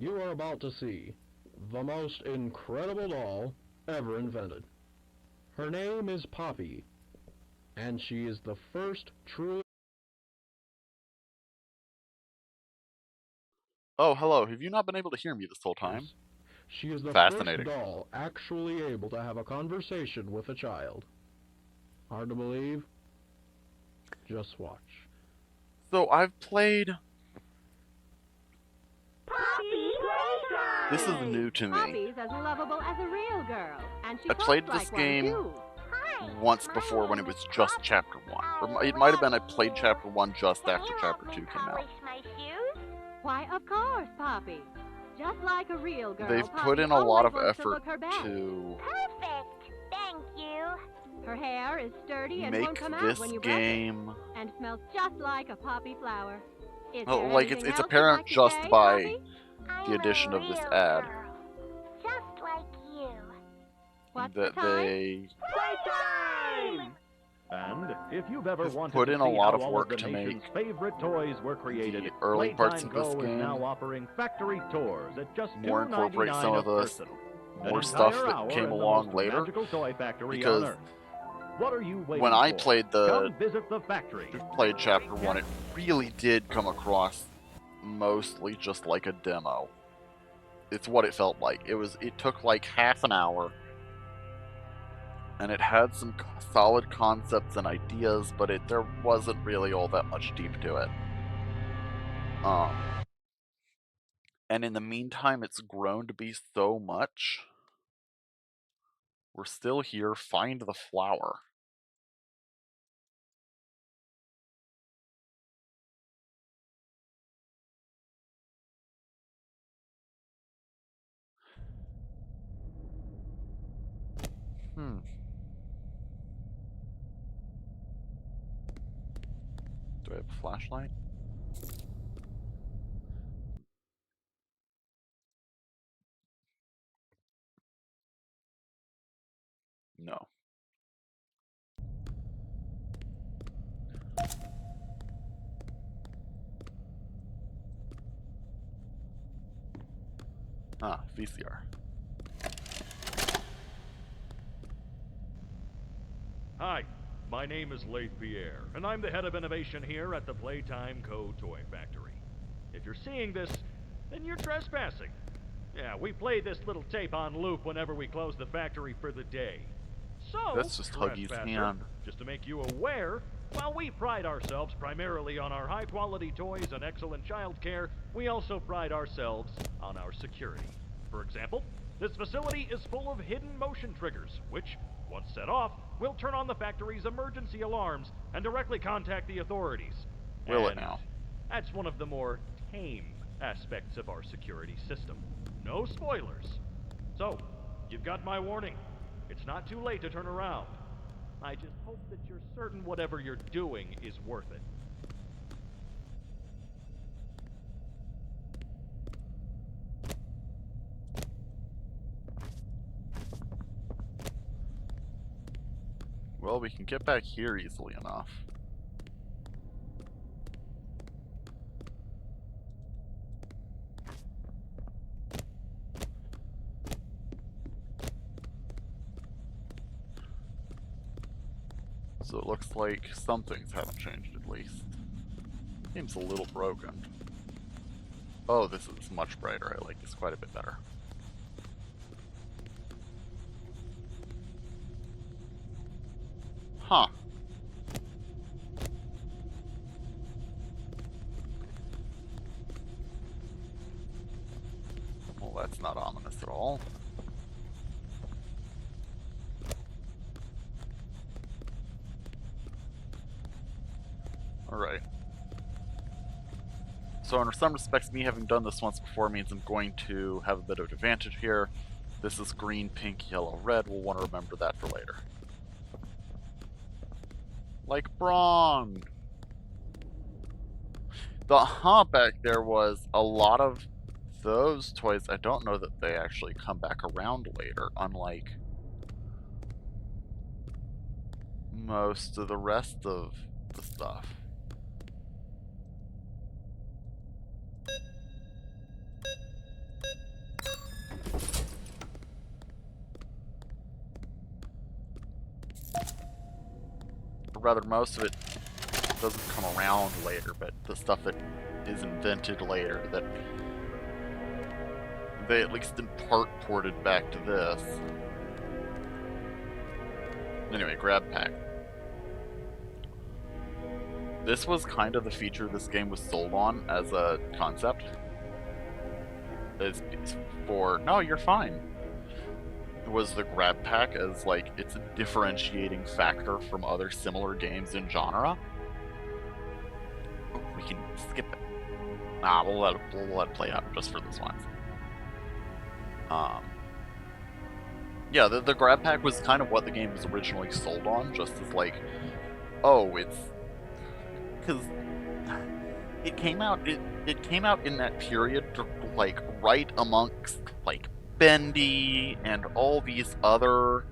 You are about to see the most incredible doll ever invented. Her name is Poppy, and she is the first true... Oh, hello. Have you not been able to hear me this whole time? She is the first Fascinating. doll actually able to have a conversation with a child. Hard to believe? Just watch. So I've played... Poppy Playtime! This is new to me. Poppy's as lovable as a real girl, and she I played talks this like game one too. Hi, once my before when it name was is just Poppy. Chapter 1. Or I it might have been I love played you. Chapter 1 just Can after you Chapter help 2 me came out. polish my shoes? Why, of course, Poppy. Just like a real girl, They've Poppy put in a lot always of wants to effort look her best. to Perfect. Thank you. Her hair is sturdy and make won't come out this when you brush game... it, and smells just like a poppy flower. Is Oh, there like, anything it's else apparent you'd like just to say, by Poppy? I'm the addition a of this real ad girl, just like you. What's that the time? they Playtime! And if you've ever have wanted put to in a see lot how of all of work the to nation's make favorite toys were created, the early parts Playtime of this Go is game now offering factory tours at just more incorporate $2.99 some a of the person. more An stuff entire that hour came in the along most later. magical toy factory Because on Earth. What are you waiting when I for? played Come visit the factory. played Chapter 1, it really did come across mostly just like a demo. It's what it felt like. It took like half an hour, and it had some solid concepts and ideas, but there wasn't really all that much deep to it. And in the meantime, it's grown to be so much. We're still here. Find the flower. Do I have a flashlight? No. Ah, VCR. Hi, my name is Leith Pierre, and I'm the head of innovation here at the Playtime Co. Toy Factory. If you're seeing this, then you're trespassing. Yeah, we play this little tape on loop whenever we close the factory for the day. So, That's just Huggy's trespasser, hand. just to make you aware, while we pride ourselves primarily on our high-quality toys and excellent child care, we also pride ourselves on our security. For example, this facility is full of hidden motion triggers, which, once set off, will turn on the factory's emergency alarms and directly contact the authorities. Will it And now? that's one of the more tame aspects of our security system. No spoilers. So, you've got my warning. It's not too late to turn around. I just hope that you're certain whatever you're doing is worth it. Well, we can get back here easily enough. So it looks like some things haven't changed at least. Seems a little broken. Oh, this is much brighter. I like this quite a bit better. Huh. Well, that's not ominous at all. Alright. So in some respects, me having done this once before means I'm going to have a bit of advantage here. This is green, pink, yellow, red. We'll want to remember that for later. Like Brawn! The back there was a lot of those toys. I don't know that they actually come back around later, unlike most of the rest of the stuff. rather most of it doesn't come around later, but the stuff that is invented later that they at least in part ported back to this. Anyway, grab pack. This was kind of the feature this game was sold on as a concept. No, you're fine. Was the grab pack as like it's a differentiating factor from other similar games in genre. We can skip it. Nah, we'll let it play out just for this one. Yeah, the grab pack was kind of what the game was originally sold on, just as like, oh, it's because it came out in that period, like right amongst like Bendy and all these other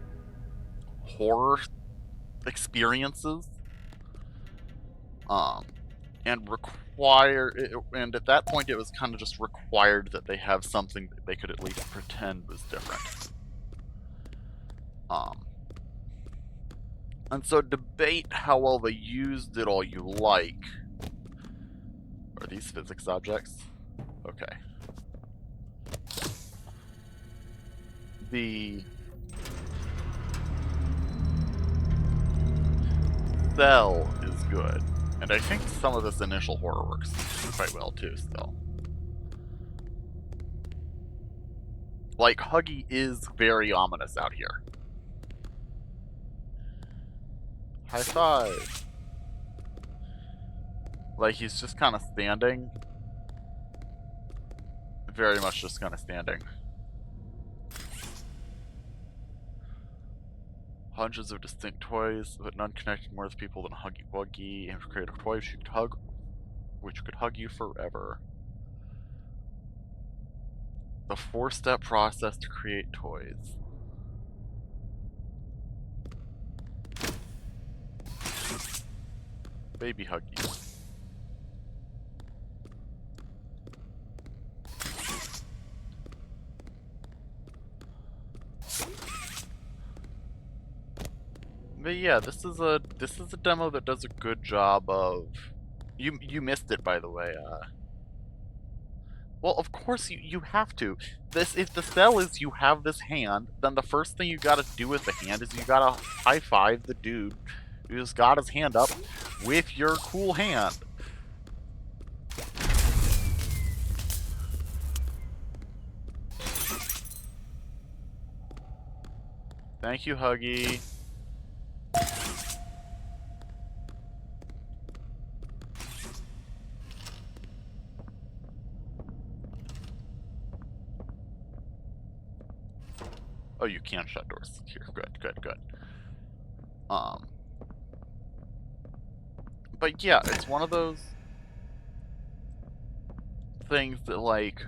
horror experiences, and and at that point it was kind of just required that they have something that they could at least pretend was different. And so debate how well they used it all you like. Are these physics objects? Okay. The cell is good. And I think some of this initial horror works quite well too still. Like, Huggy is very ominous out here. High five! Like, he's just kind of standing. Very much just kind of standing. Hundreds of distinct toys, but none connected more with people than Huggy Wuggy. And create a toy which could hug you forever. The 4-step process to create toys. Baby Huggy. But yeah, this is a demo that does a good job of. You missed it, by the way. Well, of course you have to. If the sell is you have this hand, then the first thing you gotta do with the hand is you gotta high five the dude who just got his hand up with your cool hand. Thank you, Huggy. Oh, you can shut doors here. Good, good, good. But yeah, it's one of those things that, like,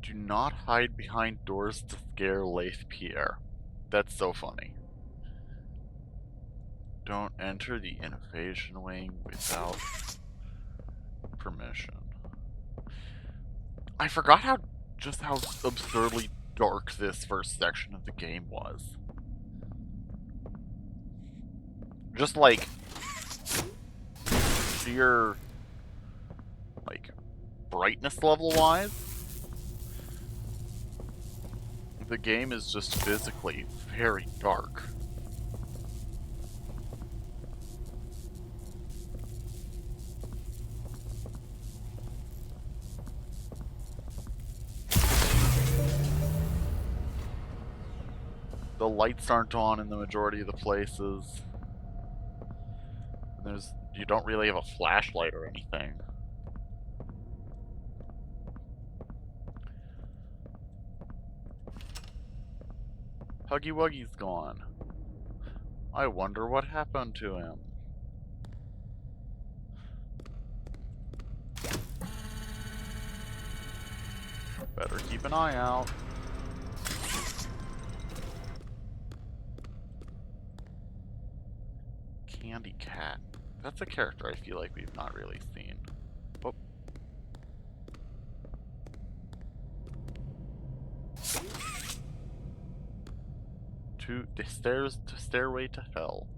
do not hide behind doors to scare Leith Pierre. That's so funny. Don't enter the innovation wing without permission. I forgot how absurdly dark this first section of the game was. Just like sheer like brightness level wise, the game is just physically very dark. The lights aren't on in the majority of the places. You don't really have a flashlight or anything. Huggy Wuggy's gone. I wonder what happened to him. Better keep an eye out. Candy Cat. That's a character I feel like we've not really seen. Oh. to the stairs to stairway to hell.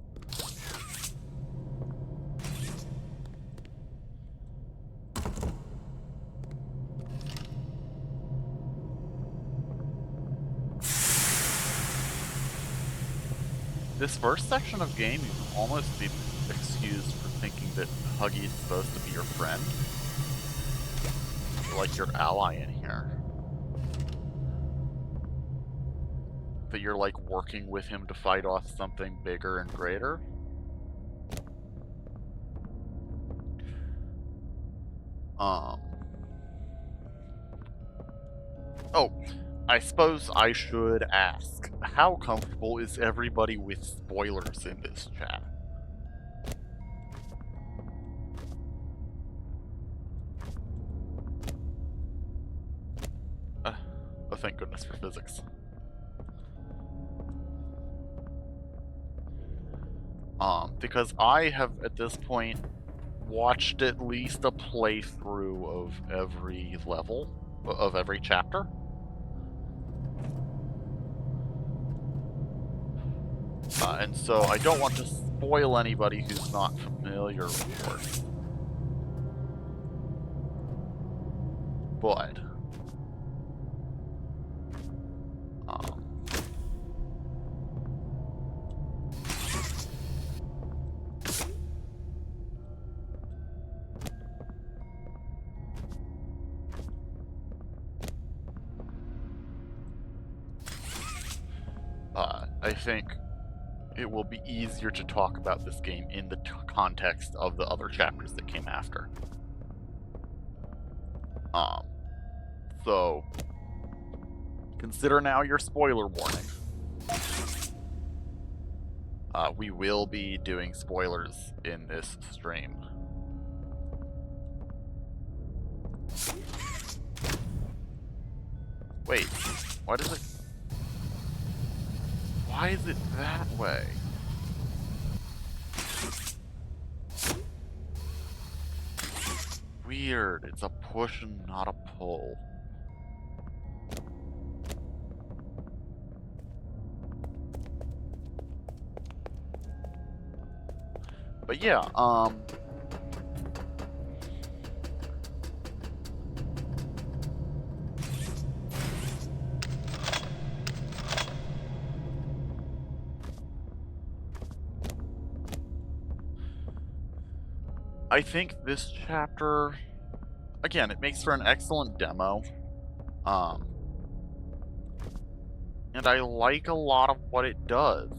This first section of game, you can almost be excused for thinking that Huggy is supposed to be your friend. Like your ally in here. That you're like working with him to fight off something bigger and greater. Oh, I suppose I should ask, how comfortable is everybody with spoilers in this chat? Oh, thank goodness for physics. Because I have, at this point, watched at least a playthrough of every level, of every chapter. And so I don't want to spoil anybody who's not familiar with it. But I think it will be easier to talk about this game in the context of the other chapters that came after. So consider now your spoiler warning. We will be doing spoilers in this stream. Wait, what is it? Why is it that way? Weird. It's a push and not a pull. But yeah, I think this chapter, again, it makes for an excellent demo. And I like a lot of what it does.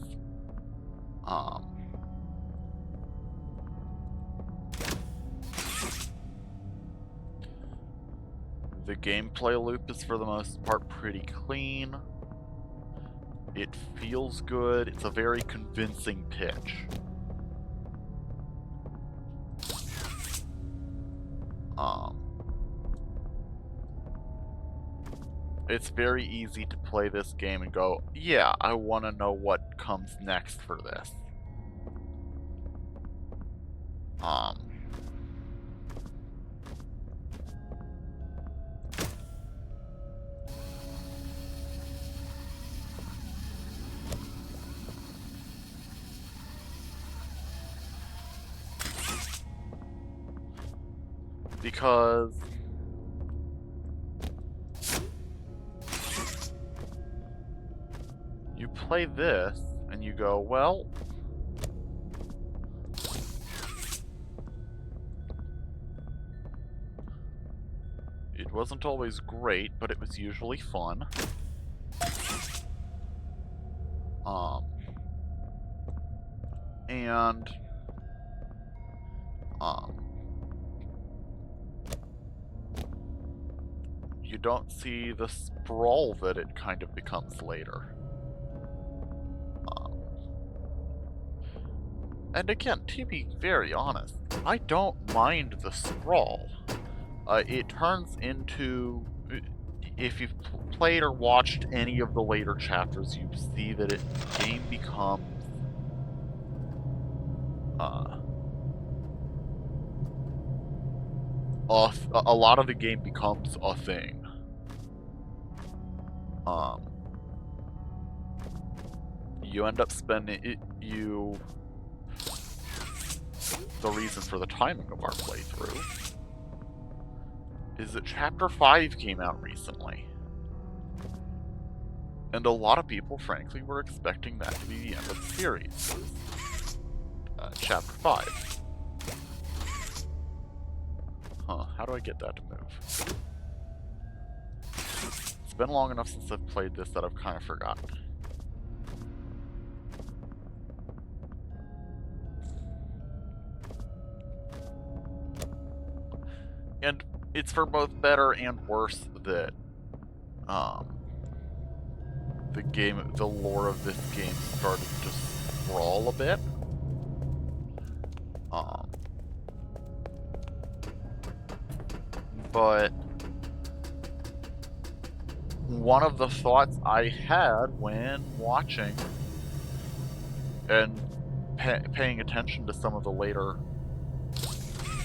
The gameplay loop is for the most part pretty clean. It feels good. It's a very convincing pitch. It's very easy to play this game and go, yeah, I want to know what comes next for this. Because you play this and you go, well, it wasn't always great, but it was usually fun. And you don't see the sprawl that it kind of becomes later. And again, to be very honest, I don't mind the sprawl. It turns into, if you've played or watched any of the later chapters, you see that the game becomes a lot of the game becomes a thing. you end up spending the reason for the timing of our playthrough is that Chapter 5 came out recently. And a lot of people, frankly, were expecting that to be the end of the series. Chapter 5. Huh, how do I get that to move? It's been long enough since I've played this that I've kind of forgotten. And it's for both better and worse that the lore of this game started to sprawl a bit. But one of the thoughts I had when watching and paying attention to some of the later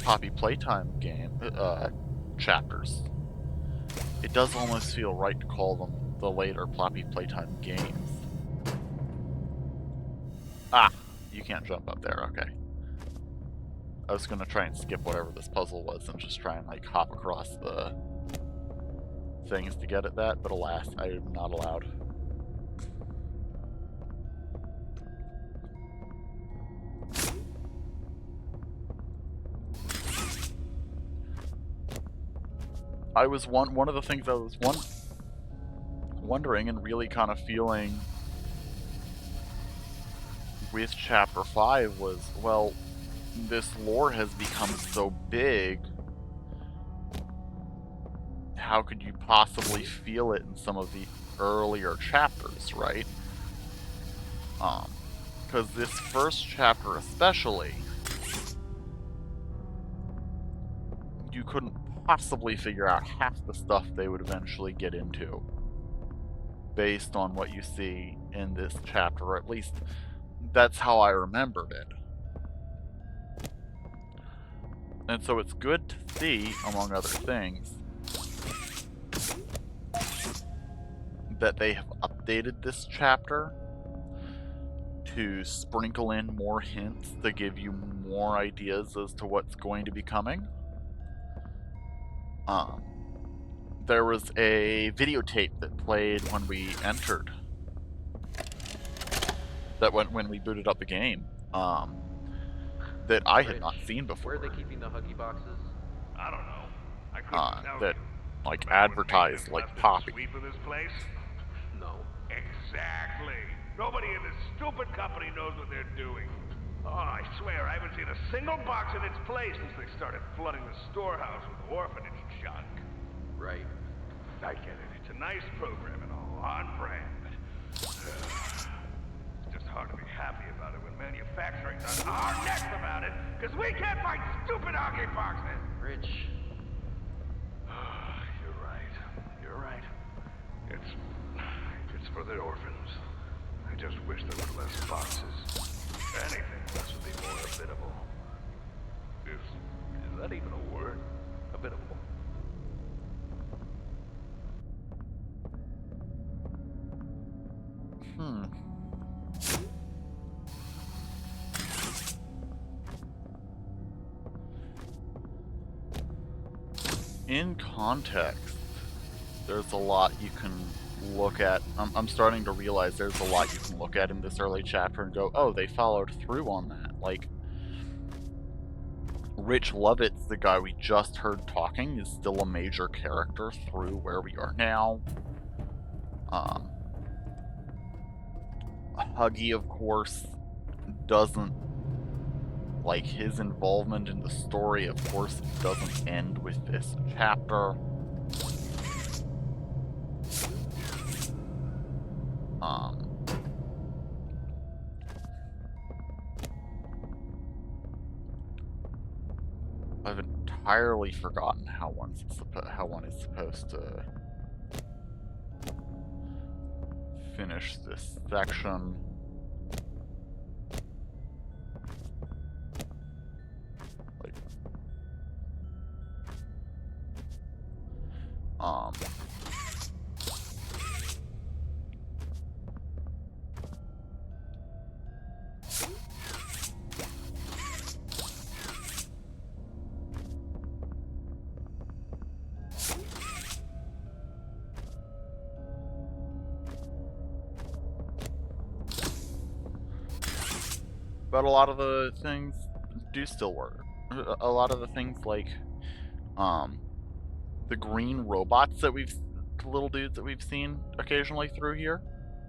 Poppy Playtime game chapters, it does almost feel right to call them the later Poppy Playtime games. Ah, you can't jump up there, okay. I was gonna try and skip whatever this puzzle was and just try and like hop across the things to get at that, but alas, I am not allowed. I was one of the things I was wondering and really kind of feeling with Chapter 5 was, well, this lore has become so big, how could you possibly feel it in some of the earlier chapters, right? Because this first chapter especially, you couldn't possibly figure out half the stuff they would eventually get into based on what you see in this chapter, or at least that's how I remembered it. And so it's good to see, among other things, that they have updated this chapter to sprinkle in more hints to give you more ideas as to what's going to be coming. There was a videotape that played when we entered, that when we booted up the game, that I had not seen before. Where are they keeping the Huggy boxes? I don't know. I couldn't tell that you. like Remember when advertised maintenance like left in the Poppy. sweep of this place? No. Exactly. Nobody in this stupid company knows what they're doing. Oh, I swear, I haven't seen a single box in its place since they started flooding the storehouse with orphanage junk. Right. I get it. It's a nice program and all, on brand, but it's just hard to be happy about it when manufacturing's on our necks about it, because we can't find stupid Huggy boxes! Rich. You're right. You're right. It's for the orphans. I just wish there were less boxes. Anything less would be more habitable. Is that even a word? Habitable. In context, there's a lot you can look at. I'm starting to realize there's a lot you can look at in this early chapter and go, oh, they followed through on that. Like, Rich Lovitz, the guy we just heard talking, is still a major character through where we are now. Huggy, of course, doesn't, like, his involvement in the story, of course, doesn't end with this chapter. I've entirely forgotten how one is supposed to finish this section. Like, But a lot of the things do still work. A lot of the things like, the green robots that the little dudes that we've seen occasionally through here,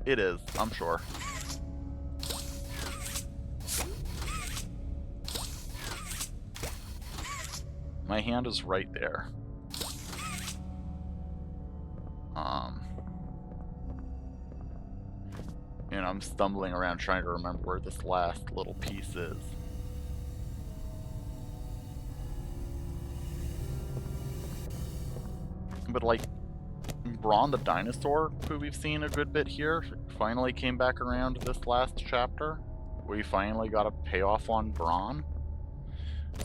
it is, I'm sure. My hand is right there. And I'm stumbling around trying to remember where this last little piece is. But like, Braun the dinosaur, who we've seen a good bit here, finally came back around this last chapter. We finally got a payoff on Braun.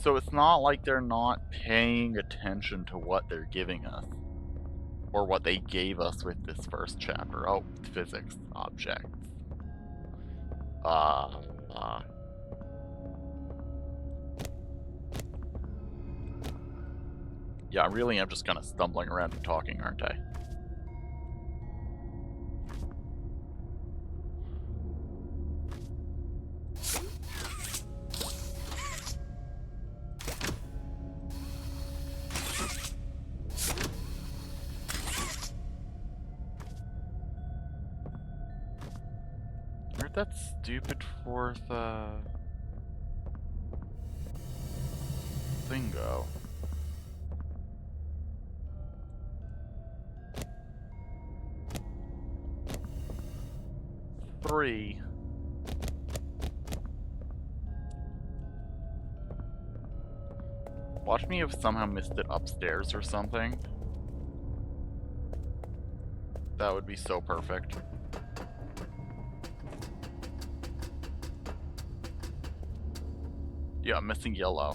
So it's not like they're not paying attention to what they're giving us. Or what they gave us with this first chapter. Oh, physics objects. Yeah, really, I'm just kind of stumbling around and talking, aren't I? Where'd that stupid fourth, thing go? Three. Watch me have somehow missed it upstairs or something. That would be so perfect. Yeah, I'm missing yellow.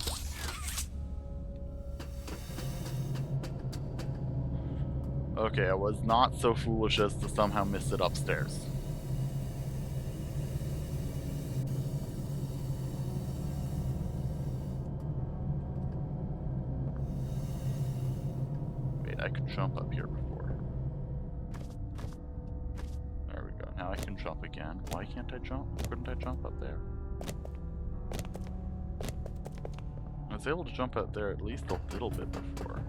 Okay, I was not so foolish as to somehow miss it upstairs. Wait, I could jump up here before. There we go. Now I can jump again. Why can't I jump? Couldn't I jump up there? I was able to jump out there at least a little bit before.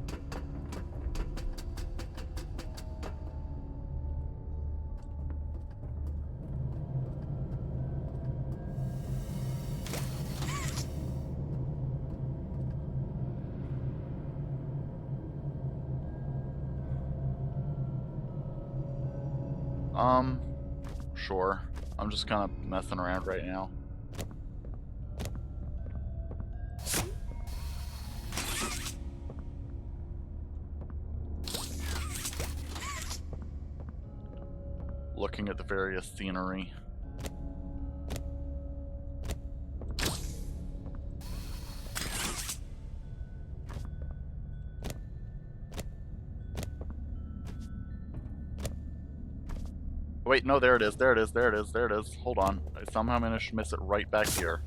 Sure. I'm just kind of messing around right now. Looking at the various scenery. Wait, no, there it is, there it is, there it is, there it is. Hold on. I somehow managed to miss it right back here.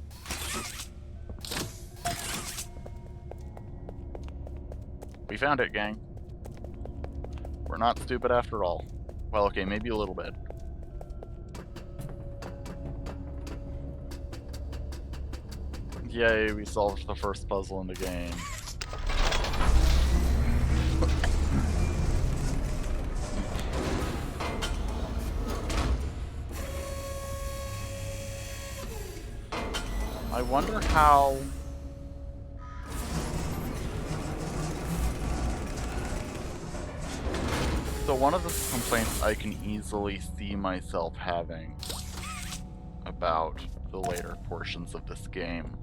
We found it, gang. We're not stupid after all. Well, okay, maybe a little bit. Yay, we solved the first puzzle in the game. I wonder how... So one of the complaints I can easily see myself having about the later portions of this game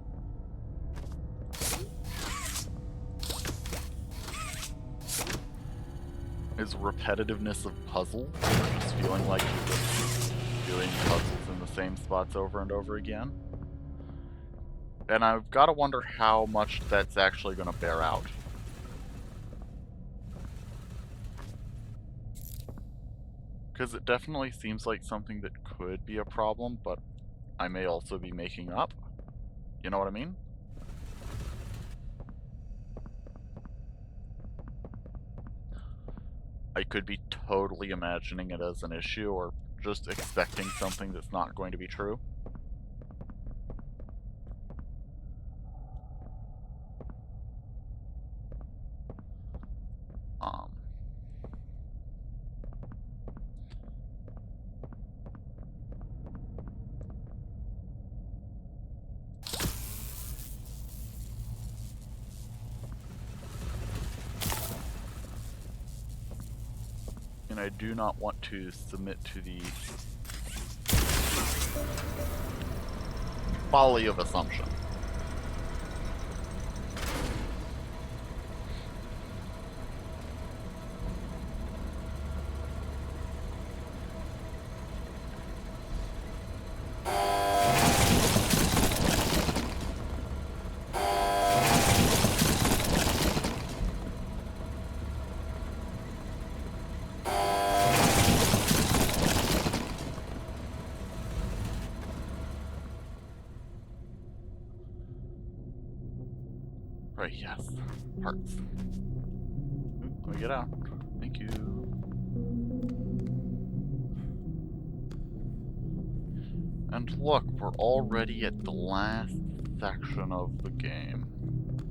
is repetitiveness of puzzles, just feeling like you're just doing puzzles in the same spots over and over again. And I've got to wonder how much that's actually going to bear out. Because it definitely seems like something that could be a problem, but I may also be making up. You know what I mean? I could be totally imagining it as an issue, or just expecting something that's not going to be true. And I do not want to submit to the folly of assumption. Right, yes. Hearts. Ooh, let me get out. Thank you. And look, we're already at the last section of the game.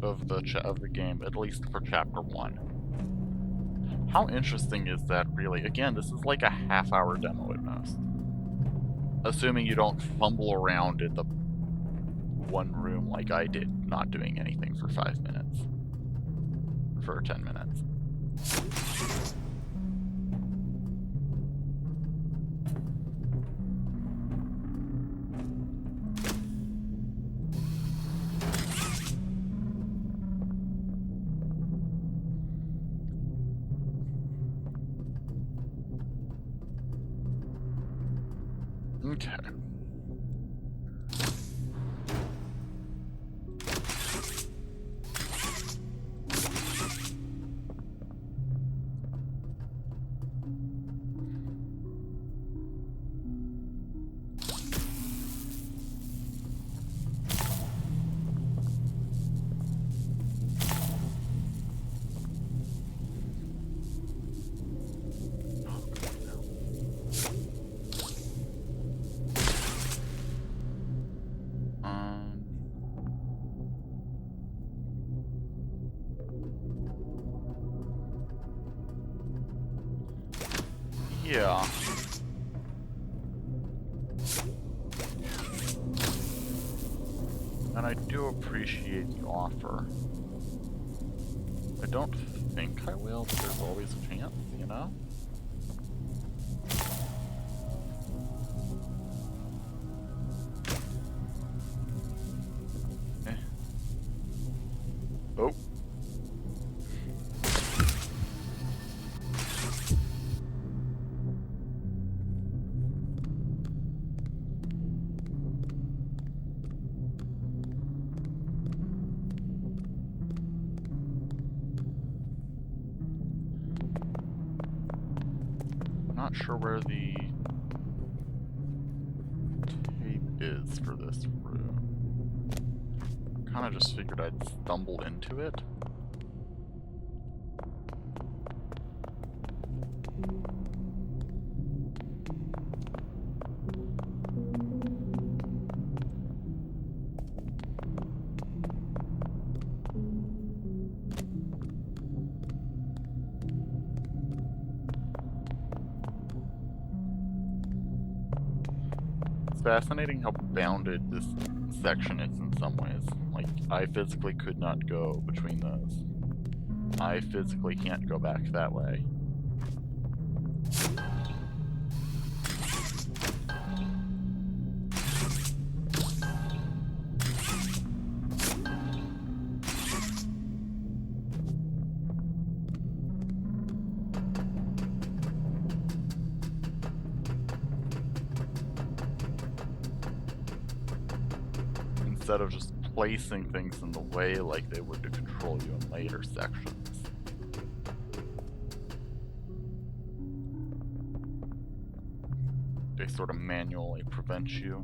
Of the game, at least for chapter 1. How interesting is that, really? Again, this is like a half-hour demo at most. Assuming you don't fumble around in the one room like I did, not doing anything for 5 minutes. For 10 minutes. Okay. Yeah. And I do appreciate the offer. I don't think I will, but there's always a chance, you know? Oh. Not sure where the tape is for this room. Kinda just figured I'd stumble into it. Fascinating how bounded this section is in some ways. Like, I physically could not go between those. I physically can't go back that way. Instead of just placing things in the way like they would to control you in later sections. They sort of manually prevent you.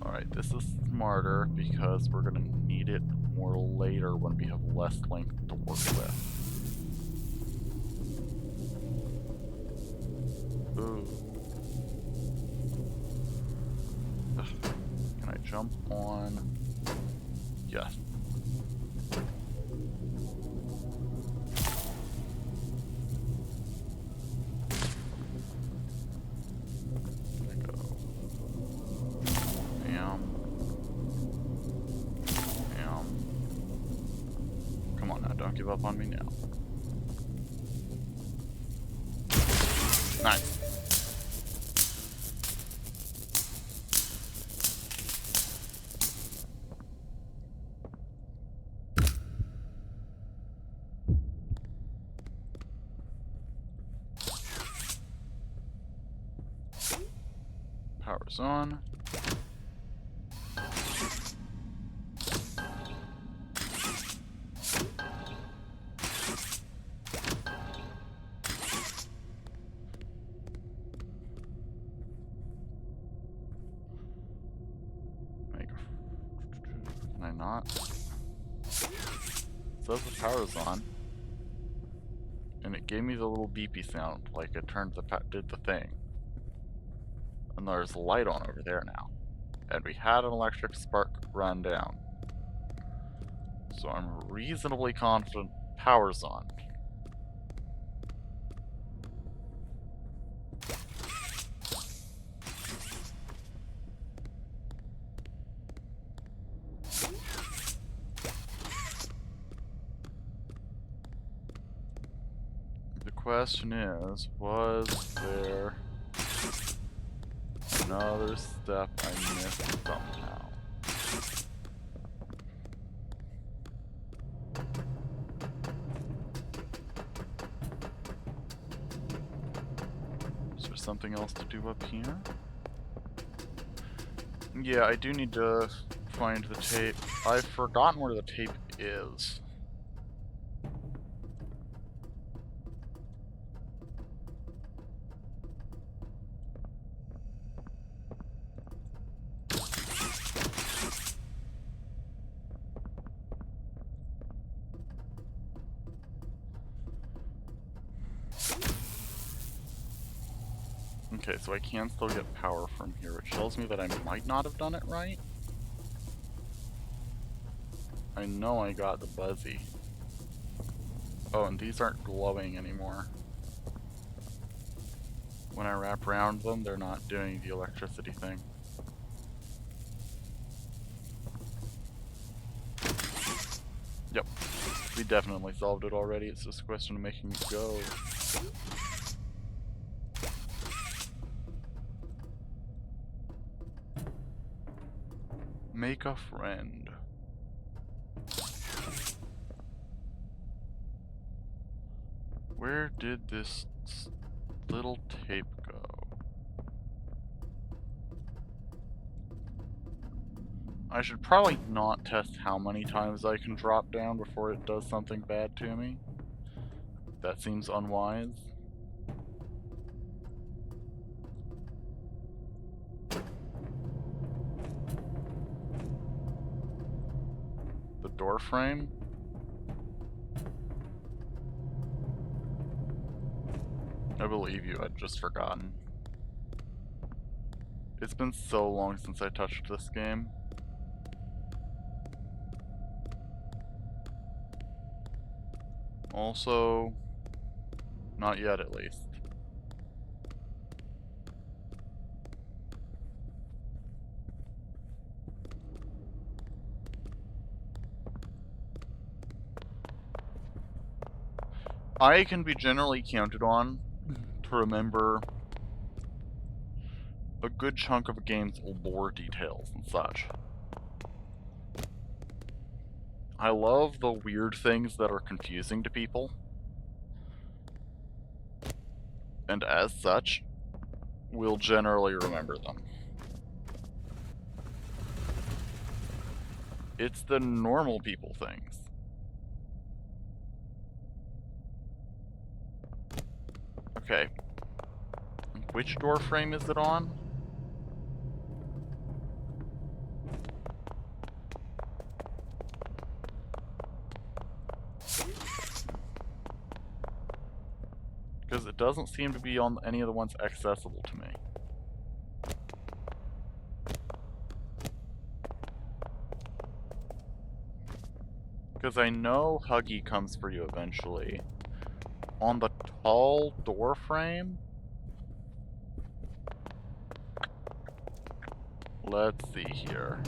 Alright, this is smarter because we're gonna need it more later when we have less length to work with. Ooh. Can I jump on? Yes. There we go. Bam. Bam. Come give up on me now. Nice. Power's on. Can I not? It says the power's on. And it gave me the little beepy sound, like it did the thing. And there's a light on over there now. And we had an electric spark run down. So I'm reasonably confident power's on. The question is, was there another step I missed somehow? Is there something else to do up here? Yeah, I do need to find the tape. I've forgotten where the tape is. Okay, so I can still get power from here, which tells me that I might not have done it right. I know I got the buzzy. Oh, and these aren't glowing anymore. When I wrap around them, they're not doing the electricity thing. Yep, we definitely solved it already. It's just a question of making it go. Make a friend. Where did this little tape go? I should probably not test how many times I can drop down before it does something bad to me. That seems unwise. The door frame? I believe you, I'd just forgotten. It's been so long since I touched this game. Also, not yet at least. I can be generally counted on to remember a good chunk of a game's lore details and such. I love the weird things that are confusing to people, and as such, will generally remember them. It's the normal people things. Okay. Which door frame is it on? Because it doesn't seem to be on any of the ones accessible to me. Because I know Huggy comes for you eventually. On the tall door frame? Let's see here.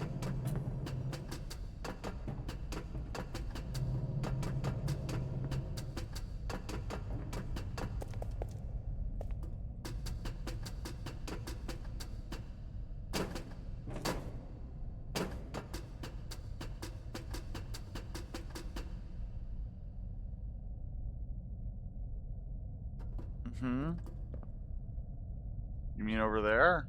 Mm-hmm. You mean over there?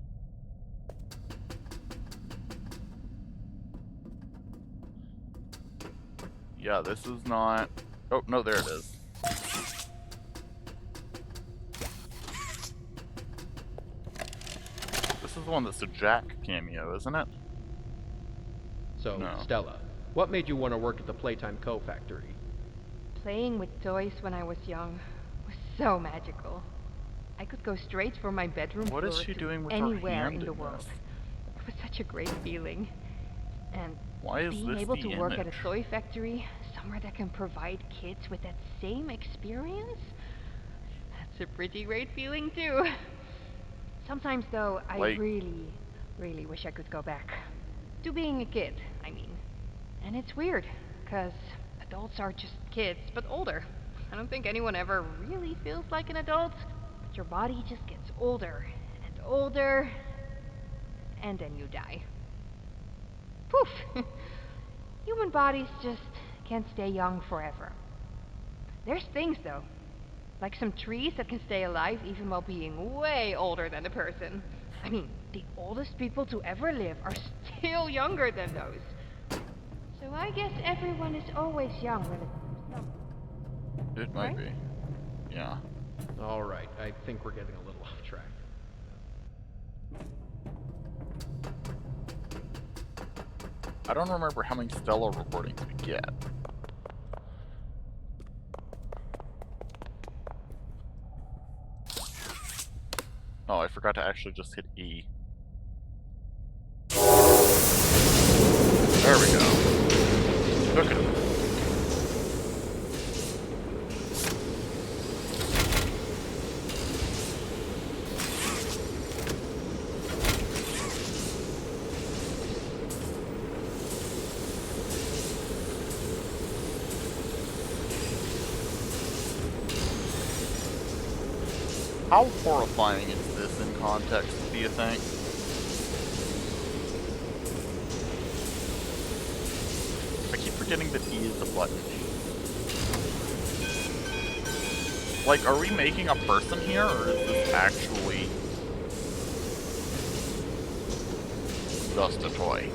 Yeah, this is not... Oh, no, there it is. This is the one that's a Jack cameo, isn't it? So, No. Stella, what made you want to work at the Playtime Co. factory? Playing with toys when I was young was so magical. I could go straight from my bedroom What is floor she to doing with her anywhere hand in the in world. this? It was such a great feeling. And Why is being this able the to work at image? a toy factory, somewhere that can provide kids with that same experience, that's a pretty great feeling too. Sometimes though, I Like- really, really wish I could go back. To being a kid, I mean. And it's weird, because adults are just kids, but older. I don't think anyone ever really feels like an adult, but your body just gets older and older, and then you die. Poof! Human bodies just can't stay young forever. There's things, though, like some trees that can stay alive even while being way older than a person. I mean, the oldest people to ever live are still younger than those. So I guess everyone is always young when it comes to It might Right? be. Yeah. Alright, I think we're getting a little off track. I don't remember how many Stella recordings we get. Oh, I forgot to actually just hit E. There we go. Look at it. How horrifying is this in context, do you think? I keep forgetting that E is a button. Like, are we making a person here, or is this actually just a toy?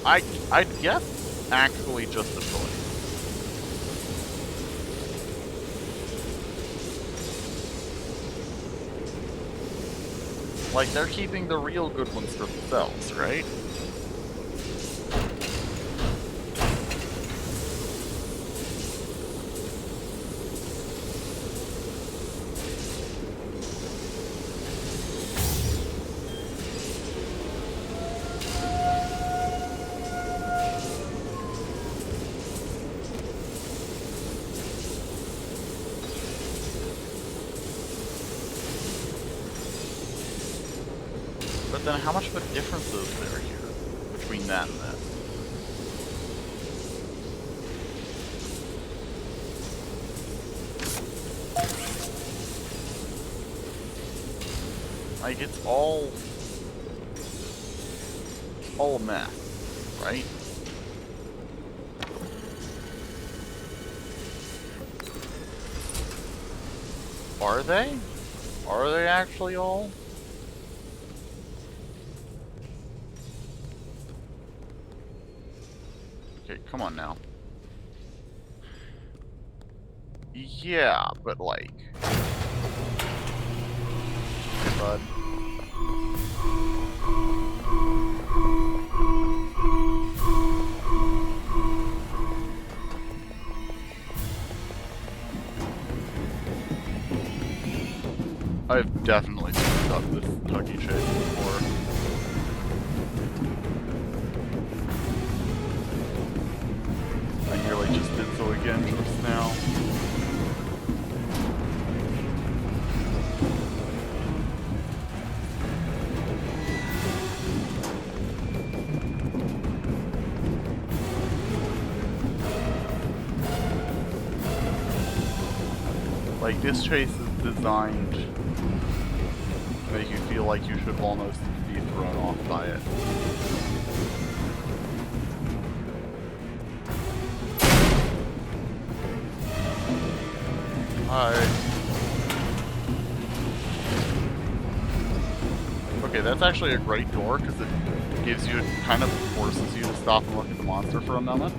I'd guess actually just a toy. Like, they're keeping the real good ones for themselves, right? But then how much of a difference is there here between that and this? Like, it's all a mess, right? Are they? Are they actually all? Okay, come on now. Yeah, but like... Hey, bud. I've definitely picked up this Tucky chick before. I nearly just did so again just now. Like, this chase is designed to make you feel like you should almost be thrown off by it. Hi. Okay, that's actually a great door because it gives you, kind of forces you to stop and look at the monster for a moment.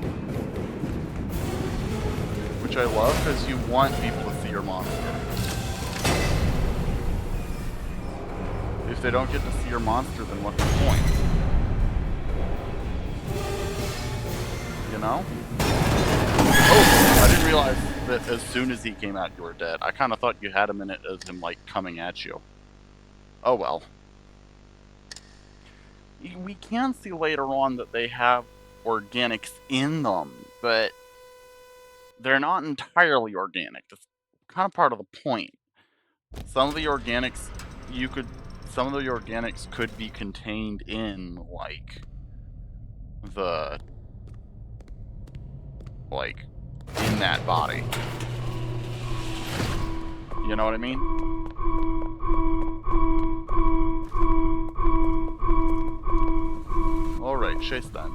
Which I love because you want people to see your monster. If they don't get to see your monster, then what's the point? You know? Oh, I didn't realize that as soon as he came out, you were dead. I kind of thought you had him in it as him, like, coming at you. Oh well. We can see later on that they have organics in them, but they're not entirely organic. That's kind of part of the point. Some of the organics could be contained in, like, in that body. You know what I mean? Alright, chase then.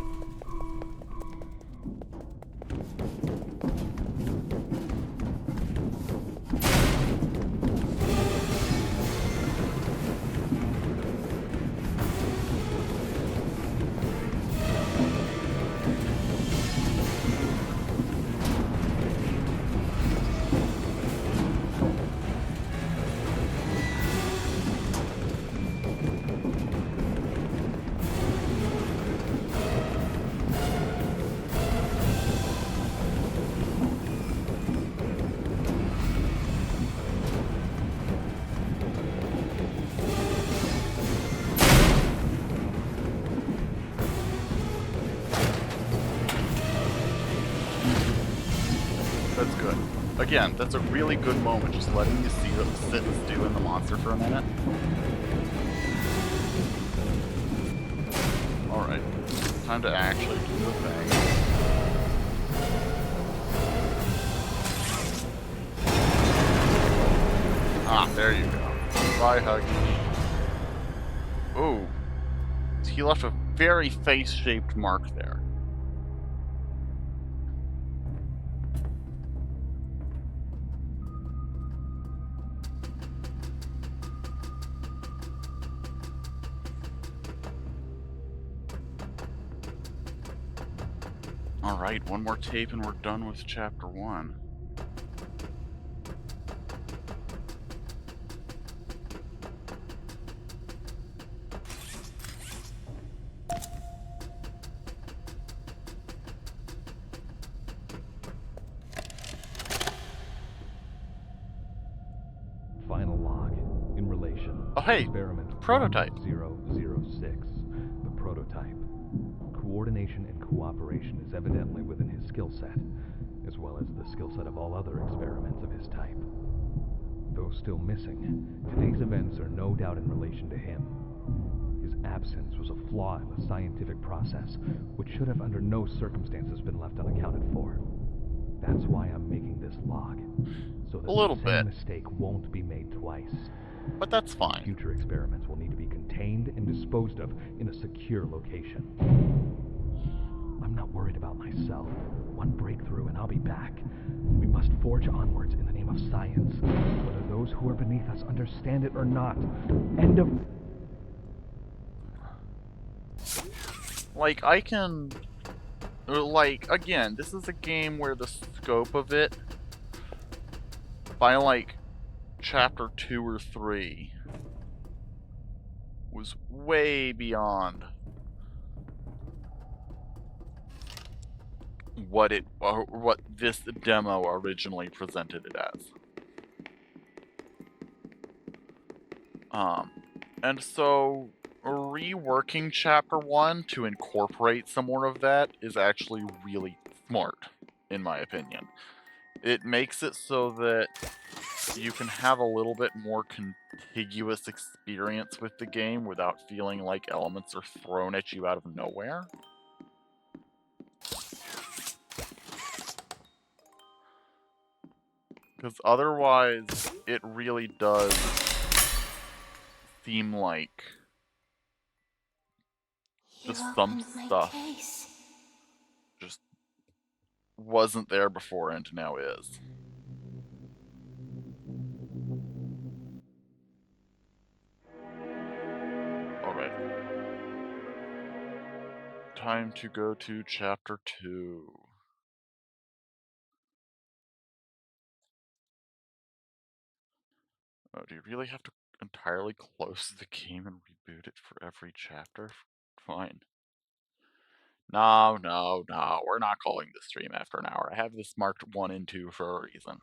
That's good. Again, that's a really good moment, just letting you see them sit and stew in the monster for a minute. Alright, time to actually do the thing. Ah, there you go. Bye, Huggy. Ooh. He left a very face-shaped mark there. Alright, one more tape and we're done with chapter 1. Final log in relation. Oh, hey, Experiment prototype. 1006. The prototype. Coordination and cooperation is evidently within his skill set, as well as the skill set of all other experiments of his type. Though still missing, today's events are no doubt in relation to him. His absence was a flaw in the scientific process, which should have under no circumstances been left unaccounted for. That's why I'm making this log, so that the same mistake won't be made twice. But that's fine. Future experiments will need to be contained and disposed of in a secure location. I'm not worried about myself. One breakthrough and I'll be back. We must forge onwards in the name of science, whether those who are beneath us understand it or not. End of... Like, I can... Like, again, this is a game where the scope of it, by, like, chapter 2 or 3, was way beyond what this demo originally presented it as. And so reworking chapter 1 to incorporate some more of that is actually really smart, in my opinion. It makes it so that you can have a little bit more contiguous experience with the game without feeling like elements are thrown at you out of nowhere. Because otherwise, it really does seem like just some stuff just wasn't there before and now is. time to go to chapter 2. Oh, do you really have to entirely close the game and reboot it for every chapter? Fine. No, we're not calling the stream after an hour. I have this marked 1 and 2 for a reason.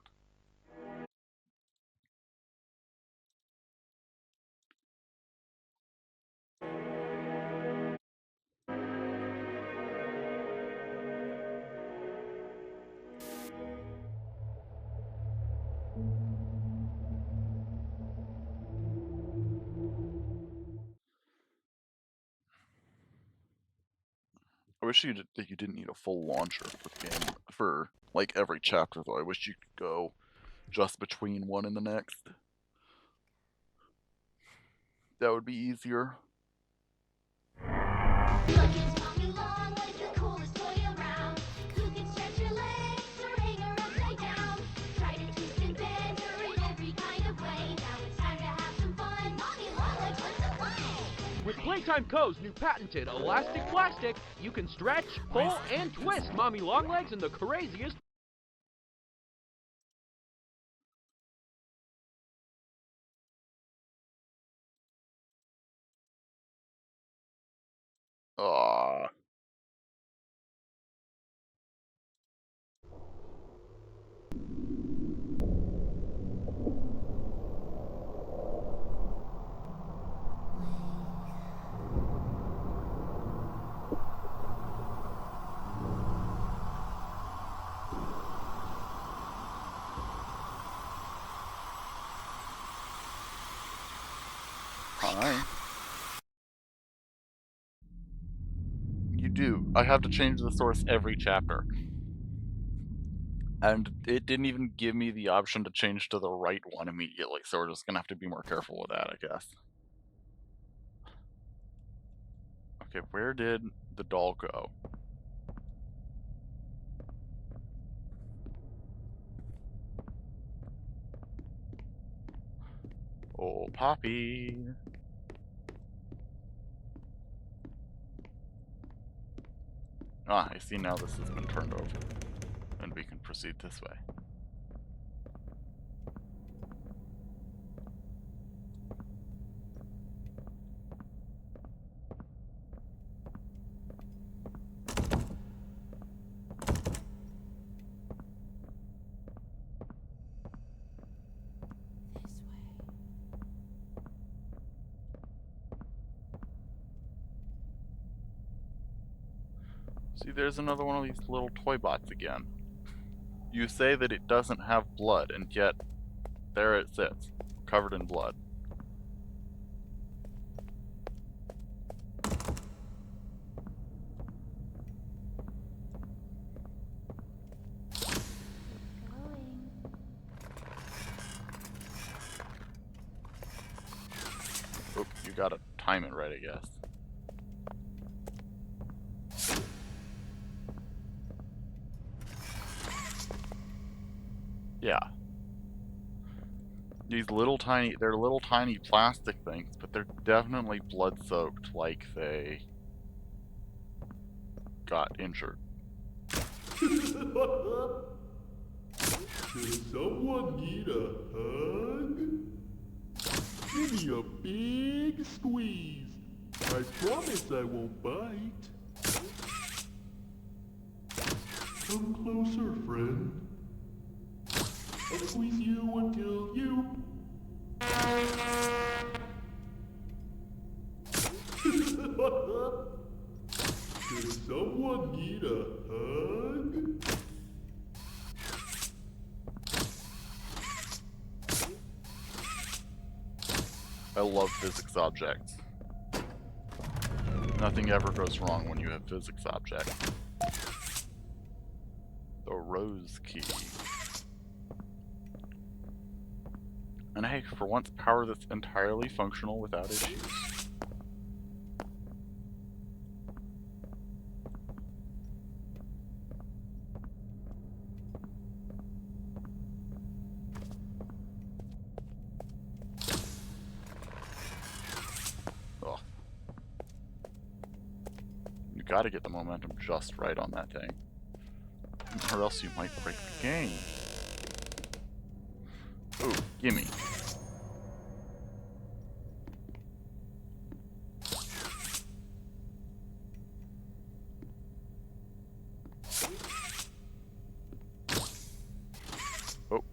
I wish that you didn't need a full launcher for the game for like every chapter though. I wish you could go just between one and the next. That would be easier. With Playtime Co.'s new patented elastic plastic, you can stretch, pull, and twist Mommy Longlegs in the craziest. Aww. Hi. You do. I have to change the source every chapter. And it didn't even give me the option to change to the right one immediately, so we're just gonna have to be more careful with that, I guess. Okay, where did the doll go? Oh, Poppy. Ah, I see now this has been turned over. And we can proceed this way. See, there's another one of these little toy bots again. You say that it doesn't have blood, and yet there it sits, covered in blood. Oh, you gotta time it right, I guess. Yeah. These they're little tiny plastic things, but they're definitely blood-soaked, like they got injured. Does someone need a hug? Give me a big squeeze. I promise I won't bite. Come closer, friend. I'll squeeze you until you... Does someone need a hug? I love physics objects. Nothing ever goes wrong when you have physics objects. The rose key. And hey, for once, power that's entirely functional without issues. gotta get the momentum just right on that thing. Or else you might break the game. Ooh, gimme. Oh.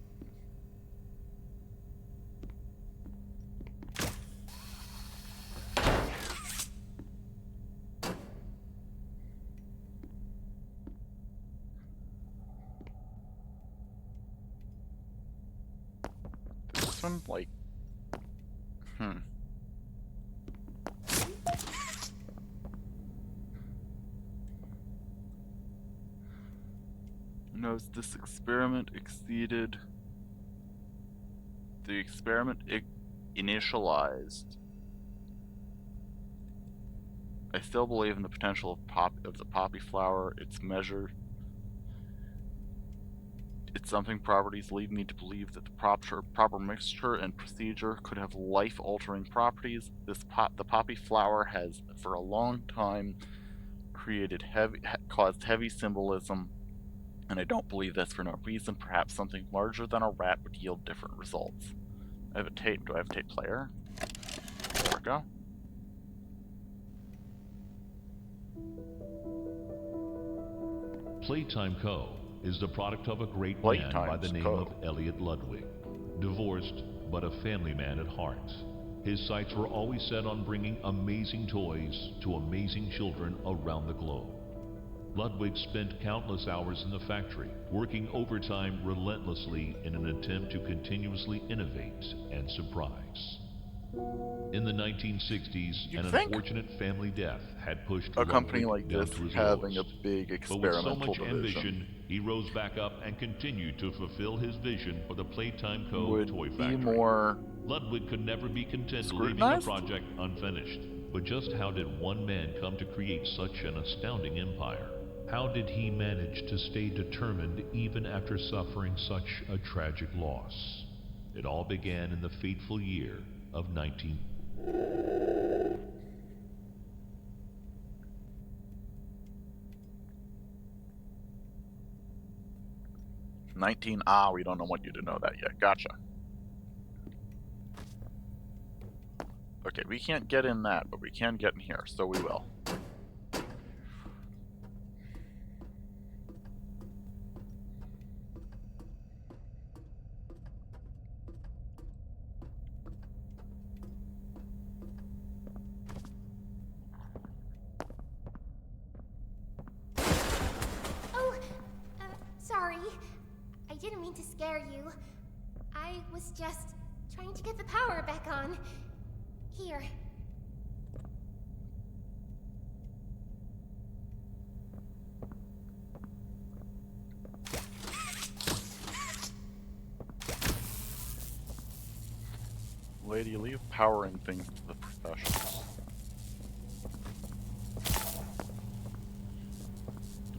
This one, like... Knows this experiment exceeded... The experiment initialized. I still believe in the potential of the poppy flower. Its measure... Its something properties lead me to believe that the proper mixture and procedure could have life-altering properties. The poppy flower has, for a long time, caused heavy symbolism, and I don't believe that's for no reason. Perhaps something larger than a rat would yield different results. I have a tape. Do I have a tape player? There we go. Playtime Co. is the product of a great man by the name of Elliot Ludwig. Divorced, but a family man at heart. His sights were always set on bringing amazing toys to amazing children around the globe. Ludwig spent countless hours in the factory, working overtime relentlessly in an attempt to continuously innovate and surprise. In the 1960s, an unfortunate family death had pushed a company Ludwig like down this to his having lowest. a big But experimental with so much division ambition, he rose back up and continued to fulfill his vision for the Playtime Co. would toy be factory. more Ludwig could never be content leaving the scrutinized? project unfinished. But just how did one man come to create such an astounding empire? How did he manage to stay determined even after suffering such a tragic loss? It all began in the fateful year of 19. We don't want you to know that yet. Gotcha. Okay, we can't get in that, but we can get in here, so we will. Sorry. I didn't mean to scare you. I was just trying to get the power back on. Here. Lady, leave powering things to the professionals.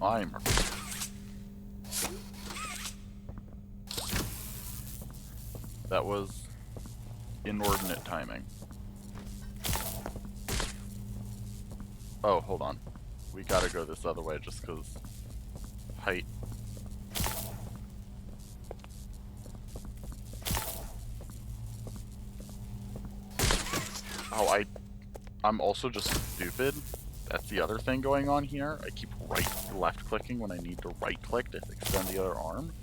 I'm... That was inordinate timing. Oh, hold on. We gotta go this other way just because height. Oh, I'm also just stupid. That's the other thing going on here. I keep left clicking when I need to right click to extend the other arm.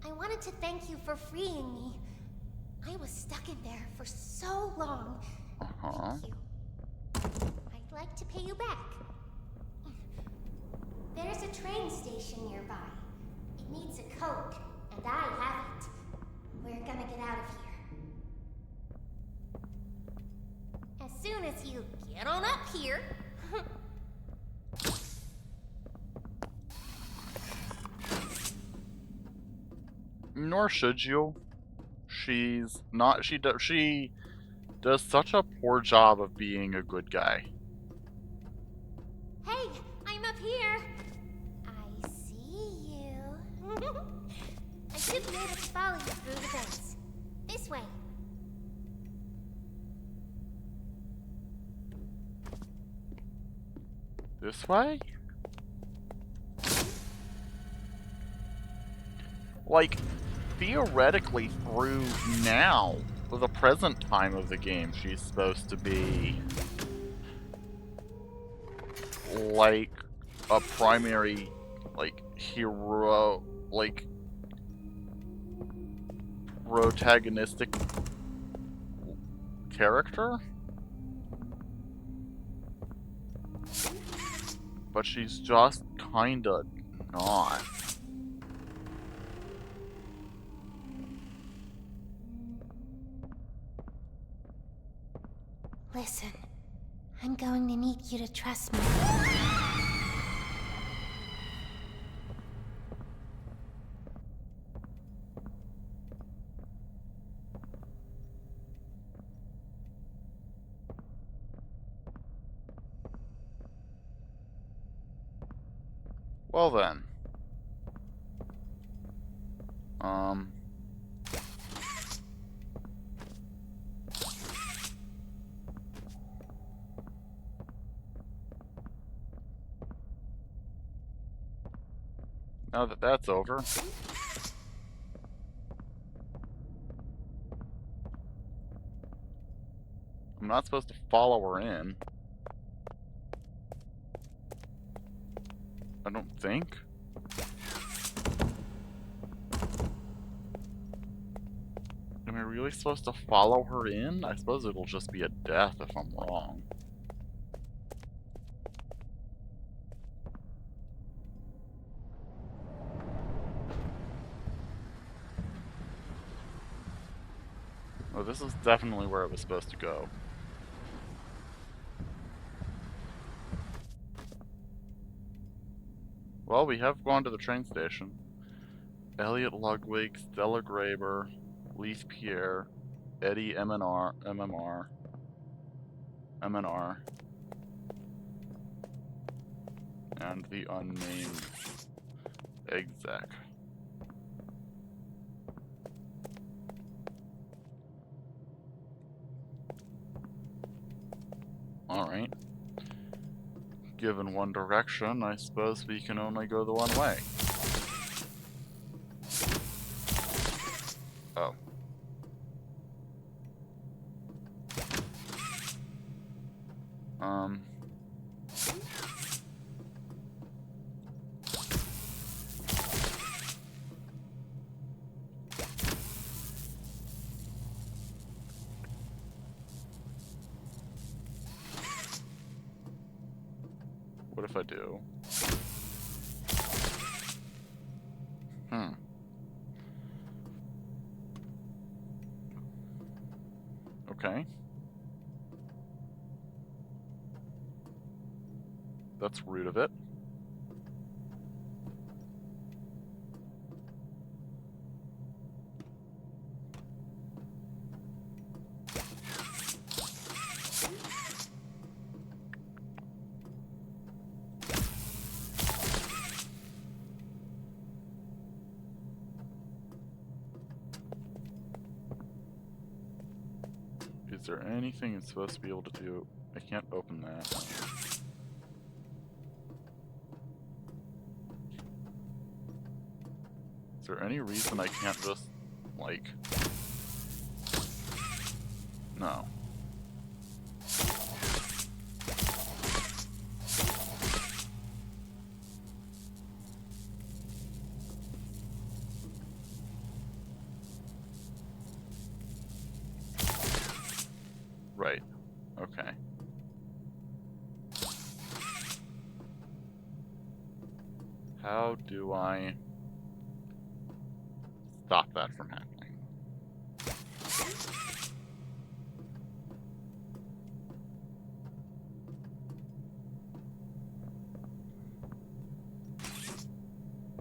I wanted to thank you for freeing me. I was stuck in there for so long. Thank you. I'd like to pay you back. There's a train station nearby. It needs a code, and I have it. We're gonna get out of here. As soon as you get on up here. Nor should you. She does such a poor job of being a good guy. Hey, I'm up here. I see I should be able to follow you through the vents. This way. This way? Like, theoretically through now, the present time of the game, she's supposed to be like a primary, like, hero, like, protagonistic character? But she's just kinda not. Listen, I'm going to need you to trust me. Well then. Now that that's over. I'm not supposed to follow her in. I don't think. Am I really supposed to follow her in? I suppose it'll just be a death if I'm wrong. Oh, this is definitely where it was supposed to go. Well, we have gone to the train station. Elliot Ludwig, Stella Graber, Lise Pierre, Eddie MNR, and the unnamed exec. Alright. Given one direction, I suppose we can only go the one way. Oh. What if I do? Okay. That's rude of it. Is there anything it's supposed to be able to do? I can't open that. Is there any reason I can't just, like... No. Right. Okay. How do I stop that from happening?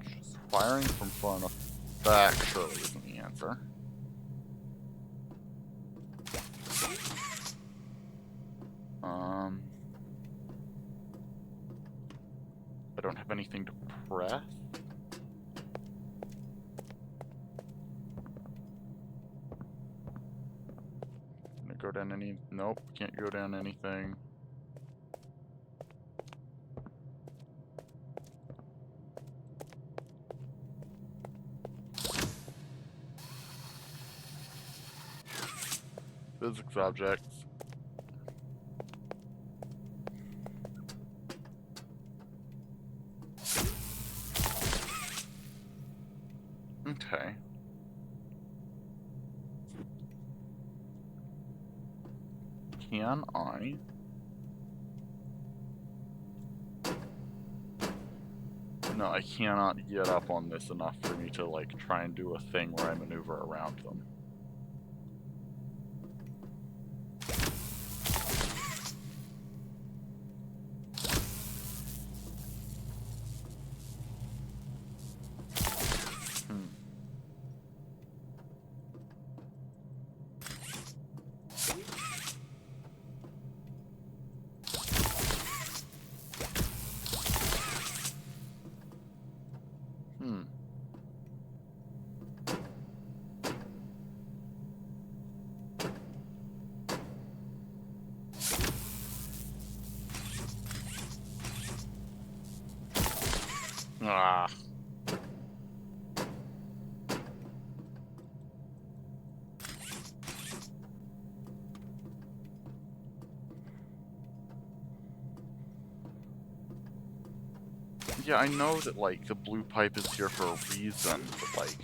Just firing from far enough back surely isn't the answer. I don't have anything to press. go down any... Nope, can't go down anything. Physics objects. Okay. Can I... No, I cannot get up on this enough for me to, like, try and do a thing where I maneuver around them. Ah. Yeah, I know that, like, the blue pipe is here for a reason, but, like,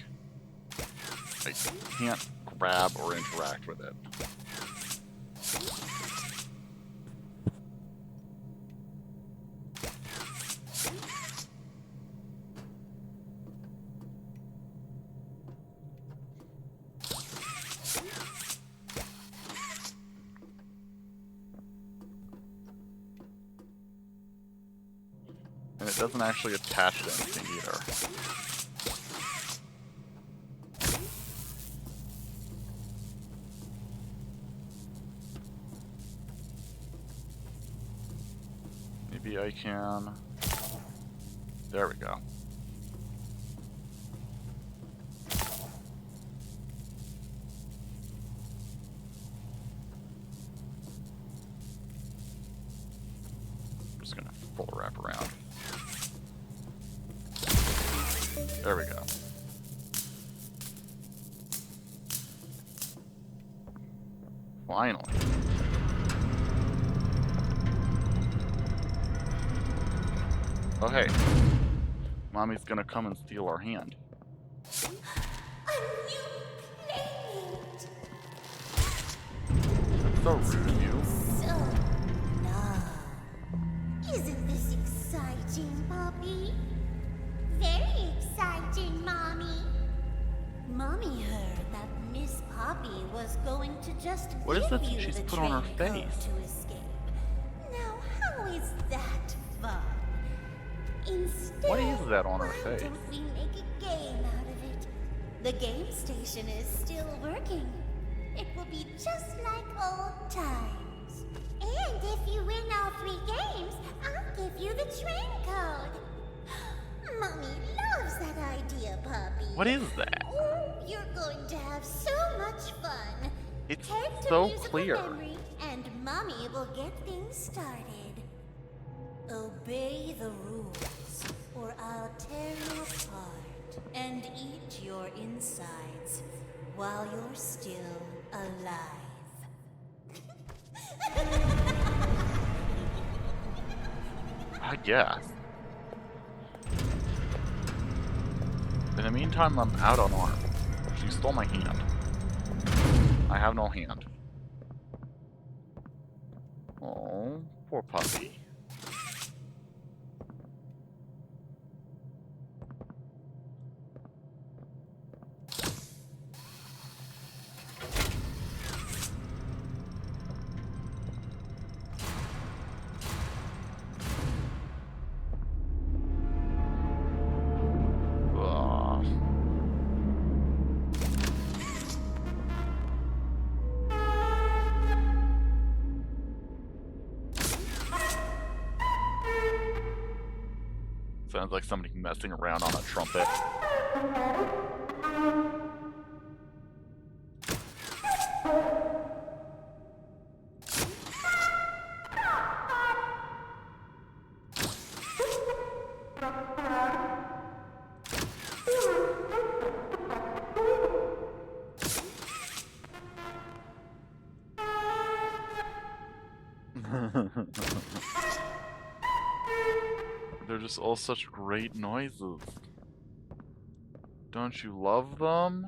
I can't grab or interact with it. And it doesn't actually attach to anything either. Maybe I can... There we go. I'm just gonna full wrap around. There we go. Finally. Oh hey. Mommy's gonna come and steal our hand. That's so rude of you. So long. Isn't this exciting, Poppy? Very exciting, Mommy. Mommy heard that Miss Poppy was going to just What is give that you she's the put on her train code face? to escape. Now, how is that fun? Instead, What is that on her why face? don't we make a game out of it? The game station is still working. It will be just like old times. And if you win all 3 games, I'll give you the train code. Mommy loves that idea, Puppy. What is that? Oh, you're going to have so much fun. It's Head to so musical clear. memory, and Mommy will get things started. Obey the rules, or I'll tear you apart and eat your insides while you're still alive. I guess. In the meantime, I'm out on arm. She stole my hand. I have no hand. Oh, poor puppy. Sounds like somebody messing around on a trumpet. They're just all such great noises. Don't you love them?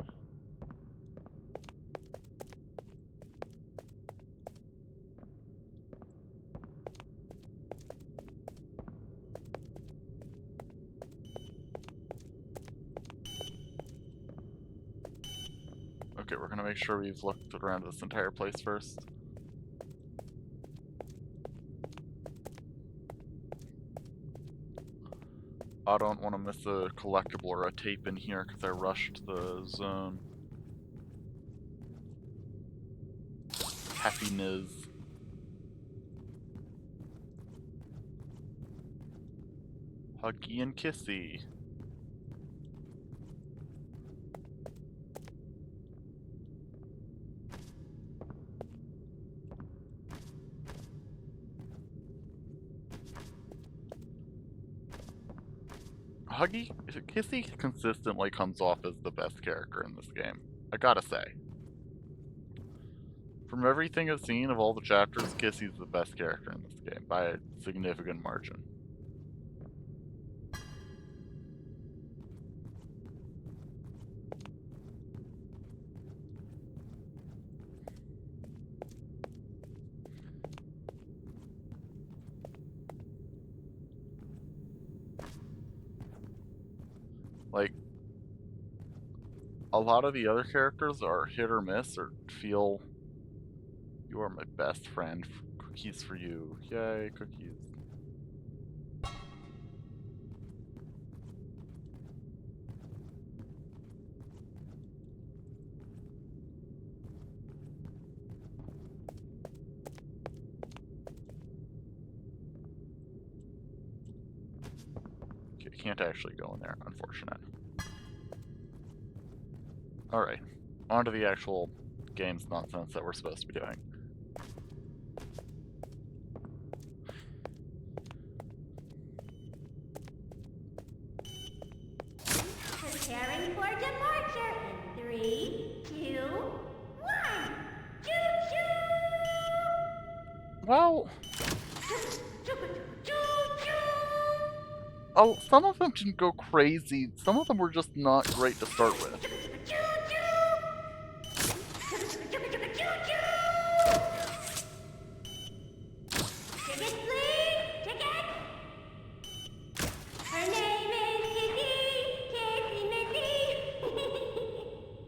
Okay, we're gonna make sure we've looked around this entire place first. I don't want to miss a collectible or a tape in here because I rushed the zone. Happiness. Huggy and kissy. Huggy, Kissy consistently comes off as the best character in this game. I gotta say. From everything I've seen of all the chapters, Kissy's the best character in this game by a significant margin. Like, a lot of the other characters are hit or miss or feel, you are my best friend, cookies for you, yay, cookies. Okay, can't actually go in there, unfortunate. Alright, on to the actual game's nonsense that we're supposed to be doing. Preparing for departure in 3, 2, 1. Choo-choo! Well... Oh, some of them didn't go crazy. Some of them were just not great to start with.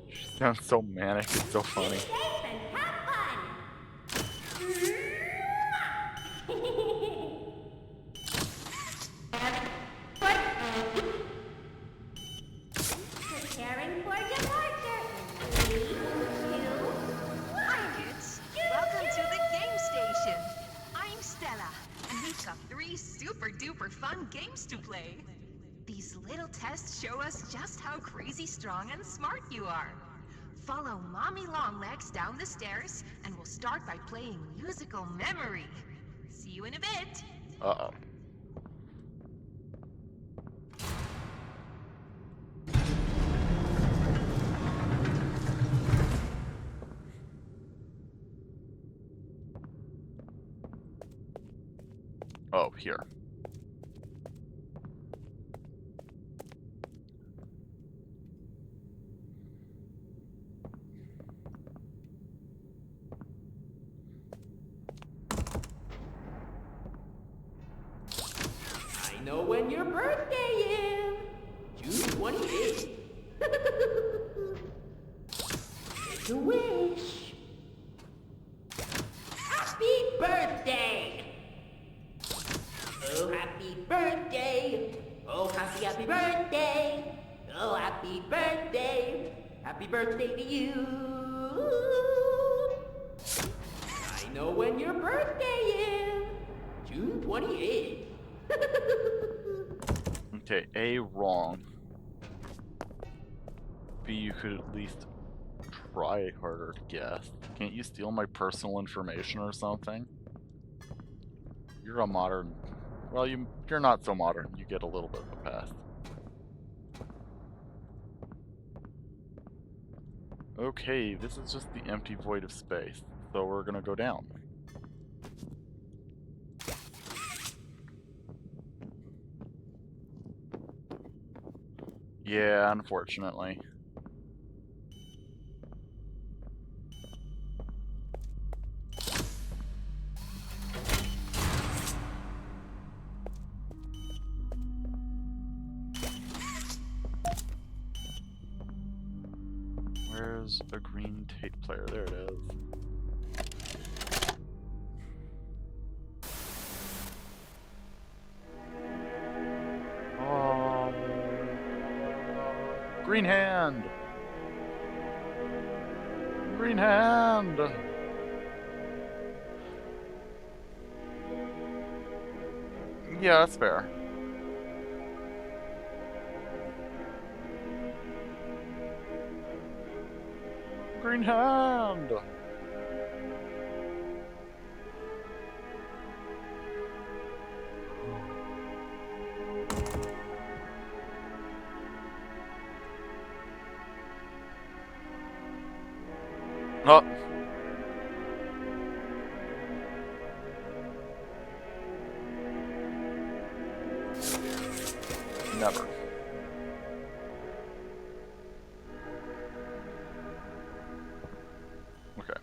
She sounds so manic, it's so funny. Preparing for departure in 3, 2, 1. Hi kids, welcome to the game station. I'm Stella, and we've got 3 super duper fun games to play. These little tests show us just how crazy strong and smart you are. Follow Mommy Longlegs down the stairs, and we'll start by playing Musical Memory. See you in a bit. Uh-oh. Oh, here. I know when your birthday is. June 28th. Make a wish. Happy birthday! Oh, happy birthday! Oh, happy birthday! Oh, happy birthday! Happy birthday to you! I know when your birthday is. June 28th. Okay, A, wrong. B, you could at least try harder to guess. Can't you steal my personal information or something? You're a modern... Well, you're not so modern. You get a little bit of a pass. Okay, this is just the empty void of space, so we're gonna go down. Yeah, unfortunately. Where's a green tape player? There it is. Oh. Green hand! Green hand! Yeah, that's fair. Green hand! Oh. Never. Okay.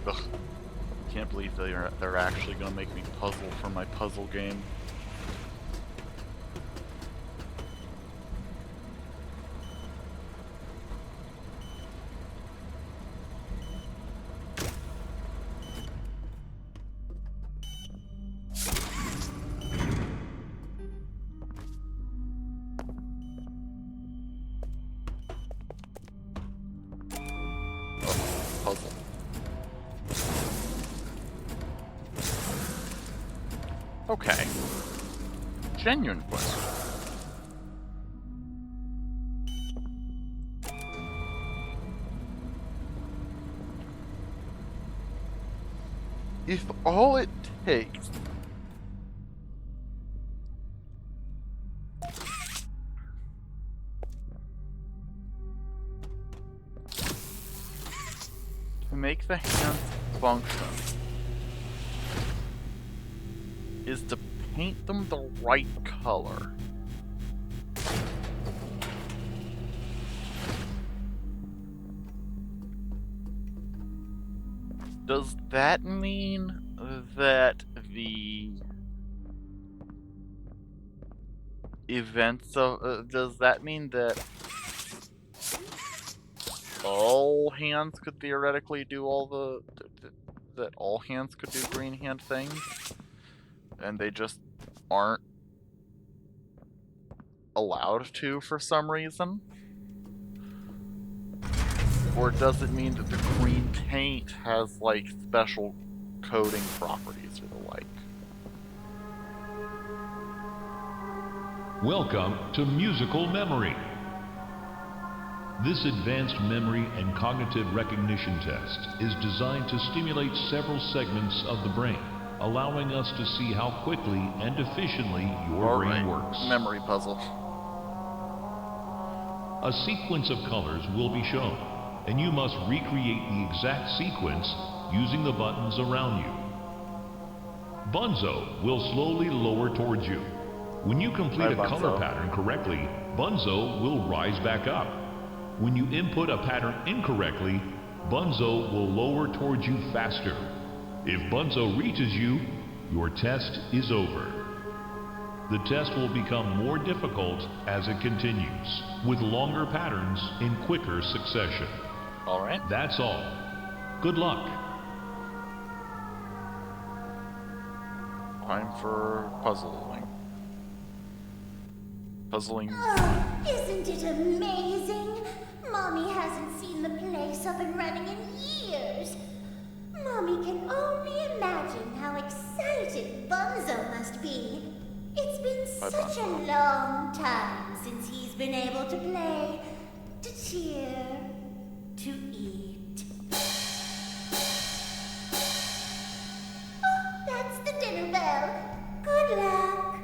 Ugh. Can't believe they're actually gonna make me puzzle for my puzzle game. Puzzle. Okay. Genuine question. If all it takes to make the hands function is to paint them the right color. Does that mean that the events of does that mean that all hands could theoretically do all the that all hands could do green hand things and they just aren't allowed to for some reason? Or does it mean that the green paint has like special coating properties or the like? Welcome to Musical Memory. This advanced memory and cognitive recognition test is designed to stimulate several segments of the brain, allowing us to see how quickly and efficiently your brain works. Memory puzzle. A sequence of colors will be shown, and you must recreate the exact sequence using the buttons around you. Bunzo will slowly lower towards you. When you complete a color pattern correctly, Bunzo will rise back up. When you input a pattern incorrectly, Bunzo will lower towards you faster. If Bunzo reaches you, your test is over. The test will become more difficult as it continues, with longer patterns in quicker succession. All right. That's all. Good luck. Time for puzzling. Puzzling. Oh, isn't it amazing? Mommy hasn't seen the place up and running in years. Mommy can only imagine how excited Bunzo must be. It's been such a long time since he's been able to play, to cheer, to eat. Oh, that's the dinner bell. Good luck.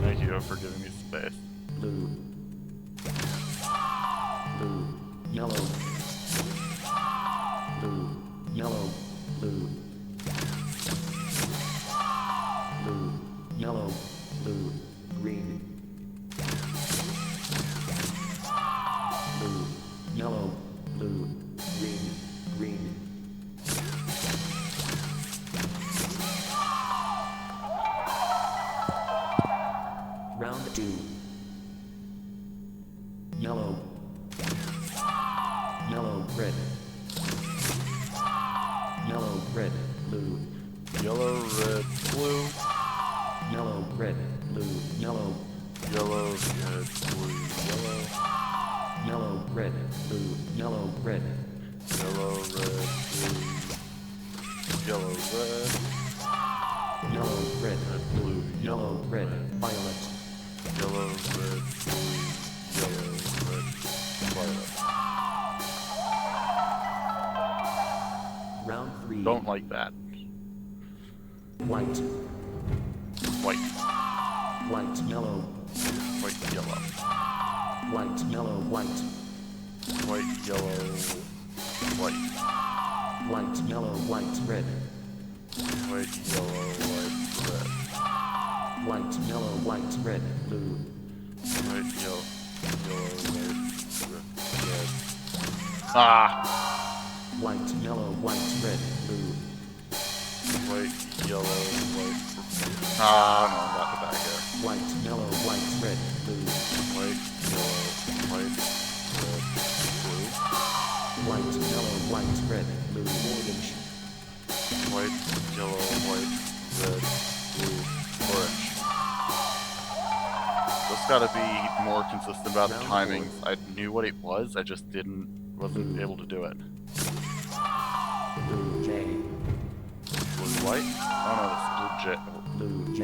Thank you for giving me space. Blue. Blue. Yellow. Blue. Yellow. Blue. Blue. Yellow. Blue. Green. Blue. Yellow. Blue. Green. Green. Round 2. Yellow. Yellow, red. Yellow, red, blue. Yellow, red, blue. Yellow, red, blue. Yellow. Yellow, red, blue. Yellow. Yellow, red, blue. Yellow, red. Yellow, red, blue. Yellow, red. Yellow, red, blue. Yellow, red, violet. Yellow, red, blue. Yellow, red, violet. Round 3. Don't like that. White. White. White, yellow. White, yellow. White, yellow, white. White, yellow, white. White, yellow, white, red. White, yellow, white, red. White, yellow, white, red, blue. White, yellow, white, red. Ah! White, yellow, white, red, blue. White, yellow, white. Ah, no, I'm about to back here. White, yellow, white, red, blue. White, yellow, white, red, blue. White, yellow, white, red, blue, orange. White, yellow, white, red, blue, orange. Just gotta be more consistent about the timings. I knew what it was, I just wasn't able to do it. Blue J. Blue white? Oh no, it's blue J. Blue J.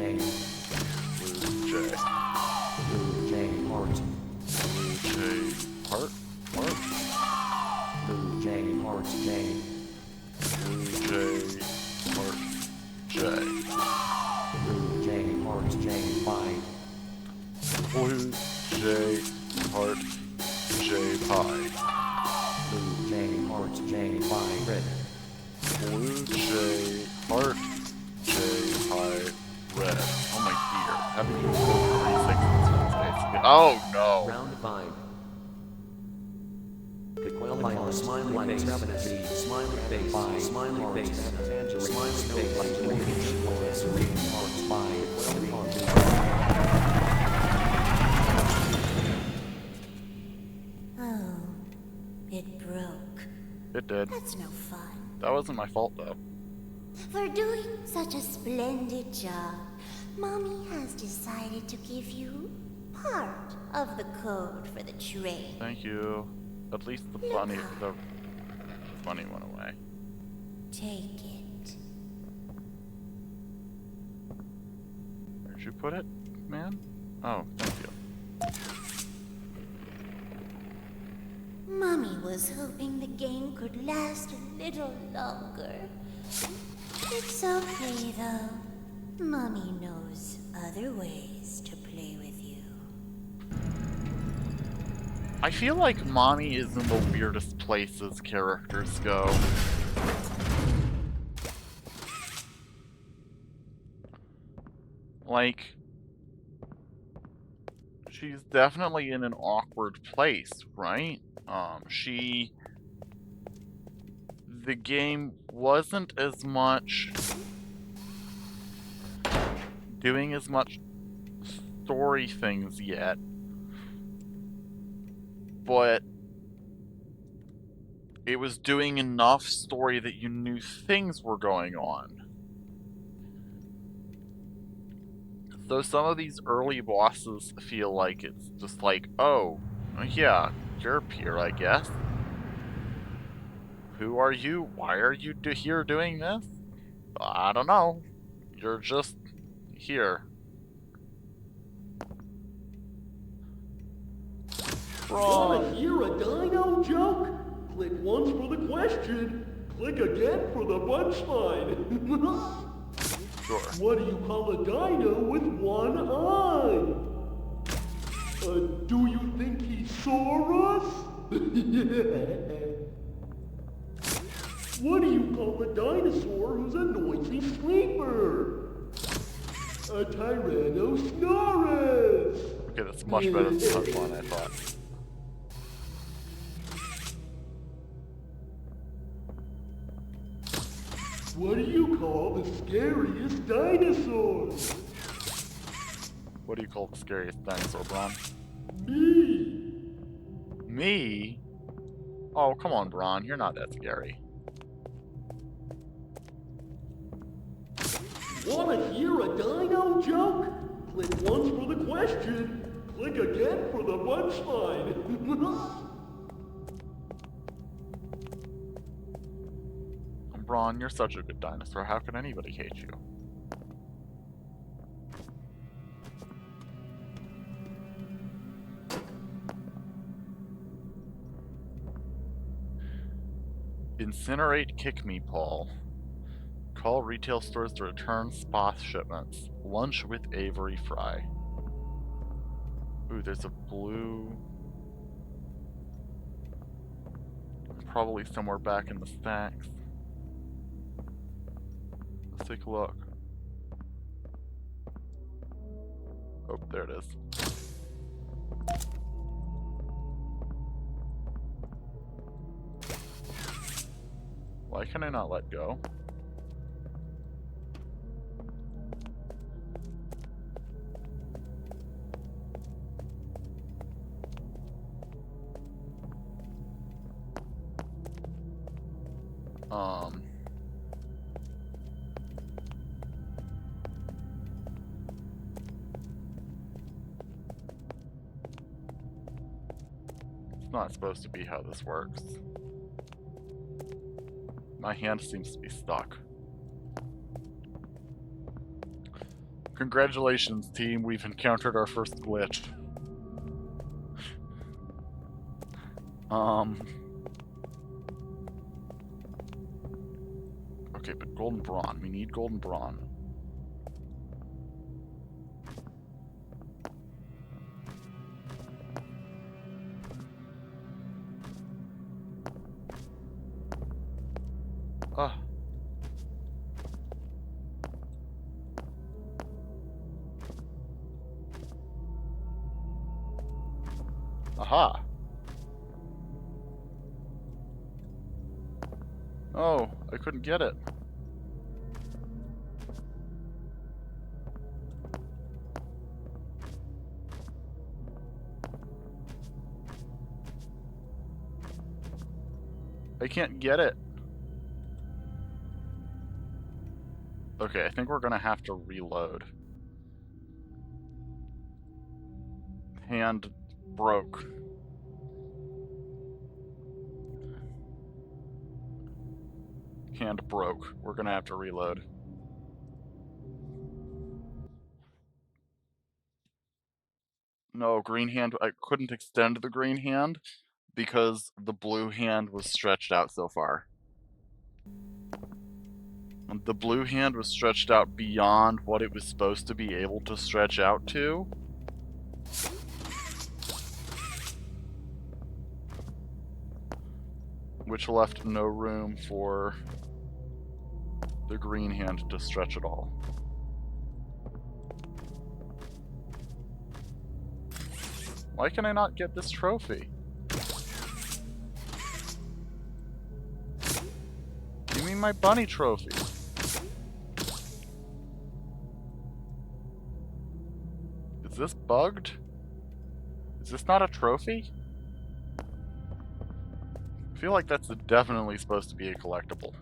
Blue J. Blue J heart. Blue J heart? Heart? Blue J heart J. Blue J heart J. Blue J heart J 5. Blue J heart J pie. Blue J heart J 5 red. Blue J heart J pie red. Oh my dear. Having to go 3 seconds. Oh no. Round 5. Fire, smiley face, smiley face, smiley face, smiley face, green heart 5. Oh, it broke. It did. That's no fun. That wasn't my fault though. For doing such a splendid job, Mommy has decided to give you part of the code for the train. Thank you. At least the bunny went away. Take it. Where'd you put it, man? Oh, thank you. Mommy was hoping the game could last a little longer. It's okay, though. Mommy knows other ways to play with you. I feel like Mommy is in the weirdest places characters go. Like, she's definitely in an awkward place, right? The game wasn't as much doing as much story things yet, but it was doing enough story that you knew things were going on. So some of these early bosses feel like it's just like, oh, yeah, you're here, I guess. Who are you? Why are you here doing this? I don't know. You're just here. Wanna hear a dino joke? Click once for the question. Click again for the punchline. Sure. What do you call a dino with one eye? Do you think he saw us? What do you call a dinosaur who's a noisy sleeper? A Tyrannosaurus! Okay, that's much better than the punchline I thought. What do you call the scariest dinosaur? What do you call the scariest dinosaur, Bron? Me! Me? Oh, come on, Bron. You're not that scary. Wanna hear a dino joke? Click once for the question. Click again for the punchline. Bron, you're such a good dinosaur. How can anybody hate you? Incinerate Kick Me, Paul. Call retail stores to return spa shipments. Lunch with Avery Fry. Ooh, there's a blue... Probably somewhere back in the stacks. Let's take a look. Oh, there it is. Why can I not let go? It's not supposed to be how this works. My hand seems to be stuck. Congratulations, team. We've encountered our first glitch. Okay, but golden brawn. We need golden brawn. Ah. Aha. Oh, I couldn't get it. I can't get it. Okay, I think we're gonna have to reload. Hand broke. Hand broke. We're gonna have to reload. No, green hand. I couldn't extend the green hand, because the blue hand was stretched out so far. The blue hand was stretched out beyond what it was supposed to be able to stretch out to. Which left no room for the green hand to stretch at all. Why can I not get this trophy? Give me my bunny trophy. Is this bugged? Is this not a trophy? I feel like that's definitely supposed to be a collectible.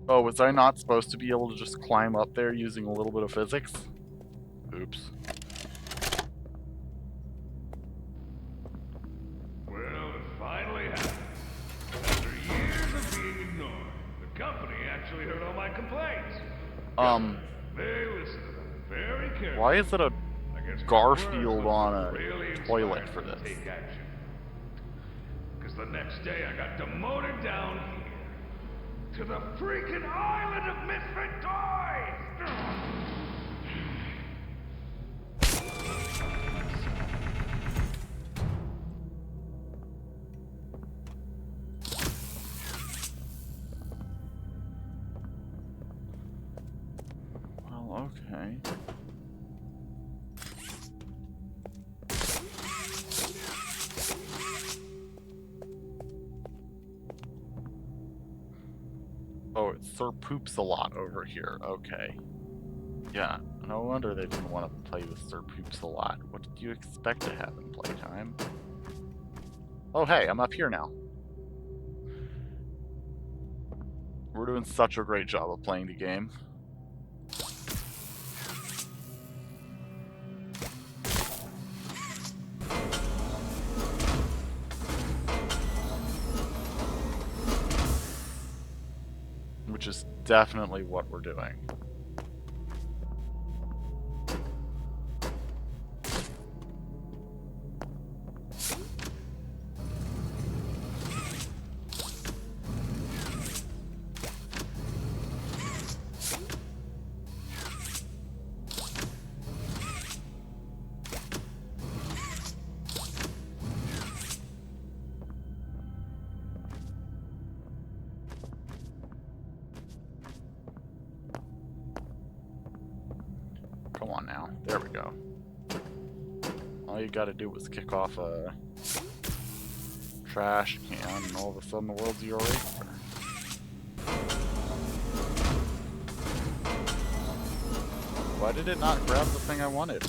Oh, was I not supposed to be able to just climb up there using a little bit of physics? Oops. Well, it finally happened. After years of being ignored, the company actually heard all my complaints. They listened to them very carefully. Why is it a Garfield on a toilet for this? Take action. Because the next day I got demoted down here to the freaking island of misfit toys. Well, okay. Oh, it's Sir Poops a lot over here. Okay. Yeah, no wonder they didn't want to play with Sir Poops a lot. What did you expect to have in Playtime? Oh, hey, I'm up here now. We're doing such a great job of playing the game. Which is definitely what we're doing. Come on now. There we go. All you gotta do was kick off a trash can and all of a sudden the world's your oyster. Why did it not grab the thing I wanted?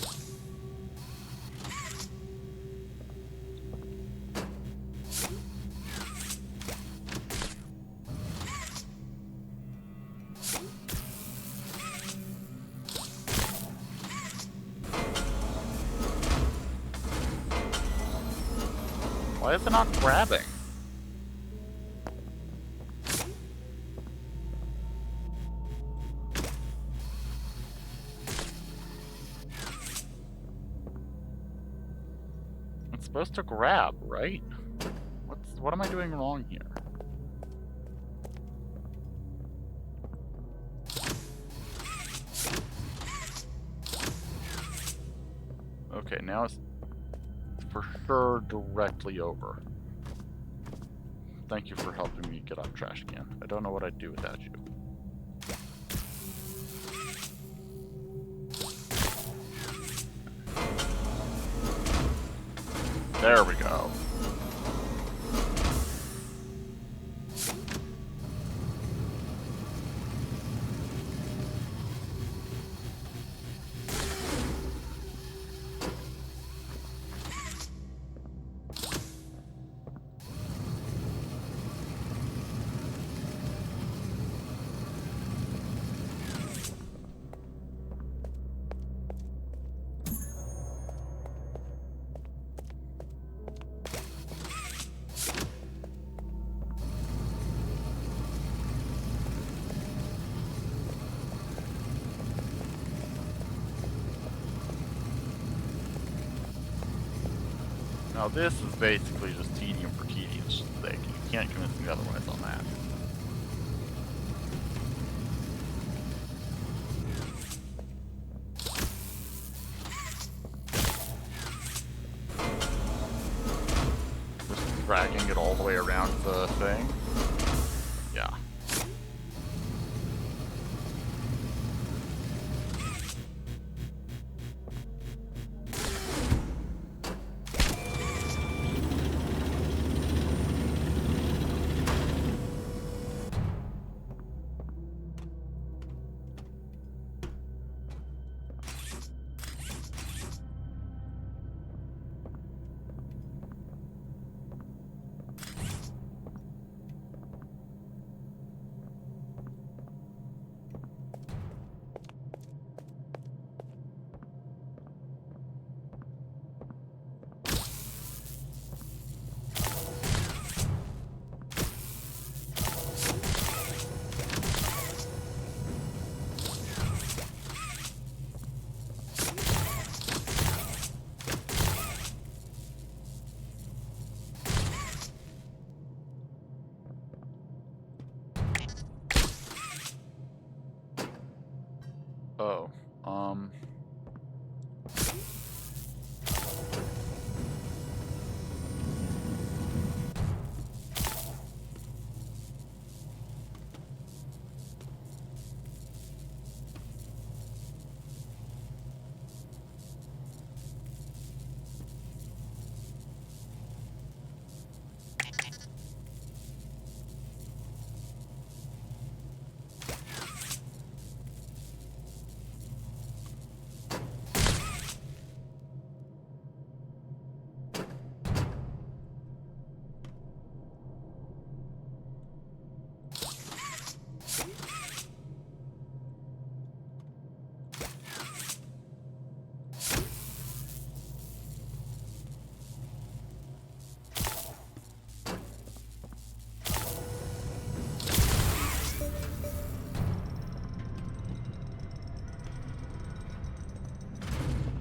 Why is it not grabbing? It's supposed to grab, right? What am I doing wrong here? Okay, now it's for sure directly over. Thank you for helping me get off trash can. I don't know what I'd do without you. There we go. Now this is basically just tedium for tedium's sake. You can't convince me otherwise on that. Just dragging it all the way around the thing. Yeah. Oh,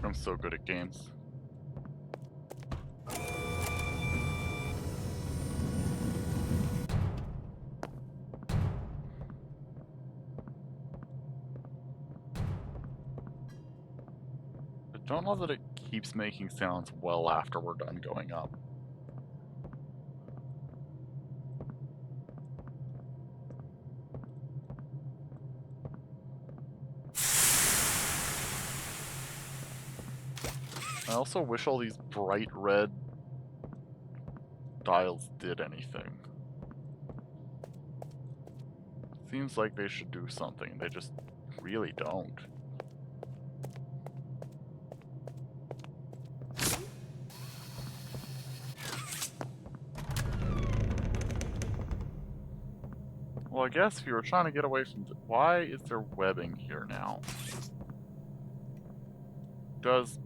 I'm so good at games. I don't know that it keeps making sounds well after we're done going up. I also wish all these bright red dials did anything. Seems like they should do something, they just really don't. Well, I guess if you were trying to get away from... Why is there webbing here now? Does...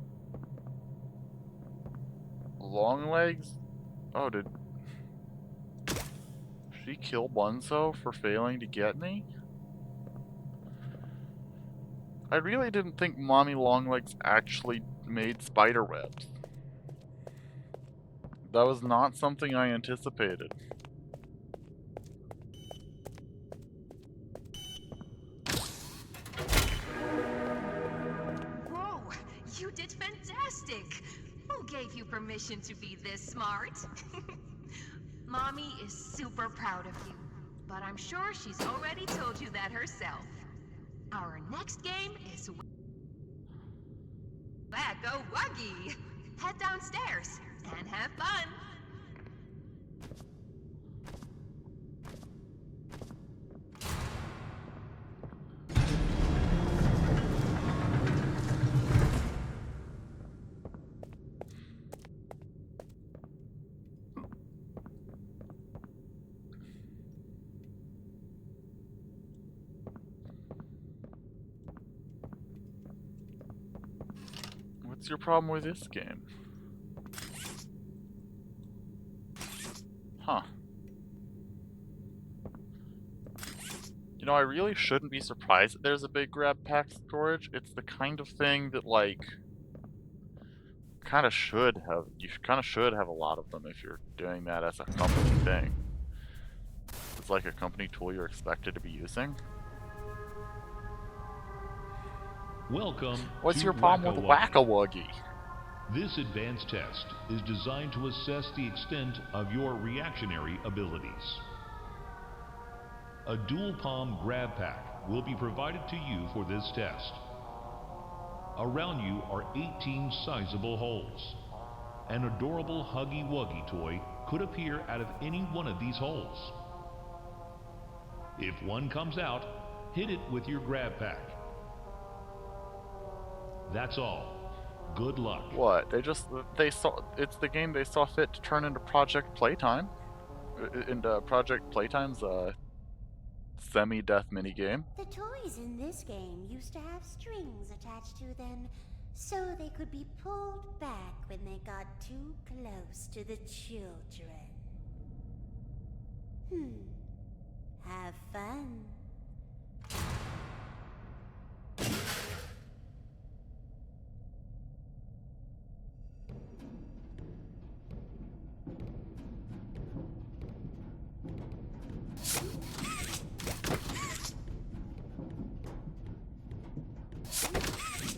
Longlegs? Oh, did she kill Bunzo for failing to get me? I really didn't think Mommy Longlegs actually made spider webs. That was not something I anticipated. Whoa, you did fantastic! Who gave you permission to be this smart? Mommy is super proud of you, but I'm sure she's already told you that herself. Our next game is Waggy. Head downstairs and have fun. What's your problem with this game? Huh. You know, I really shouldn't be surprised that there's a big grab pack storage. It's the kind of thing that, like, kind of should have. You kind of should have a lot of them if you're doing that as a company thing. It's like a company tool you're expected to be using. Welcome. What's your problem with Whack-A-Wuggy? This advanced test is designed to assess the extent of your reactionary abilities. A dual palm grab pack will be provided to you for this test. Around you are 18 sizable holes. An adorable Huggy Wuggy toy could appear out of any one of these holes. If one comes out, hit it with your grab pack. That's all. Good luck. What? They saw it's the game they saw fit to turn into Project Playtime. Into Project Playtime's semi-death minigame. The toys in this game used to have strings attached to them, so they could be pulled back when they got too close to the children. Have fun.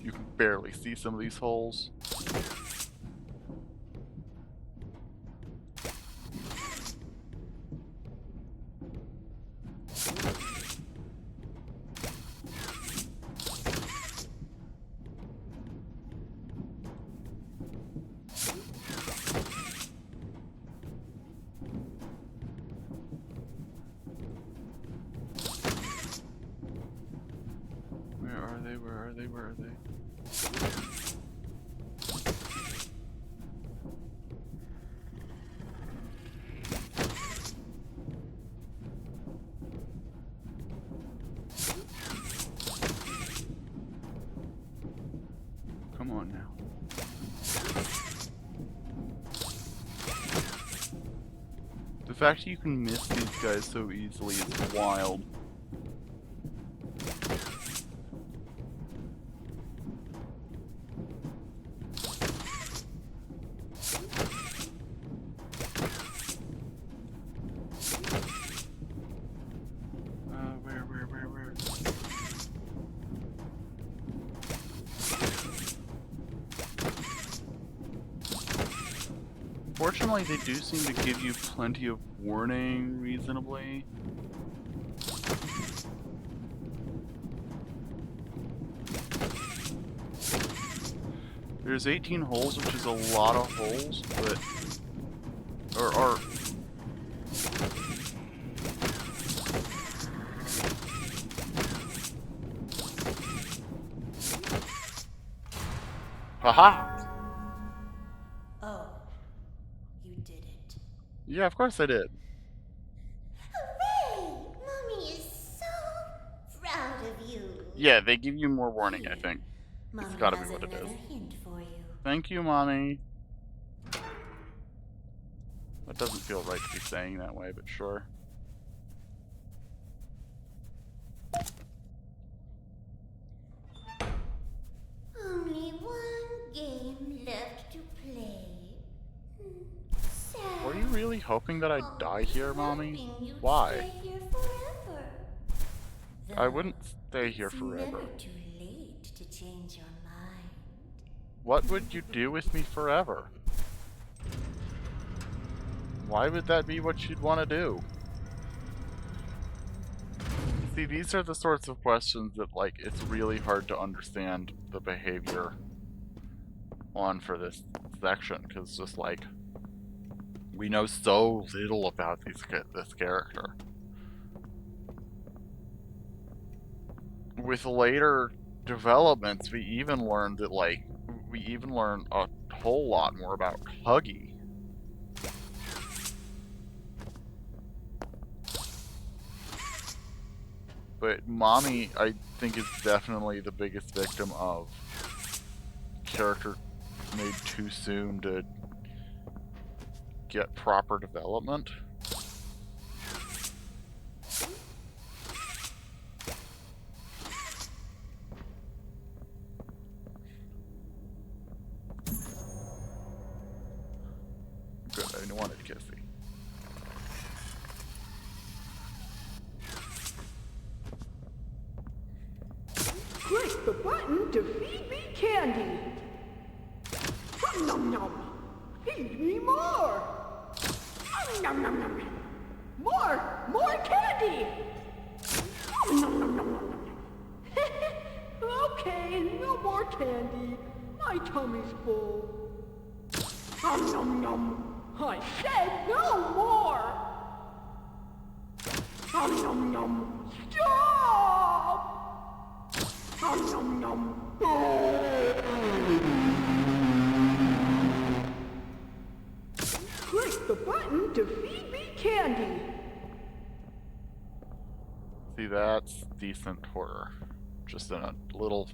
You can barely see some of these holes. Where are they? Come on now. The fact that you can miss these guys so easily is wild. Where? Fortunately, they do seem to give you plenty of warning reasonably. There's 18 holes, which is a lot of holes, but... Or haha! Oh, you did it. Yeah, of course I did. Hooray! Mommy is so proud of you. Yeah, they give you more warning, I think. Mommy It's gotta be has what it is. another hint for you. Thank you, Mommy. That doesn't feel right to be saying that way, but sure. Only one game left to play. Sad. Were you really hoping that I'd die here, Mommy? Why? Stay here forever. I wouldn't stay here It's forever. never too late to change your mind. What would you do with me forever? Why would that be what you'd want to do? See, these are the sorts of questions that, like, it's really hard to understand the behavior on for this section, because just, like, we know so little about this character. With later developments, we even learned that, like, we even learn a whole lot more about Huggy. But Mommy, I think, is definitely the biggest victim of character made too soon to get proper development. wanted, Kissy. Click the button to feed me candy. Nom nom. Feed me more. Nom nom nom. More candy. Nom nom nom nom. Okay, no more candy. My tummy's full. Nom nom nom. I said no more. Nom nom nom. Stop. Nom nom nom. Click the button to feed me candy. See, that's decent horror. Just in a little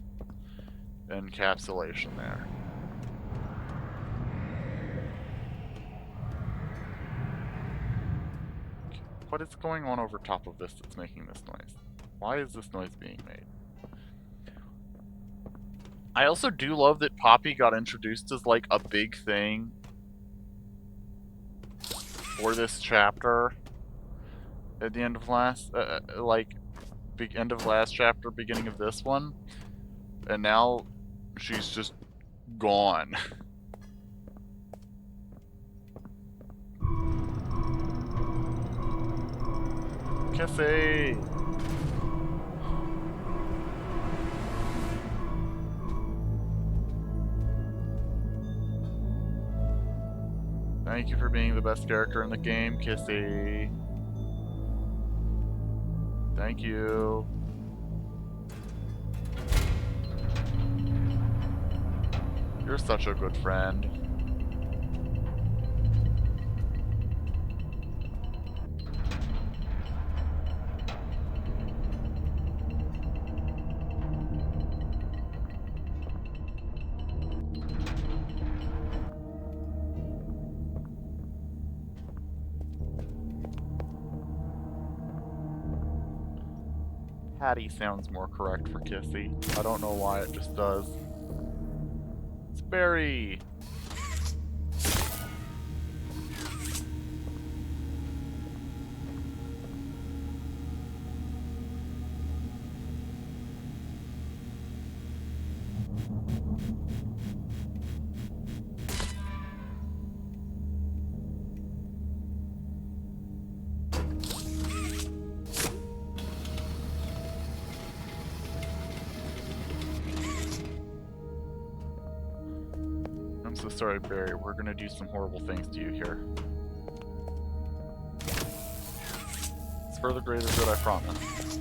encapsulation there. What is going on over top of this that's making this noise? Why is this noise being made? I also do love that Poppy got introduced as like a big thing for this chapter at the end of last, end of last chapter, beginning of this one, and now she's just gone. Kissy! Thank you for being the best character in the game, Kissy. Thank you. You're such a good friend. Patty sounds more correct for Kissy. I don't know why, it just does. It's Barry! I'm so sorry, Barry. We're gonna do some horrible things to you here. It's for the greater good, I promise.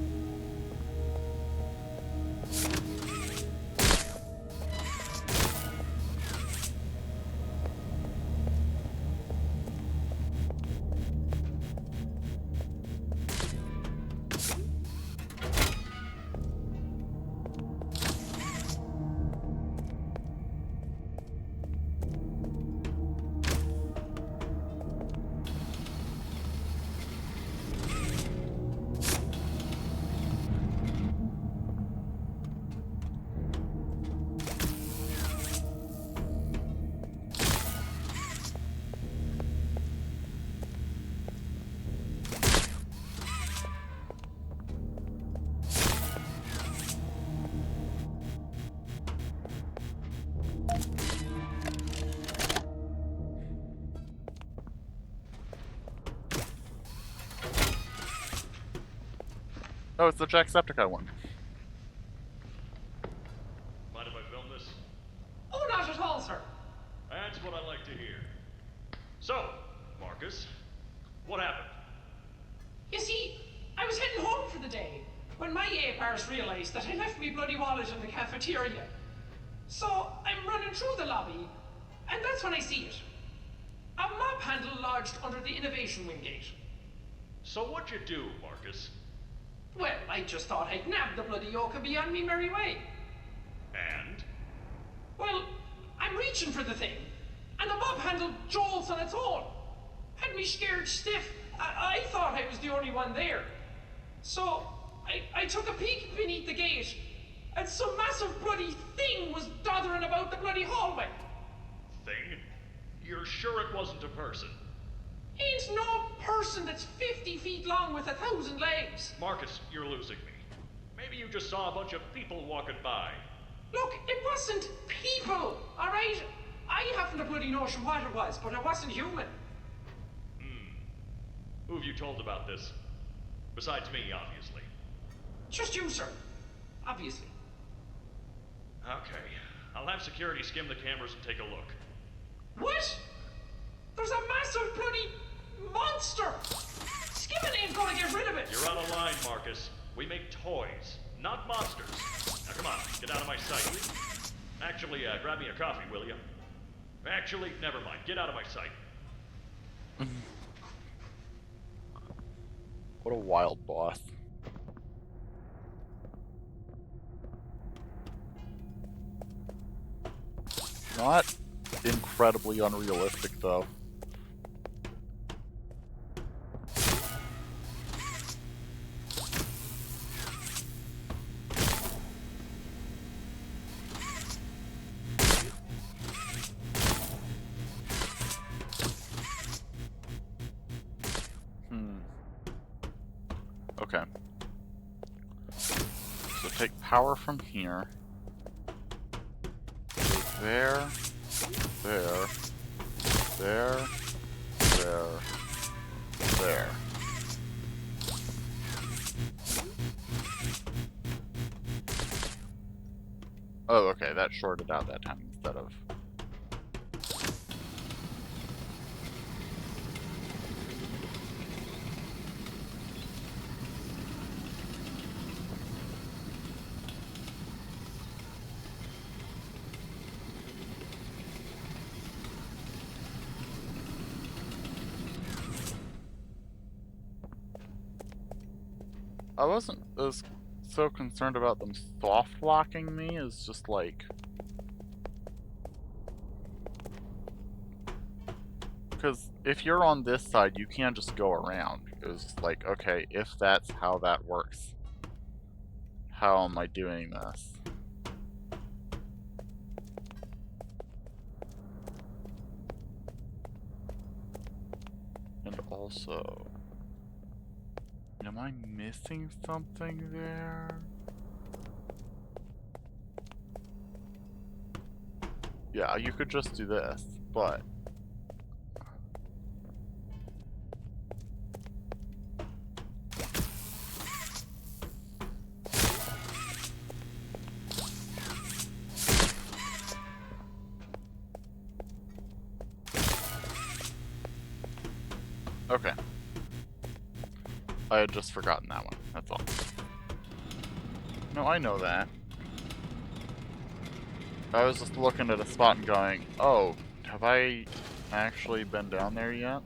Oh, it's the Jacksepticeye one. Mind if I film this? Oh, not at all, sir. That's what I like to hear. So, Marcus, what happened? You see, I was heading home for the day when my apars realized that I left me bloody wallet in the cafeteria. So I'm running through the lobby, and that's when I see it. A mop handle lodged under the innovation wing gate. So what'd you do, Marcus? Well, I just thought I'd nab the bloody yoke and be on me merry way. And? Well, I'm reaching for the thing, and the mop handle jolts on its own. Had me scared stiff. I thought I was the only one there. So, I took a peek beneath the gate, and some massive bloody thing was doddering about the bloody hallway. Thing? You're sure it wasn't a person? person that's 50 feet long with 1,000 legs. Marcus, you're losing me. Maybe you just saw a bunch of people walking by. Look, it wasn't people, alright? I haven't a bloody notion what it was, but it wasn't human. Who have you told about this? Besides me, obviously. Just you, sir. Obviously. Okay. I'll have security skim the cameras and take a look. What? There's a massive bloody monster! Skimming ain't gonna get rid of it! You're out of line, Marcus. We make toys, not monsters. Now come on, get out of my sight. Actually, grab me a coffee, will you? Actually, never mind. Get out of my sight. What a wild boss. Not incredibly unrealistic, though. Okay. So take power from here. Go there, there, there, there. Oh, okay, that shorted out that time instead of... I wasn't as so concerned about them soft locking me as just like... Because if you're on this side, you can't just go around. It was like, okay, if that's how that works, how am I doing this? And also... Am I missing something there? Yeah, you could just do this, but... Okay. I had just forgotten that one, that's all. No, I know that. I was just looking at a spot and going, oh, have I actually been down there yet?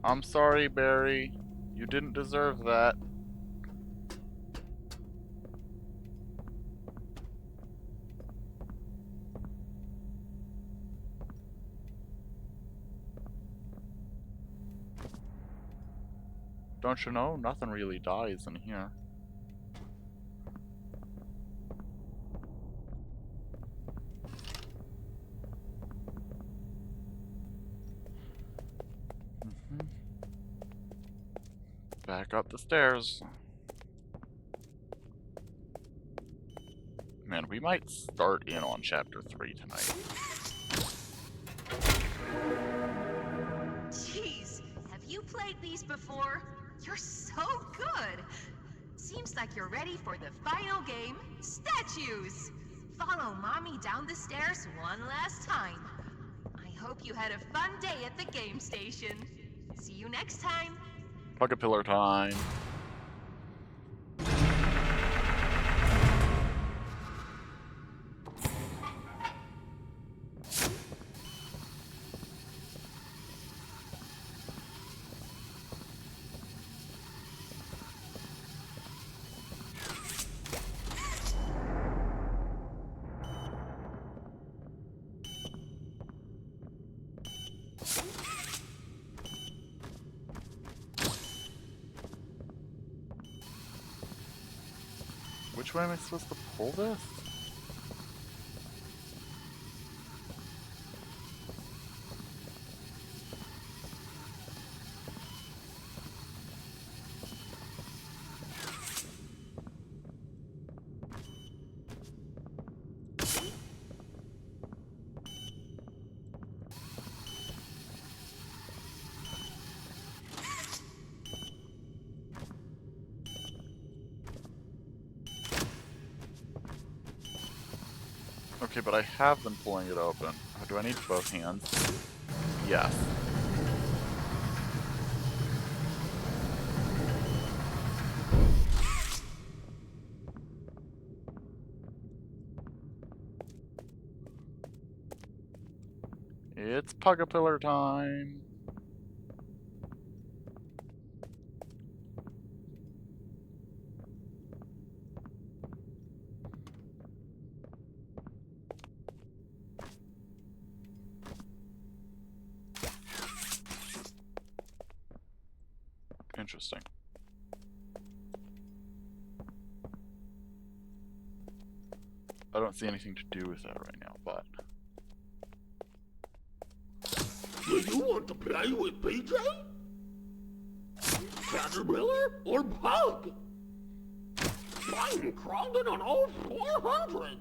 I'm sorry, Barry. You didn't deserve that. Don't you know? Nothing really dies in here. Back up the stairs. Man, we might start in on chapter 3 tonight. Jeez, have you played these before? You're so good! Seems like you're ready for the final game, statues! Follow Mommy down the stairs one last time. I hope you had a fun day at the game station. See you next time! Bucket pillar time. Which way am I supposed to pull this? Okay, but I have been pulling it open. Oh, do I need both hands? Yes. It's Pugapillar time! Interesting. I don't see anything to do with that right now, but... Do you want to play with PJ? Caterpillar or Pug? I'm crawling on all 400s.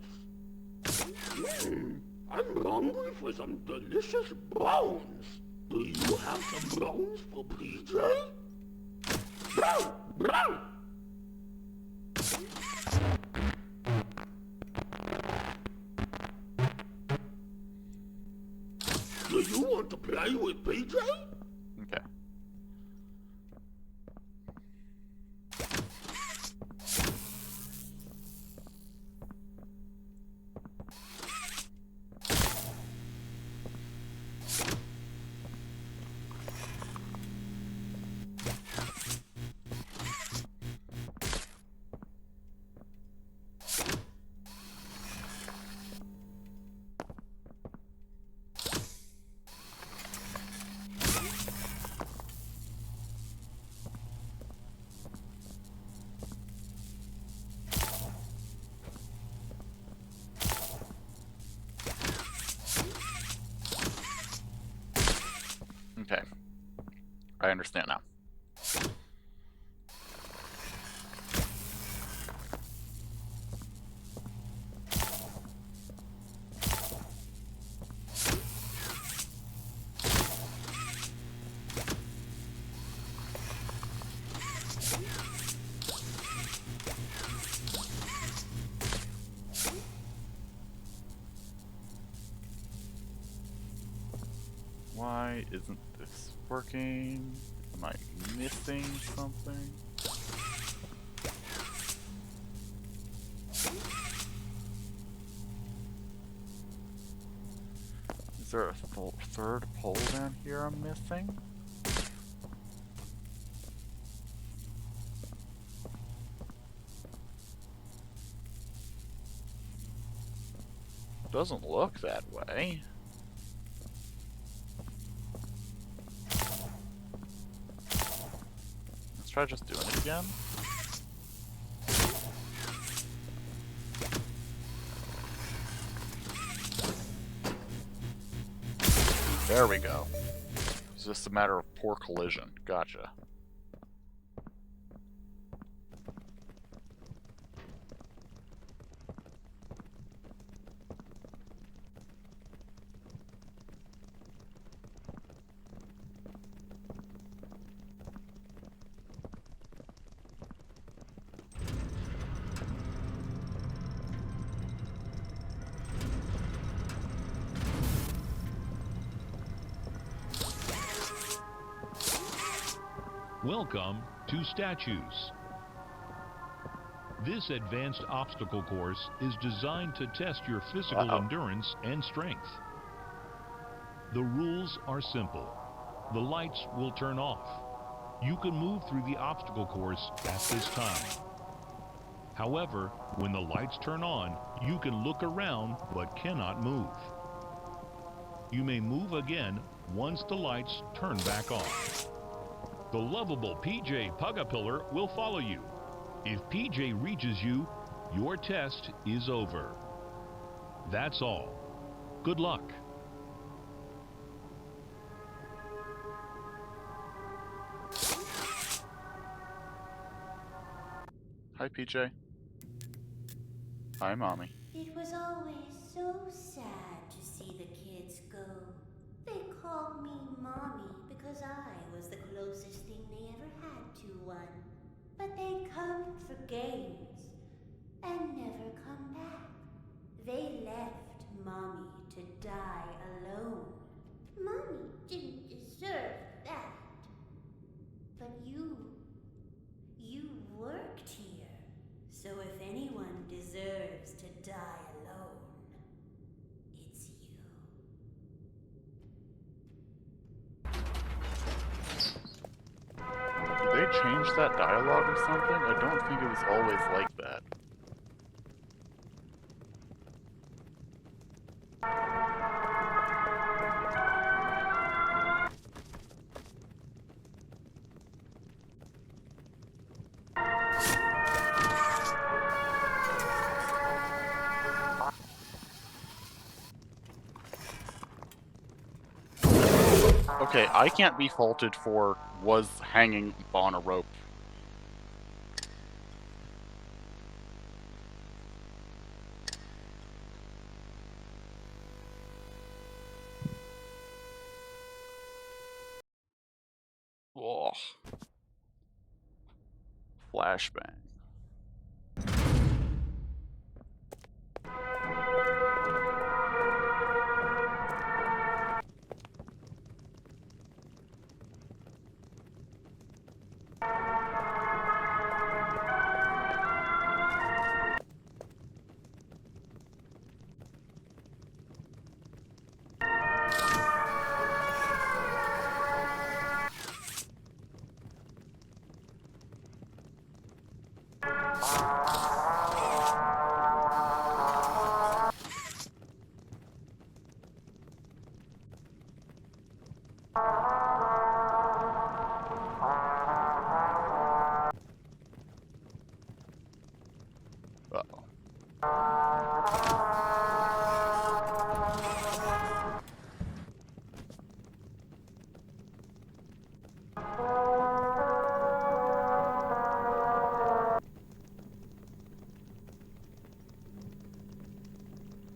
I'm hungry for some delicious bones. Do you have some bones for PJ? Brown! Brown! Do you want to play with PJ? Okay. Okay. I understand now. Why isn't this working? Am I missing something? Is there a third pole down here I'm missing? Doesn't look that way. Let's try just doing it again. There we go. It's just a matter of poor collision. Gotcha. Welcome to Statues. This advanced obstacle course is designed to test your physical endurance and strength. The rules are simple. The lights will turn off. You can move through the obstacle course at this time. However, when the lights turn on, you can look around but cannot move. You may move again once the lights turn back on. The lovable PJ Pugapillar will follow you. If PJ reaches you, your test is over. That's all. Good luck. Hi, PJ. Hi, Mommy. It was always so sad to see the kids go. They called me Mommy because I was the closest thing they ever had to one. But they come for games and never come back. They left Mommy to die alone. Mommy didn't deserve that. But you worked here. So if anyone deserves to die alone, it's you. Did they change that dialogue or something? I don't think it was always like that. Okay, I can't be faulted for was hanging on a rope. Oh. Flashbang.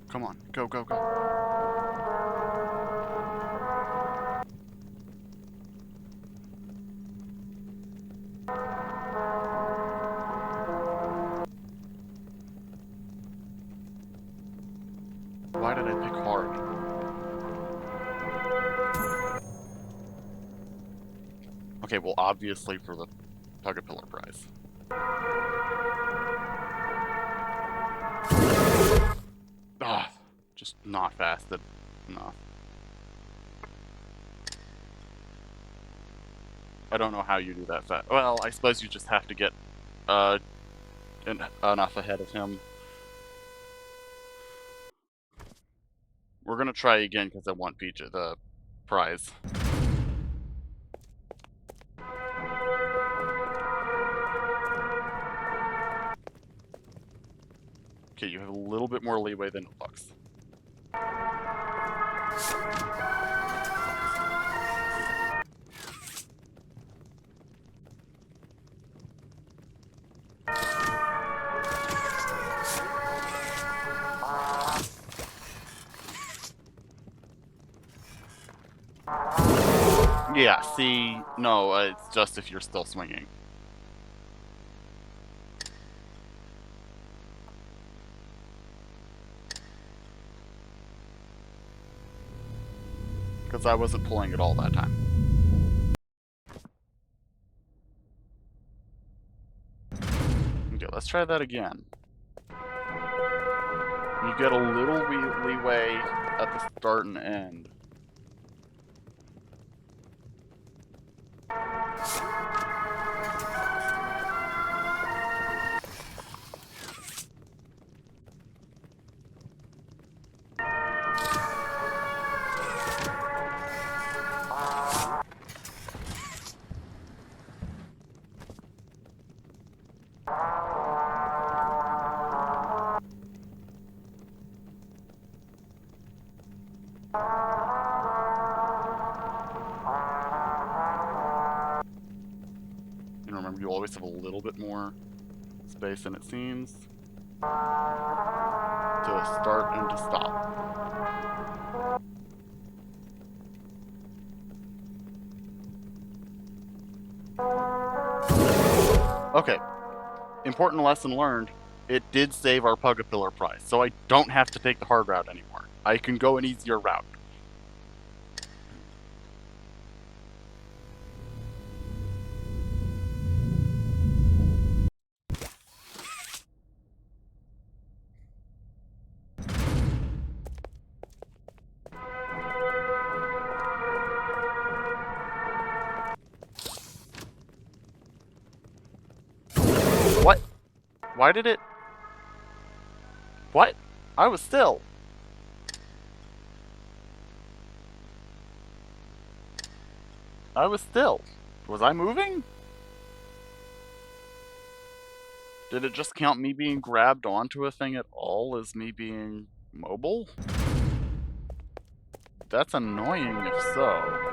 Come on, go, go, go. Why did I pick hard? Okay, well, obviously for the Pug-a-Pillar prize. Ah, just not fast enough. I don't know how you do that fast. Well, I suppose you just have to get enough ahead of him. We're gonna try again because I want Peach the prize. Okay, you have a little bit more leeway than it looks. Yeah, see, no, it's just if you're still swinging. Because I wasn't pulling it all that time. Okay, let's try that again. You get a little leeway at the start and end. And remember, you always have a little bit more space than it seems to start and to stop. Okay, important lesson learned. It did save our Pug-a-Pillar prize, so I don't have to take the hard route anymore. I can go an easier route. What? Why did it... What? I was still. I was still. Was I moving? Did it just count me being grabbed onto a thing at all as me being mobile? That's annoying if so.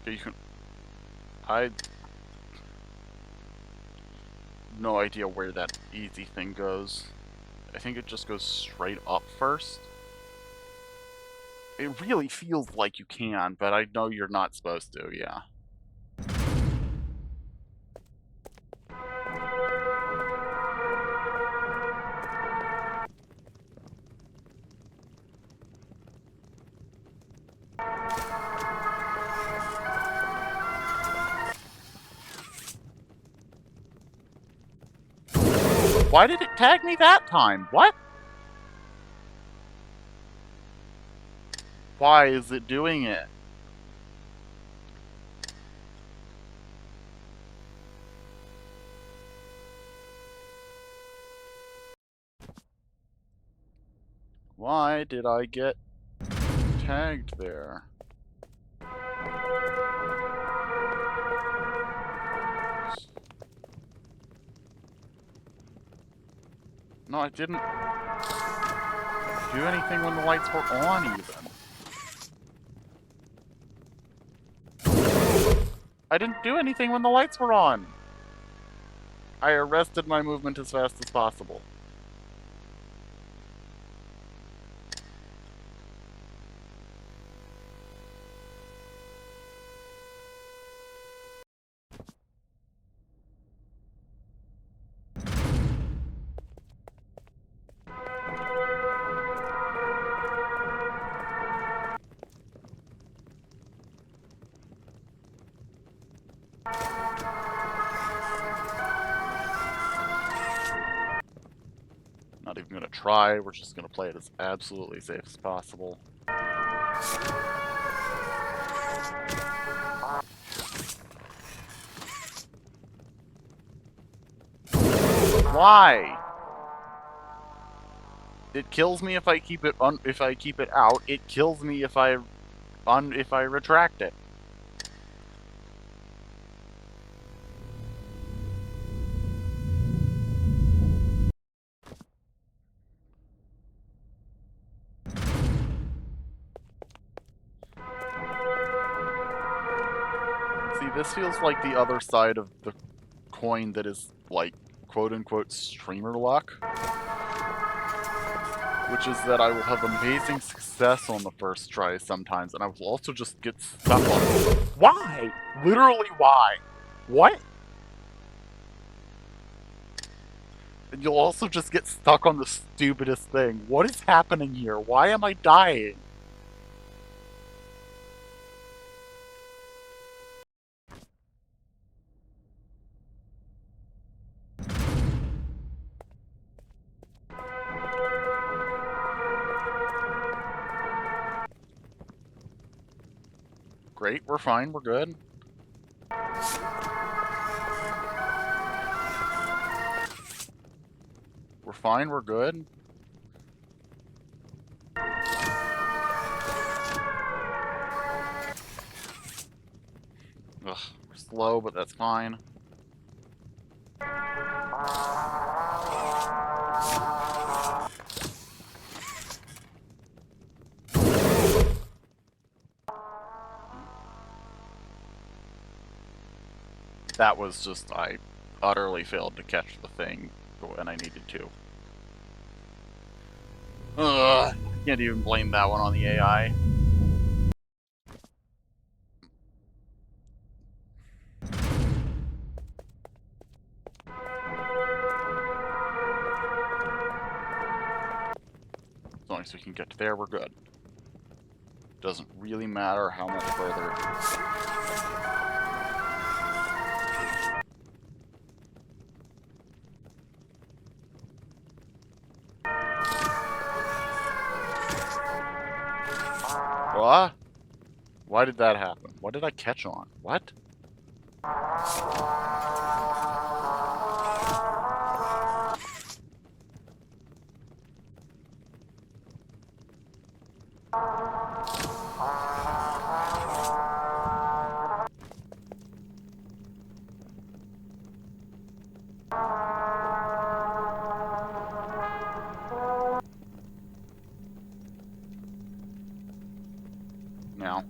Okay, you can... I... no idea where that easy thing goes. I think it just goes straight up first. It really feels like you can, but I know you're not supposed to, yeah. Why did it tag me that time? What? Why is it doing it? Why did I get tagged there? No, I didn't do anything when the lights were on, even. I didn't do anything when the lights were on. I arrested my movement as fast as possible. Not even gonna try, we're just gonna play it as absolutely safe as possible. Why? It kills me if I keep it out. It kills me if I retract it. See, this feels like the other side of the coin that is, like, quote-unquote streamer luck. Which is that I will have amazing success on the first try sometimes, and I will also just get stuck on it. Why? Literally why? What? And you'll also just get stuck on the stupidest thing. What is happening here? Why am I dying? Great, we're fine, we're good. We're fine, we're good. Ugh, we're slow, but that's fine. That was just, I utterly failed to catch the thing when I needed to. Ugh, can't even blame that one on the AI. As long as we can get to there, we're good. Doesn't really matter how much further. What? Why did that happen? What did I catch on? What? Now.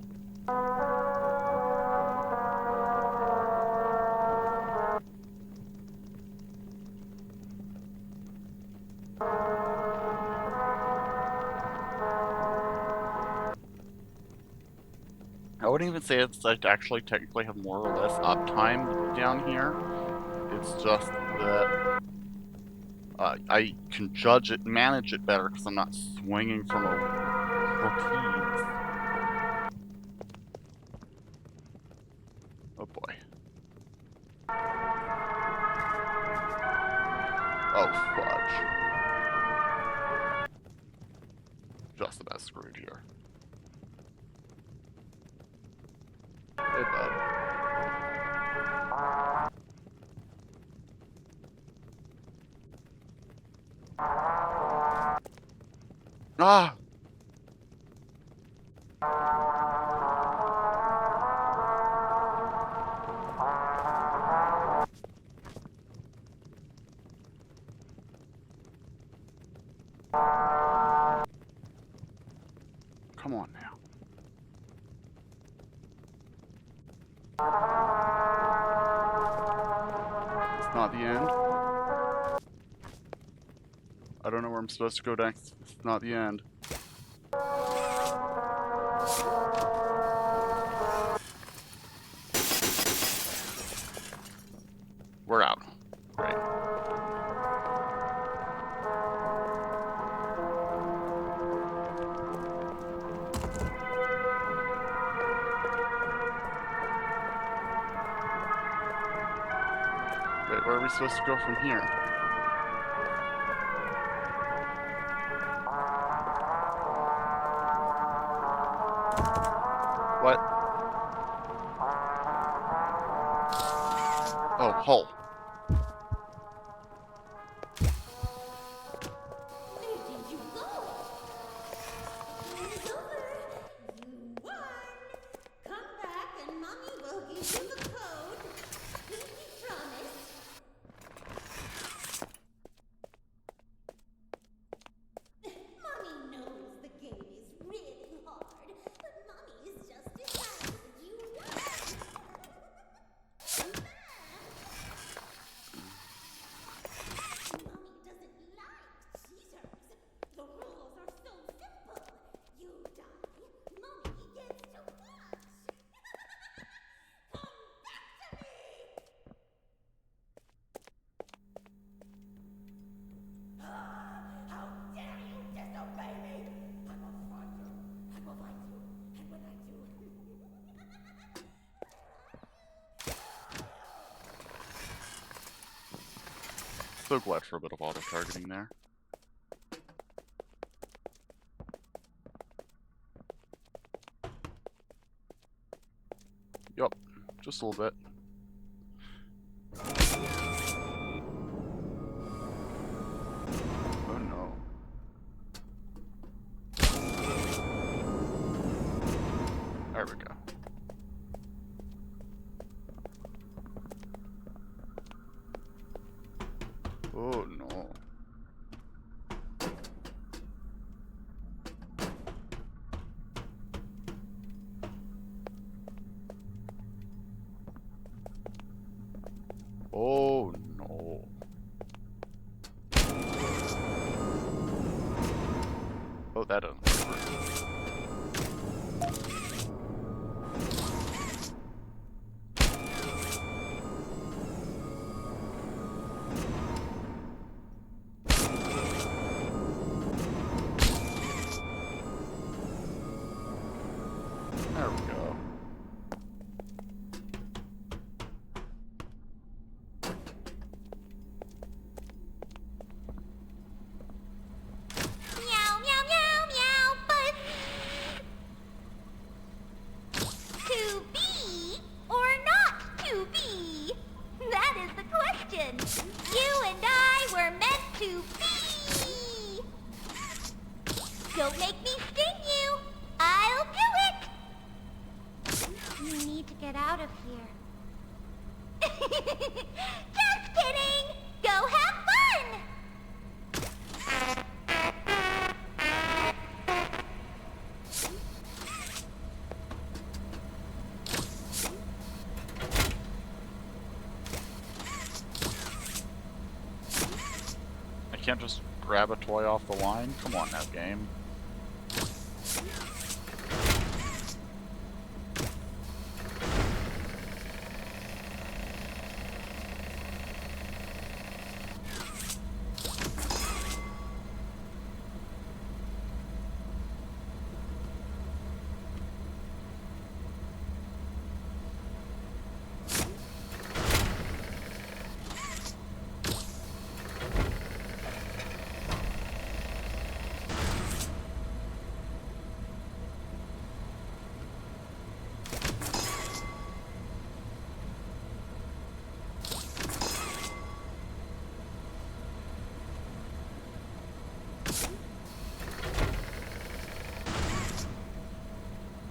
I wouldn't even say it's like actually technically have more or less uptime down here. It's just that I can judge it, manage it better because I'm not swinging from a trapeze. Oh boy. Oh fudge. Just about screwed here. Hey, bud. Ah! Come on now. It's not the end. I don't know where I'm supposed to go next. It's not the end. We're out. Great. Wait, where are we supposed to go from here? What? Oh, hole. Where did you go? It's over. You won. Come back and Mommy will give you the code. Pinky promise. Mommy knows the game is really hard, but Mommy is just delighted you won. Come back. Mommy doesn't like cheaters. The rules are so simple. You die, Mommy gets to watch. Come back to me! How dare you disobey me! I will find you. I will find you. And when I do... So glad for a bit of auto-targeting there. Yup, just a little bit. Oh no. There we go. Oh no. Oh no. Oh, that doesn't work. There we go. Meow, meow, meow, meow, but to be or not to be? That is the question. You and I were meant to be. Don't make me sting you. I'll do it. You need to get out of here. Just kidding. Go have fun. I can't just grab a toy off the line? Come on now, game.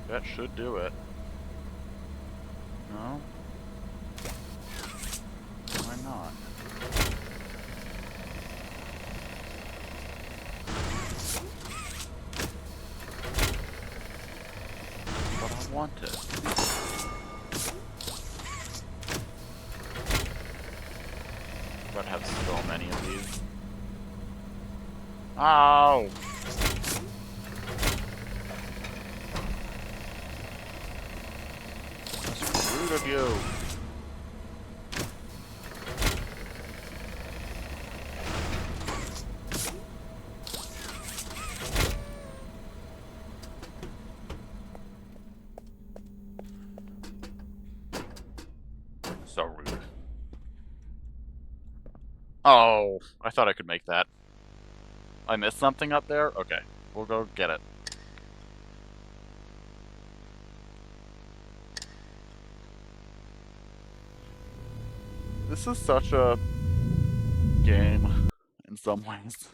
That should do it. No? Why not? But I want it. But I have so many of these. Ow! Rude of you. So rude. Oh, I thought I could make that. I missed something up there? Okay, we'll go get it. This is such a game in some ways.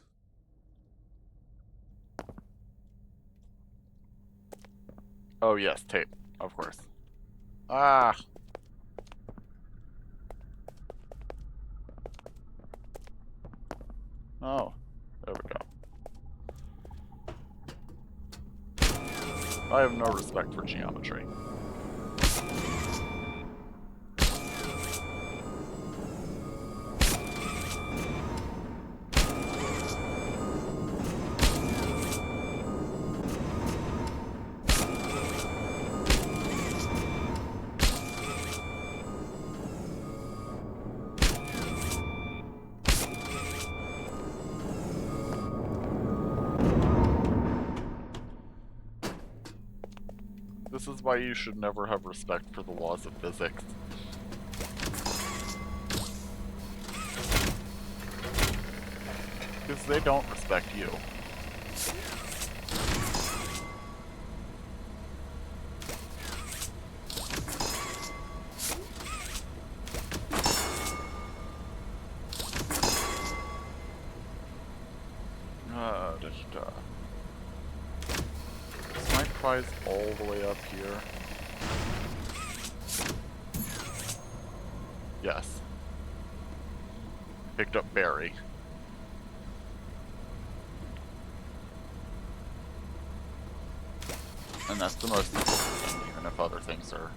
Oh yes, tape, of course. Ah. Oh, there we go. I have no respect for geometry. This is why you should never have respect for the laws of physics. Because they don't respect you. Is my prize all the way up here? Yes. picked up Barry. And that's the most important thing, even if other things are...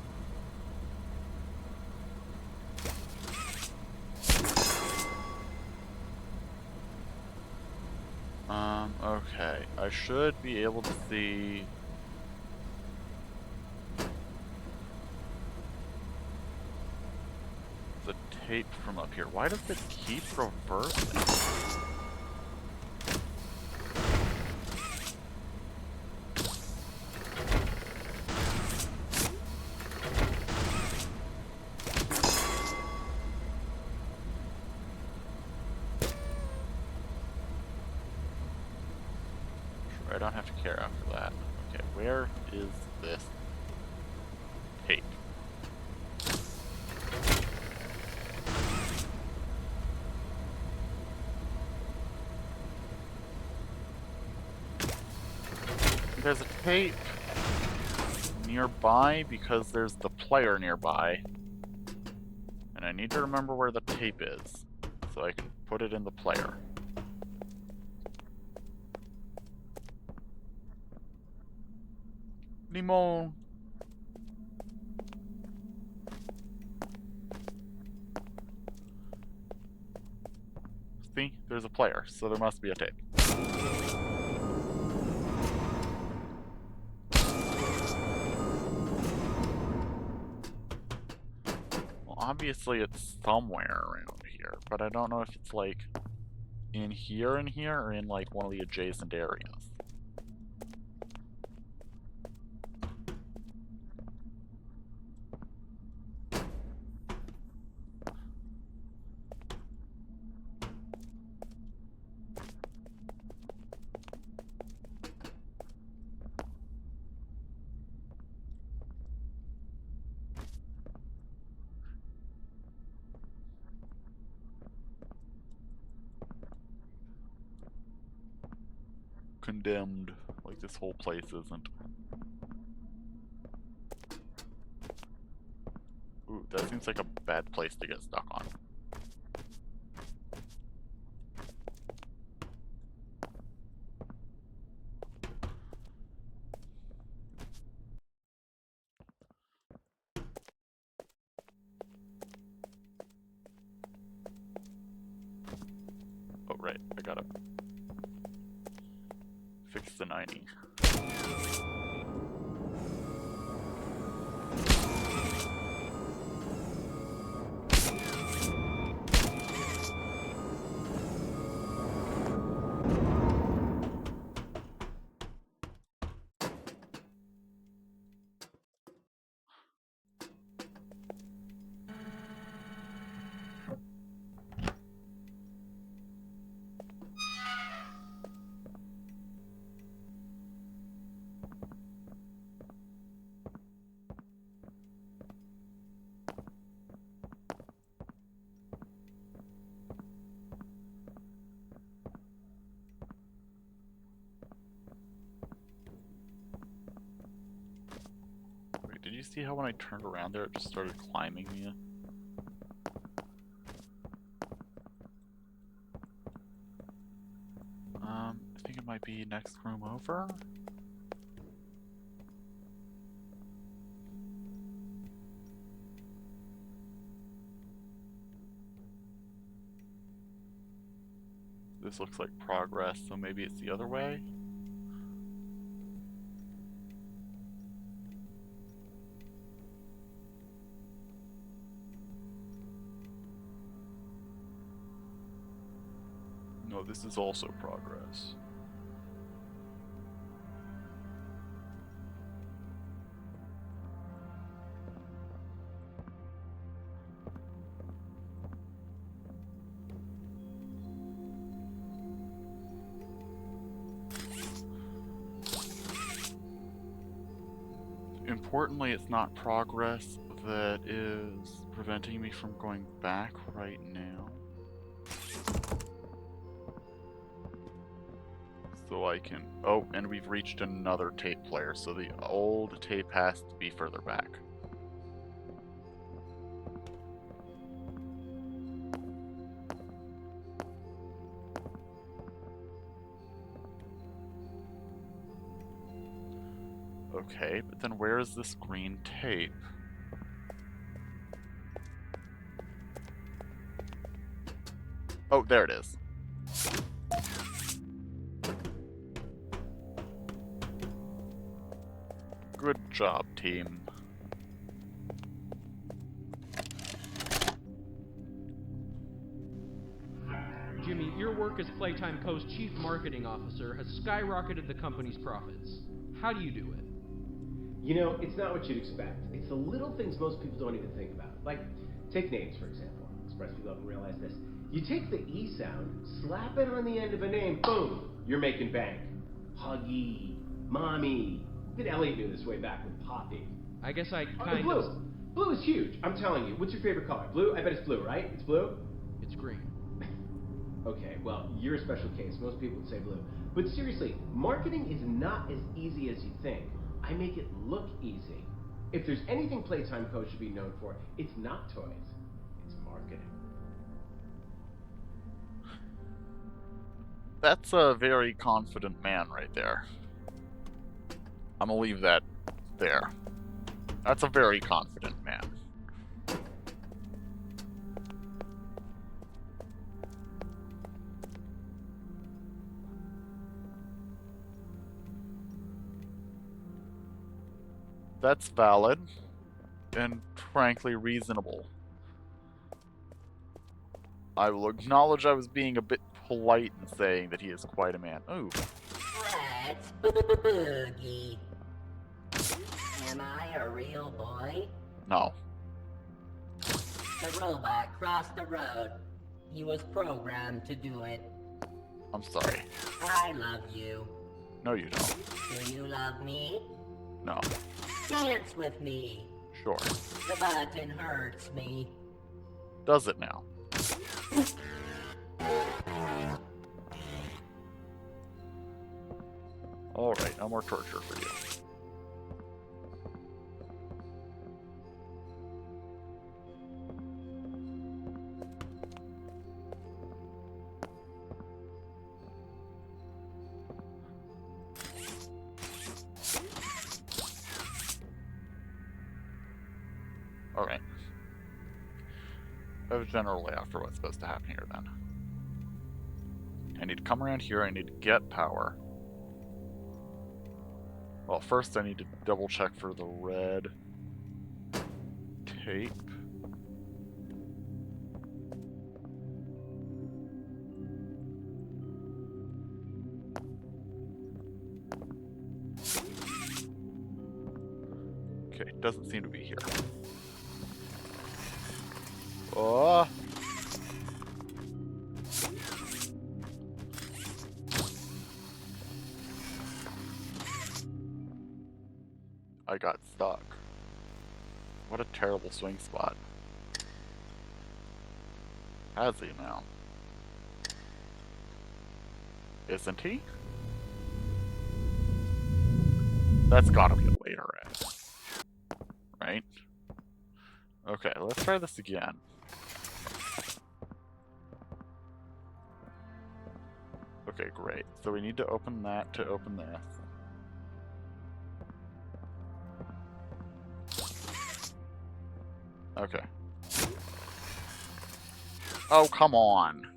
Okay. I should be able to see... the tape from up here. Why does it keep reversing? I don't have to care after that. Okay, where is this tape? There's a tape nearby because there's the player nearby. And I need to remember where the tape is so I can put it in the player. Limon. See? There's a player, so there must be a tape. Well, obviously it's somewhere around here, but I don't know if it's like in here or in like one of the adjacent areas. Condemned, like this whole place isn't. Ooh, that seems like a bad place to get stuck on. Oh right, I gotta fix the 90. Did you see how when I turned around there, it just started climbing me? I think it might be next room over. This looks like progress, so maybe it's the other way? No, this is also progress. Importantly, it's not progress that is preventing me from going back right now. So I can... Oh, and we've reached another tape player, so the old tape has to be further back. Okay, but then where is this green tape? Oh, there it is. Good job, team. Jimmy, your work as Playtime Co.'s Chief Marketing Officer has skyrocketed the company's profits. How do you do it? You know, it's not what you'd expect. It's the little things most people don't even think about. Like, take names, for example. Express people haven't realized this. You take the E sound, slap it on the end of a name, boom, you're making bank. Huggy, Mommy. Even Elliot knew this way back with Poppy. I guess I Blue. Blue is huge, I'm telling you. What's your favorite color? Blue? I bet it's blue, right? It's blue? It's green. Okay, well, you're a special case. Most people would say blue. But seriously, marketing is not as easy as you think. I make it look easy. If there's anything Playtime Co. should be known for, it's not toys. It's marketing. That's a very confident man right there. I'm gonna leave that there. That's a very confident man. That's valid and frankly reasonable. I will acknowledge I was being a bit polite in saying that he is quite a man. Ooh. Let's boogie. Am I a real boy? No. The robot crossed the road. He was programmed to do it. I'm sorry. I love you. No, you don't. Do you love me? No. Dance with me. Sure. The button hurts me. Does it now? Alright, no more torture for you. Alright. That was generally after what's supposed to happen here then. I need to come around here, I need to get power. Well, first I need to double check for the red tape. Okay, doesn't seem to be here. Oh! I got stuck. What a terrible swing spot. Has he now? Isn't he? That's gotta be a later end. Right? Okay, let's try this again. Okay, great. So we need to open that to open this. Okay. Oh, come on.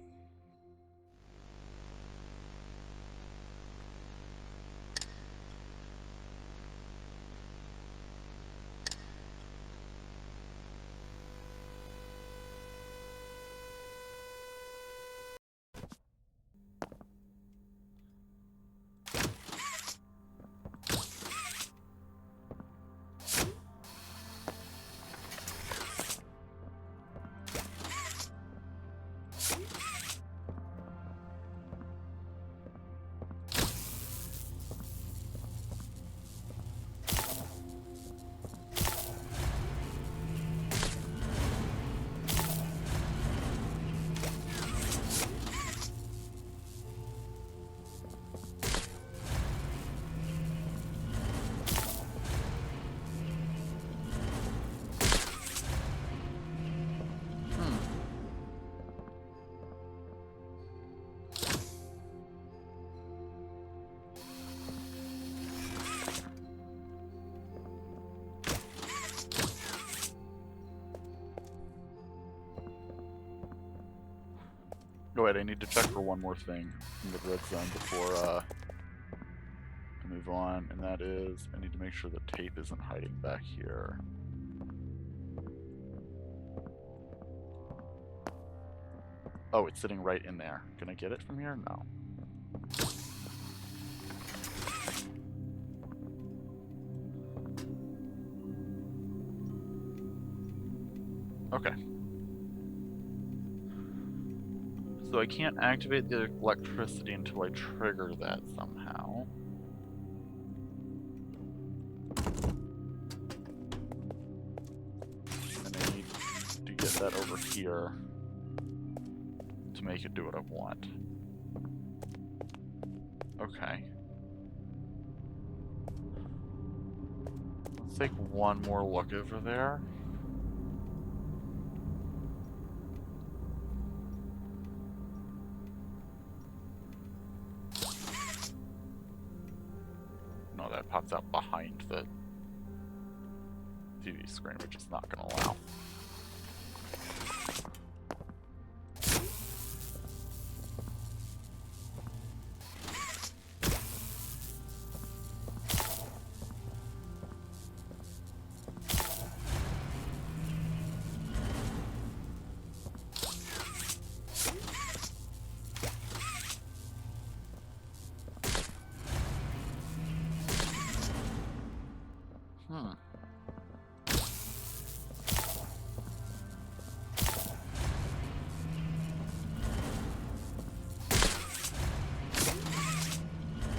Oh wait, I need to check for one more thing in the red zone before I move on, and that is I need to make sure the tape isn't hiding back here. Oh, it's sitting right in there. Can I get it from here? No. Okay. So I can't activate the electricity until I trigger that somehow. And I need to get that over here to make it do what I want. Okay. Let's take one more look over there. No, that pops out behind the TV screen, which is not going to allow.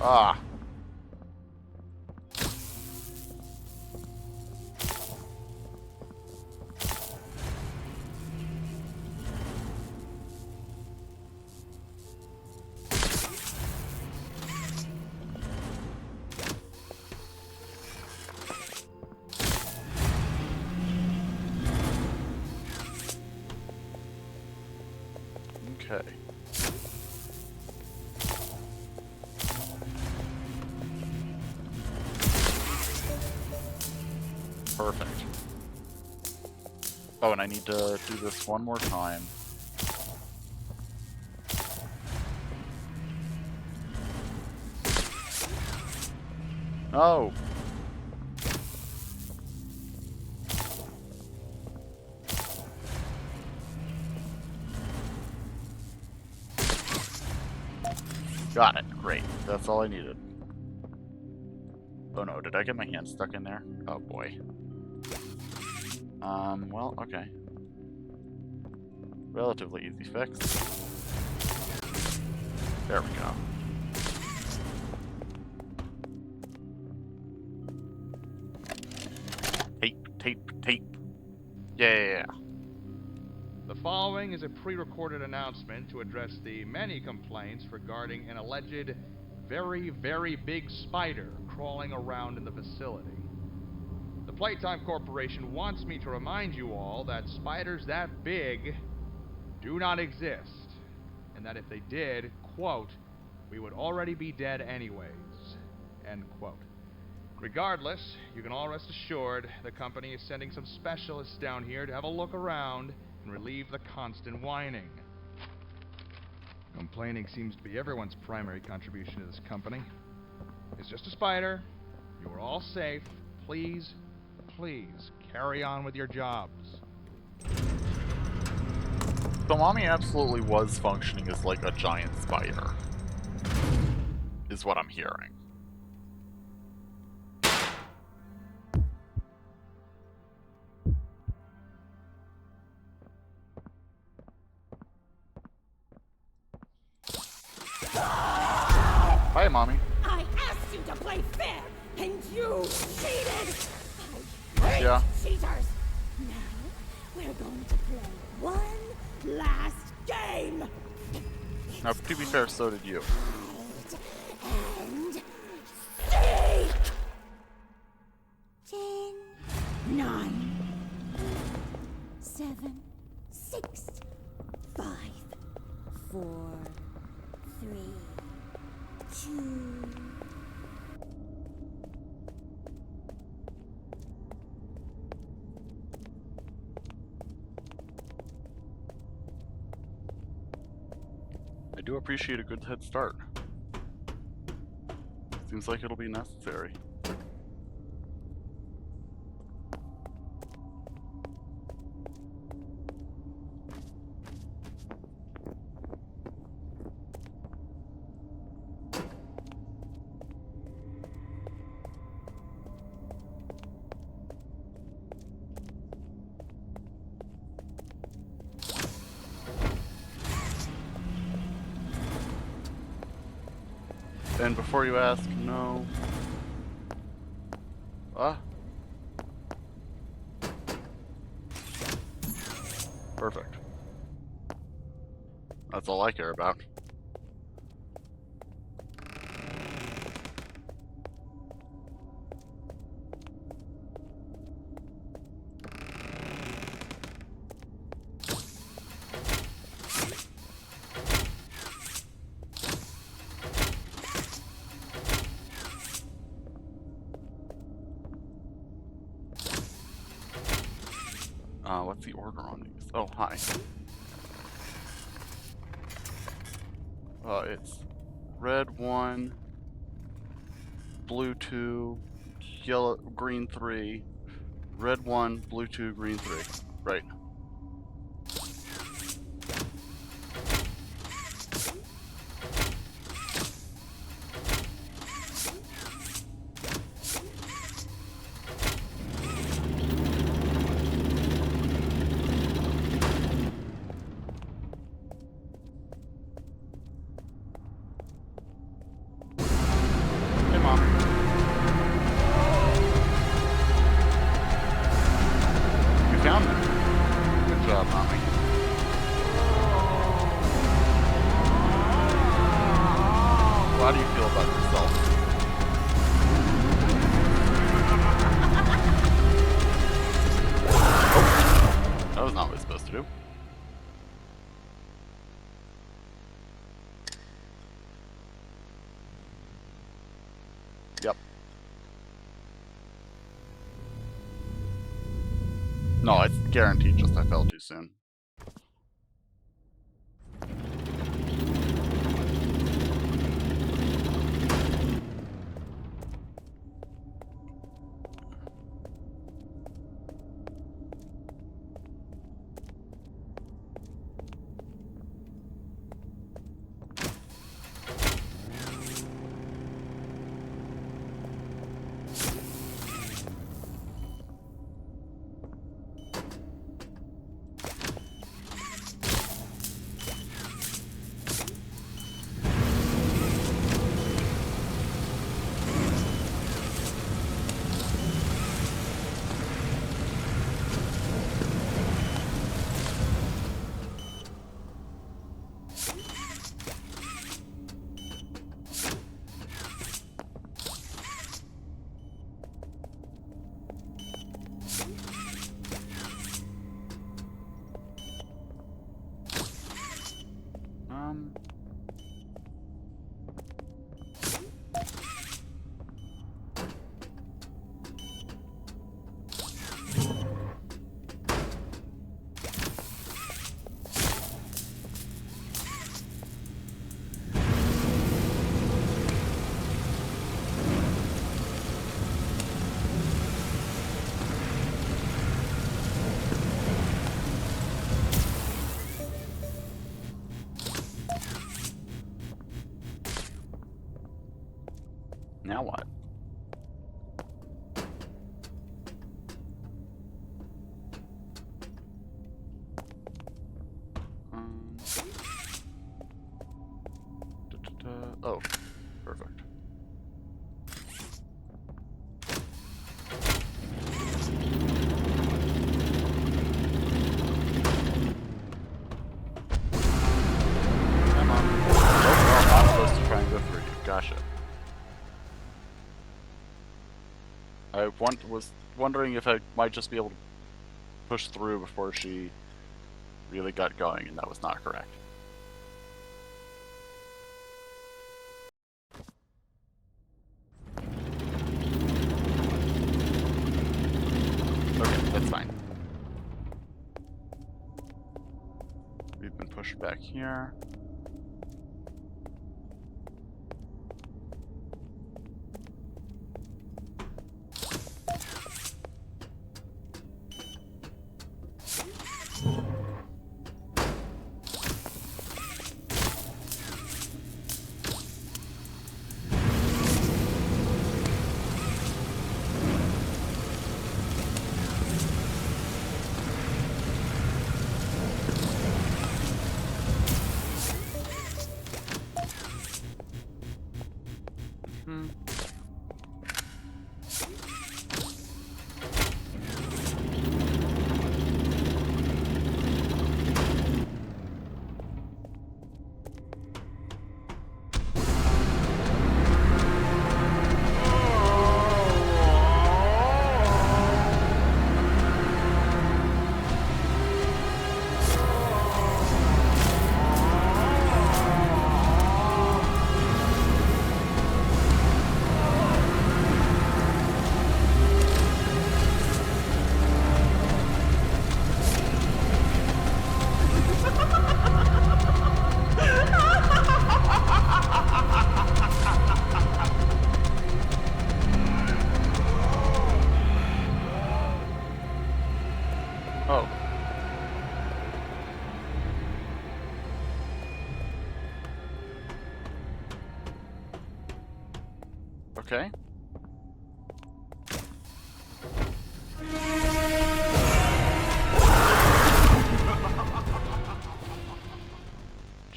Ah. Okay. Perfect. Oh, and I need to do this one more time. Oh! Got it. Great. That's all I needed. Oh no, did I get my hand stuck in there? Oh boy. Well, okay. Relatively easy fix. There we go. Tape. Yeah. The following is a pre-recorded announcement to address the many complaints regarding an alleged very, very big spider crawling around in the facility. The Playtime Corporation wants me to remind you all that spiders that big do not exist, and that if they did, quote, we would already be dead anyways, end quote. Regardless, you can all rest assured the company is sending some specialists down here to have a look around and relieve the constant whining. Complaining seems to be everyone's primary contribution to this company. It's just a spider. You are all safe. Please, carry on with your jobs. So Mommy absolutely was functioning as like a giant spider, is what I'm hearing. Hi, Mommy. I asked you to play fair, and you cheated! I hate cheaters! Now, we're going to play one last game! Now, to be fair, so did you. And seek! 10, 9, 7, 6, 5, 4, 3, 2. I do appreciate a good head start. Seems like it'll be necessary. And before you ask, no. Ah. Perfect. That's all I care about. What's the order on these? Oh, hi. It's red 1, blue 2, yellow, green 3, red 1, blue 2, green 3. Right. How do you feel about yourself? Oh, that was not what I was supposed to do. Yep. No, it's guaranteed, just I fell too soon. Now what? Oh, perfect. Come on. Oh, I'm supposed to try and go through you. Gotcha. I was wondering if I might just be able to push through before she really got going, and that was not correct. Okay, that's fine. We've been pushed back here. Okay.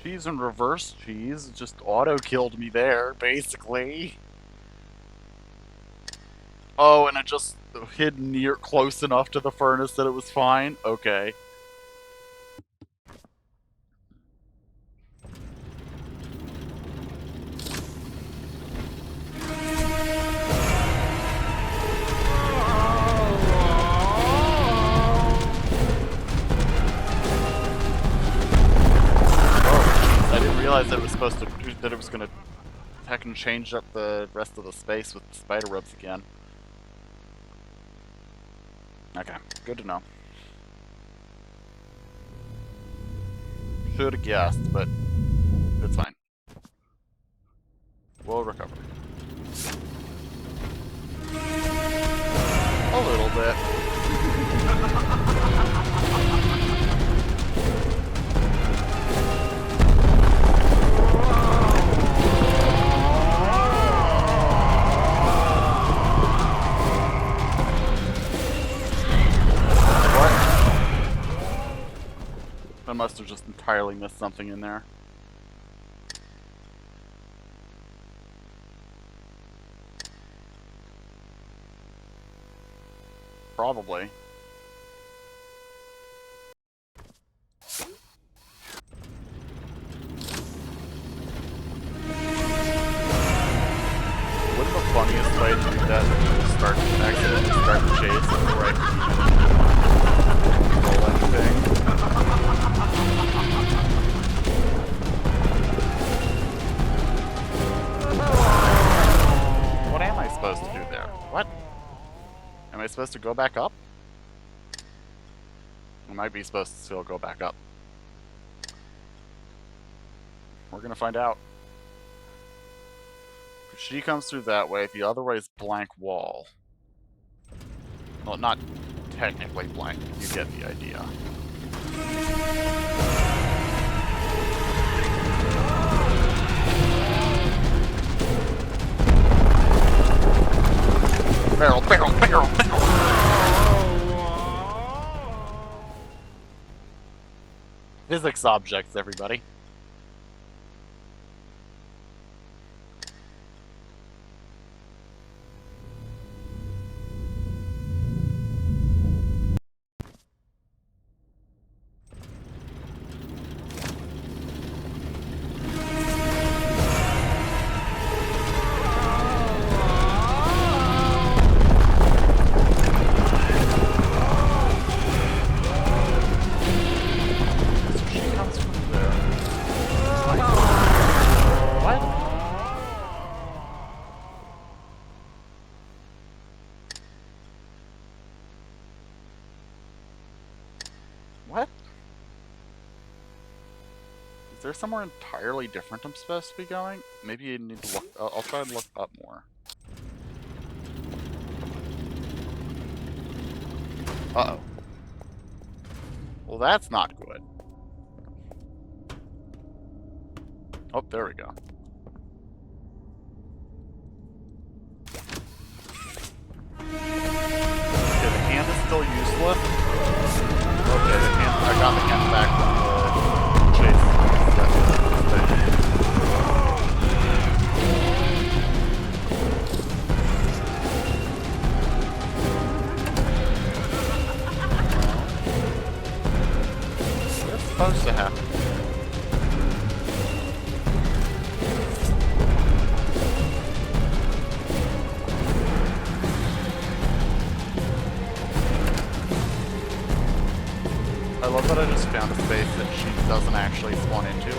Cheese and reverse cheese just auto-killed me there, basically. Oh, and it just hid close enough to the furnace that it was fine? Okay. I didn't realize that it was supposed to, that it was gonna heck and change up the rest of the space with the spider webs again. Okay, good to know. Should have guessed, but it's fine. We'll recover. A little bit. I must have just entirely missed something in there. Probably. Wouldn't the funniest way to do that start accidentally start the chase before I roll anything? What am I supposed to do there? What? Am I supposed to go back up? I might be supposed to still go back up. We're gonna find out. She comes through that way, the other way is blank wall. Well, not technically blank, you get the idea. Barrel, barrel, barrel, barrel! Physics objects, everybody. What? Is there somewhere entirely different I'm supposed to be going? Maybe you need to look. I'll try and look up more. Uh-oh. Well, that's not good. Oh, there we go. Okay, the hand is still useless. Okay, the hand, I got the hand back from the chase. What's supposed to happen? I love that I just found a space that she doesn't actually spawn into.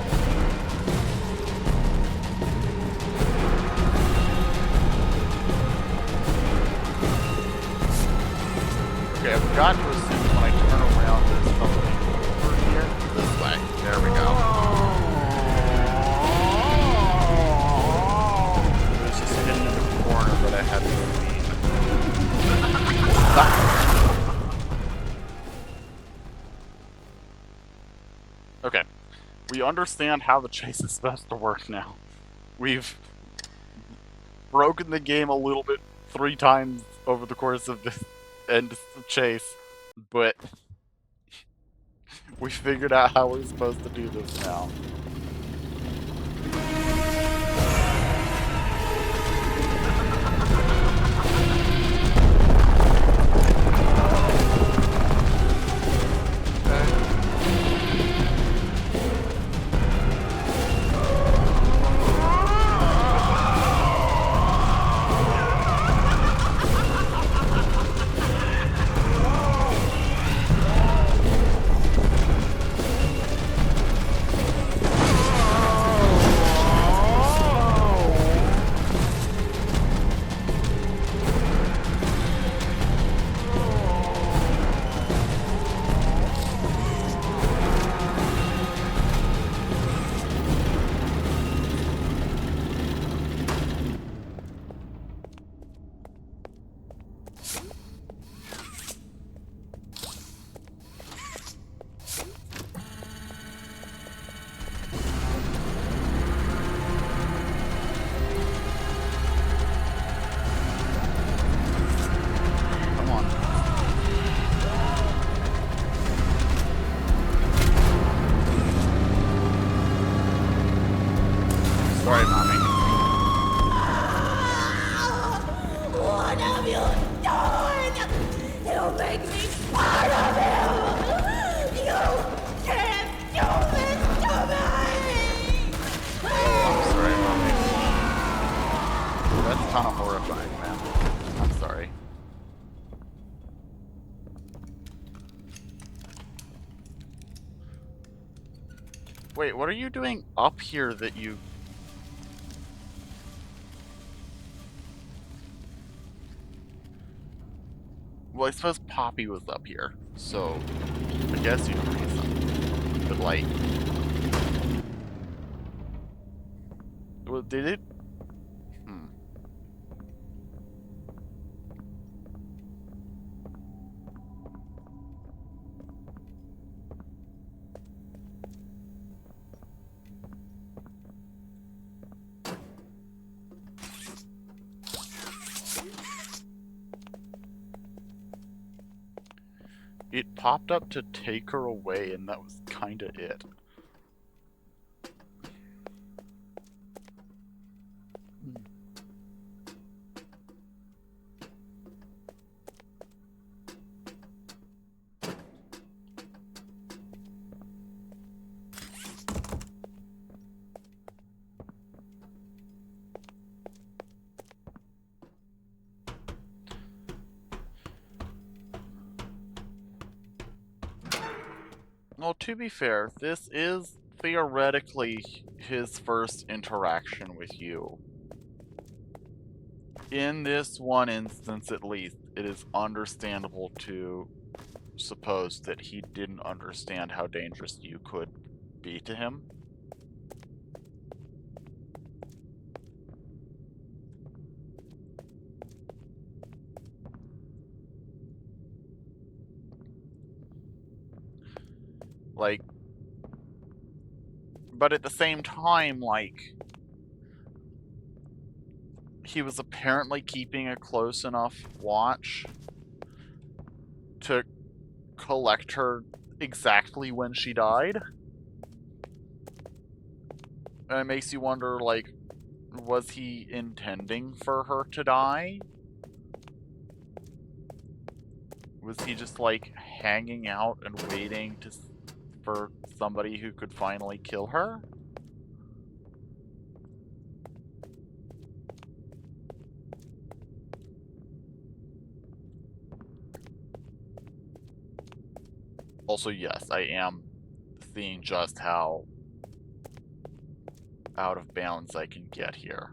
Okay, I forgot to assume when I turn around there's something over here. This way. There we go. It was just hidden in the corner, but I hadn't seen. Okay, we understand how the chase is supposed to work now. We've broken the game a little bit 3 times over the course of this end chase, but we figured out how we're supposed to do this now. Wait, what are you doing up here that you... Well, I suppose Poppy was up here, so I guess you know reason. But like... Well, did it? It popped up to take her away, and that was kinda it. Well, to be fair, this is theoretically his first interaction with you. In this one instance, at least, it is understandable to suppose that he didn't understand how dangerous you could be to him. Like, but at the same time, like, he was apparently keeping a close enough watch to collect her exactly when she died. And it makes you wonder, like, was he intending for her to die? Was he just, like, hanging out and waiting for somebody who could finally kill her? Also, yes, I am seeing just how out of bounds I can get here.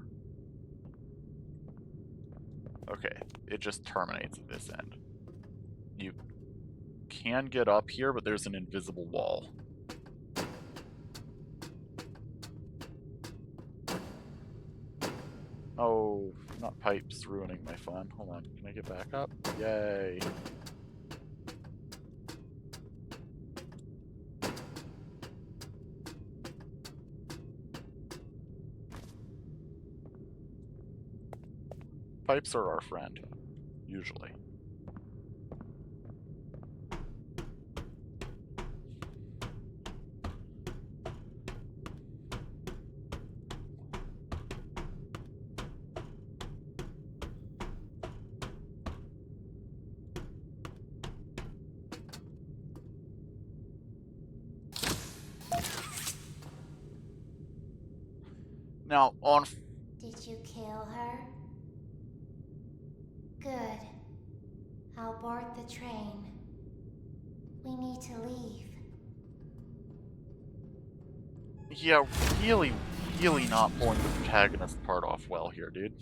Okay, it just terminates at this end. You can get up here, but there's an invisible wall. Oh, not pipes ruining my fun. Hold on, can I get back up? Yay. pipes are our friend, usually. Now, on... Did you kill her? Good. I'll board the train. We need to leave. Yeah, really not pulling the protagonist part off well here, dude.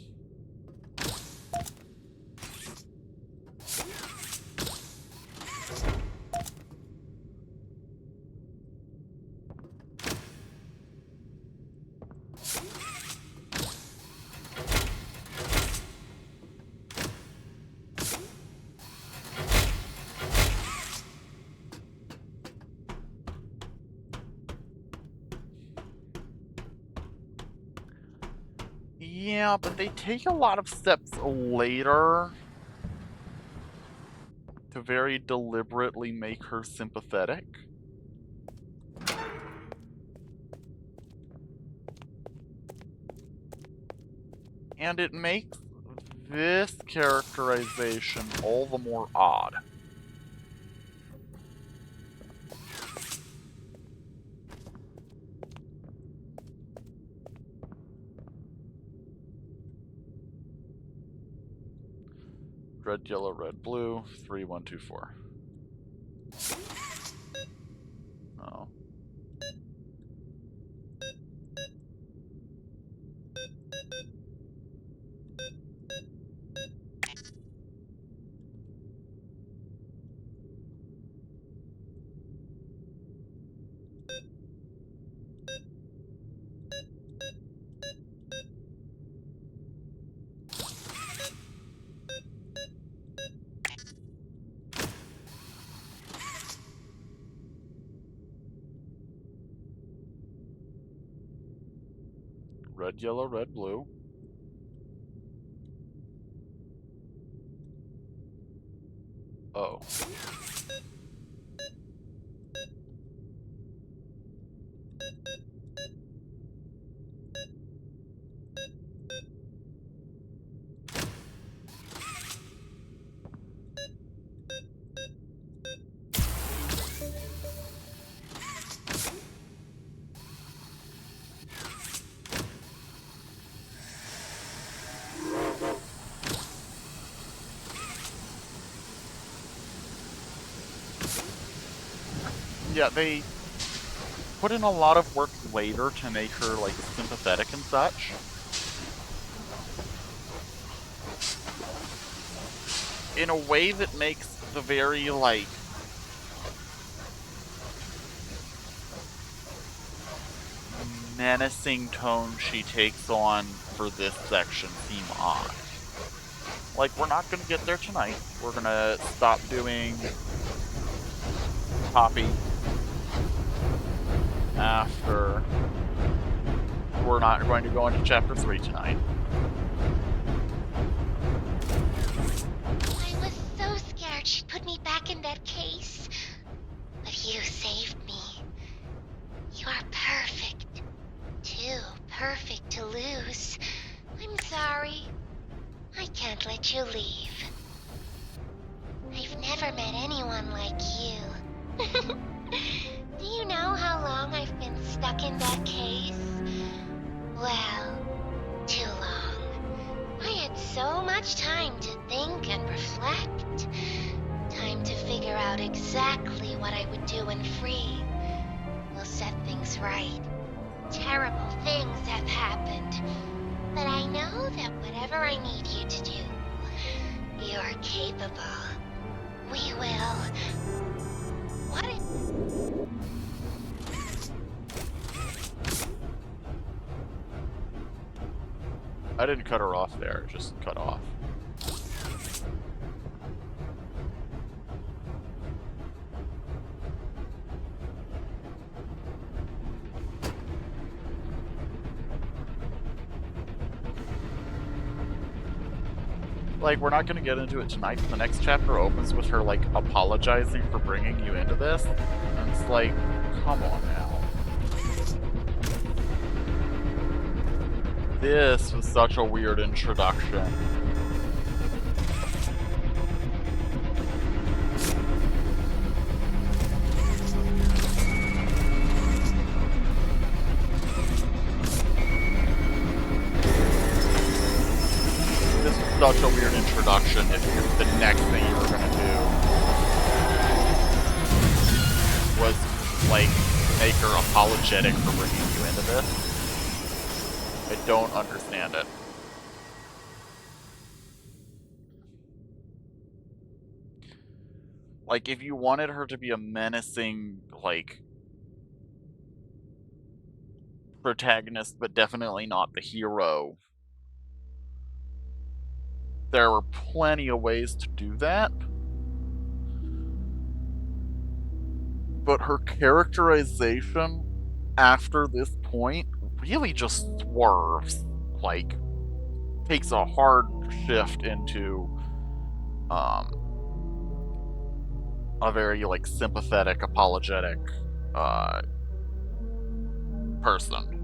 Yeah, but they take a lot of steps later to very deliberately make her sympathetic. And it makes this characterization all the more odd. Red, yellow, red, blue, 3, 1, 2, 4. Oh. Red, yellow, red, blue. Oh. Yeah, they put in a lot of work later to make her, like, sympathetic and such. In a way that makes the very, like, menacing tone she takes on for this section seem odd. Like, we're not gonna get there tonight. We're gonna stop doing Poppy after. We're not going to go into chapter 3 tonight. I was so scared she'd put me back in that case. But you saved me. You are perfect. Too perfect to lose. I'm sorry. I can't let you leave. I've never met anyone like you. Do you know how long I've been stuck in that case? Well, too long. I had so much time to think and reflect. Time to figure out exactly what I would do when free. We'll set things right. Terrible things have happened. But I know that whatever I need you to do, you're capable. We will. What if... I didn't cut her off there, just cut off. like, we're not gonna get into it tonight. The next chapter opens with her, like, apologizing for bringing you into this. And it's like, come on now. This was such a weird introduction. This was such a weird introduction if the next thing you were gonna do was, like, make her apologetic for bringing you into this. I don't understand it. Like, if you wanted her to be a menacing, like, protagonist, but definitely not the hero, there were plenty of ways to do that. But her characterization after this point really just swerves. Like, takes a hard shift into a very, like, sympathetic, apologetic person.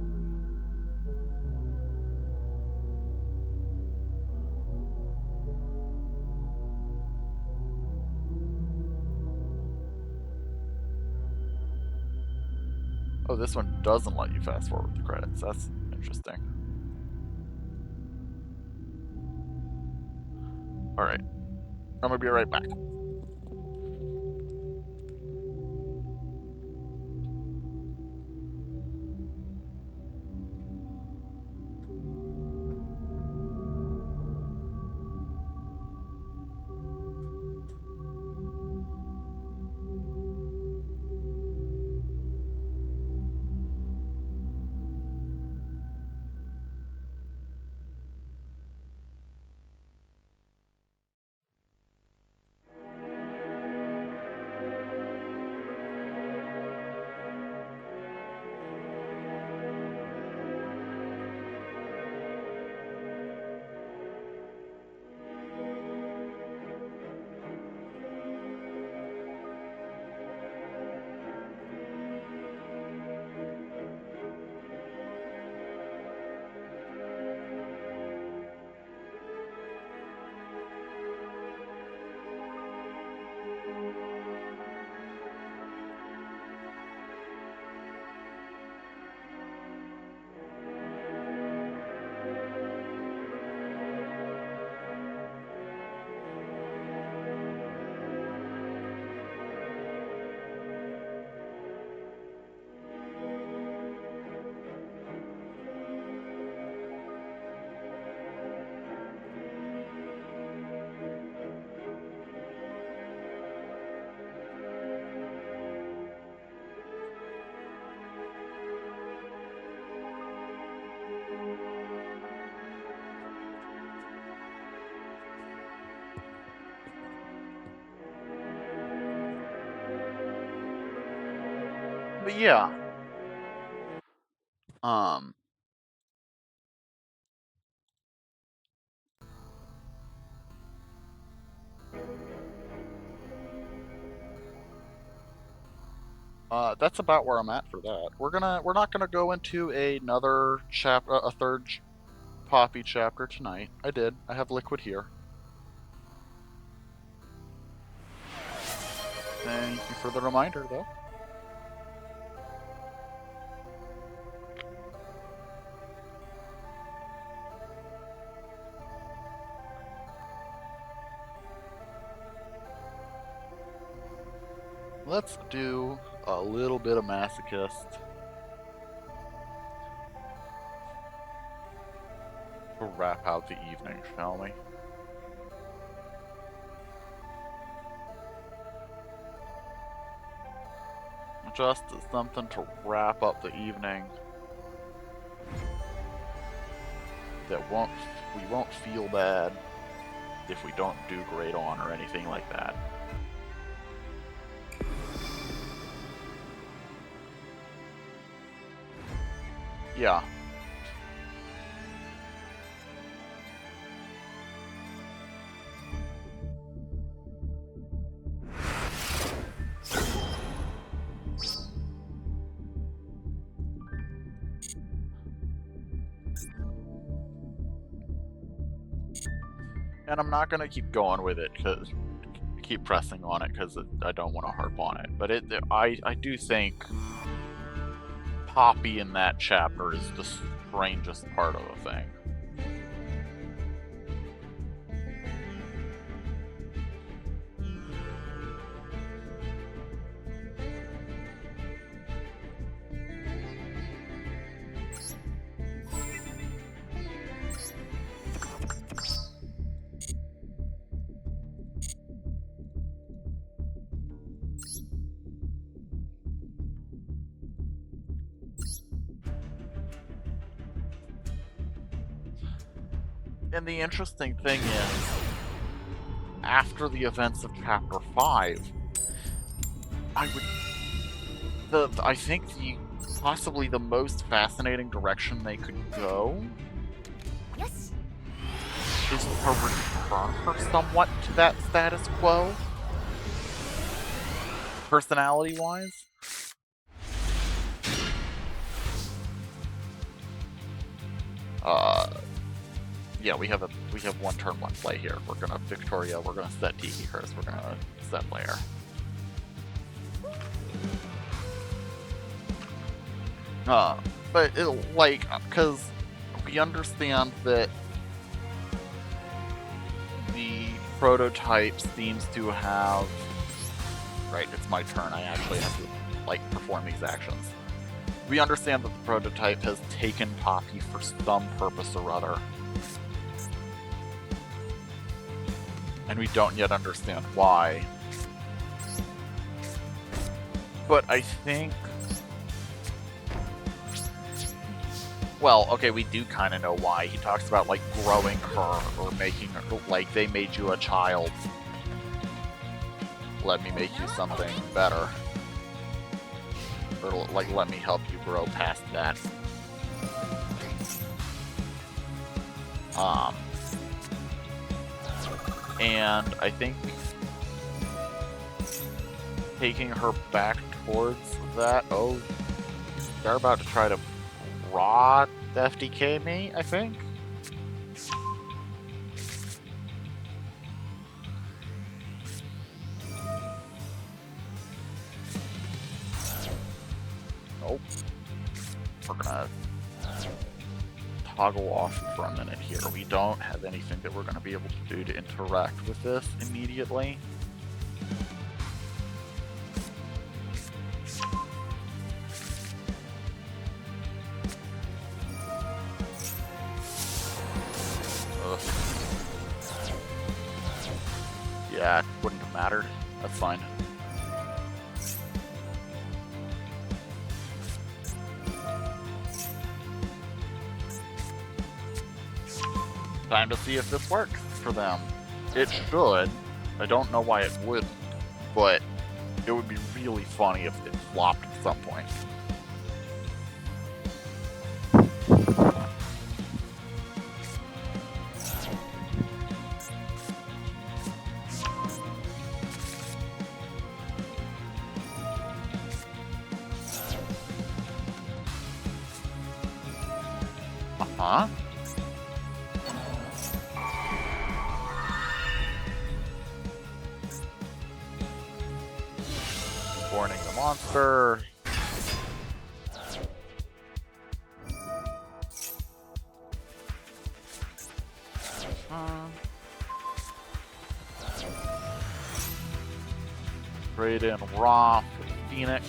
Oh, this one doesn't let you fast forward the credits. That's interesting. Alright. I'm gonna be right back. But yeah. That's about where I'm at for that. We're not gonna go into another a third Poppy chapter tonight. I have Liquid here. Thank you for the reminder, though. Let's do a little bit of Masochist to wrap out the evening, shall we? Just something to wrap up the evening that we won't feel bad if we don't do great on or anything like that. Yeah. And I'm not gonna keep going with it because keep pressing on it because I don't want to harp on it. But I do think Poppy in that chapter is the strangest part of the thing. And the interesting thing is, after the events of Chapter 5, I think possibly the most fascinating direction they could go is to return her somewhat to that status quo, personality-wise. Yeah, we have one turn, one play here. We're gonna Victoria, we're gonna set Tiki Curse, we're gonna set Lair. But because we understand that the prototype seems to have. Right, it's my turn. I actually have to perform these actions. We understand that the prototype has taken Poppy for some purpose or other. And we don't yet understand why. But I think... Well, okay, we do kind of know why. He talks about, growing her, or making her, they made you a child. Let me make you something better. Or, let me help you grow past that. And I think taking her back towards that. Oh, they're about to try to raw FDK me, I think. Nope. We're gonna toggle off for a minute here. We don't have anything that we're going to be able to do to interact with this immediately. Ugh. Yeah, it wouldn't have mattered. That's fine. Time to see if this works for them. It should. I don't know why it wouldn't, but it would be really funny if it flopped at some point. Uh-huh. Warning the monster. Trade in Raw for Phoenix.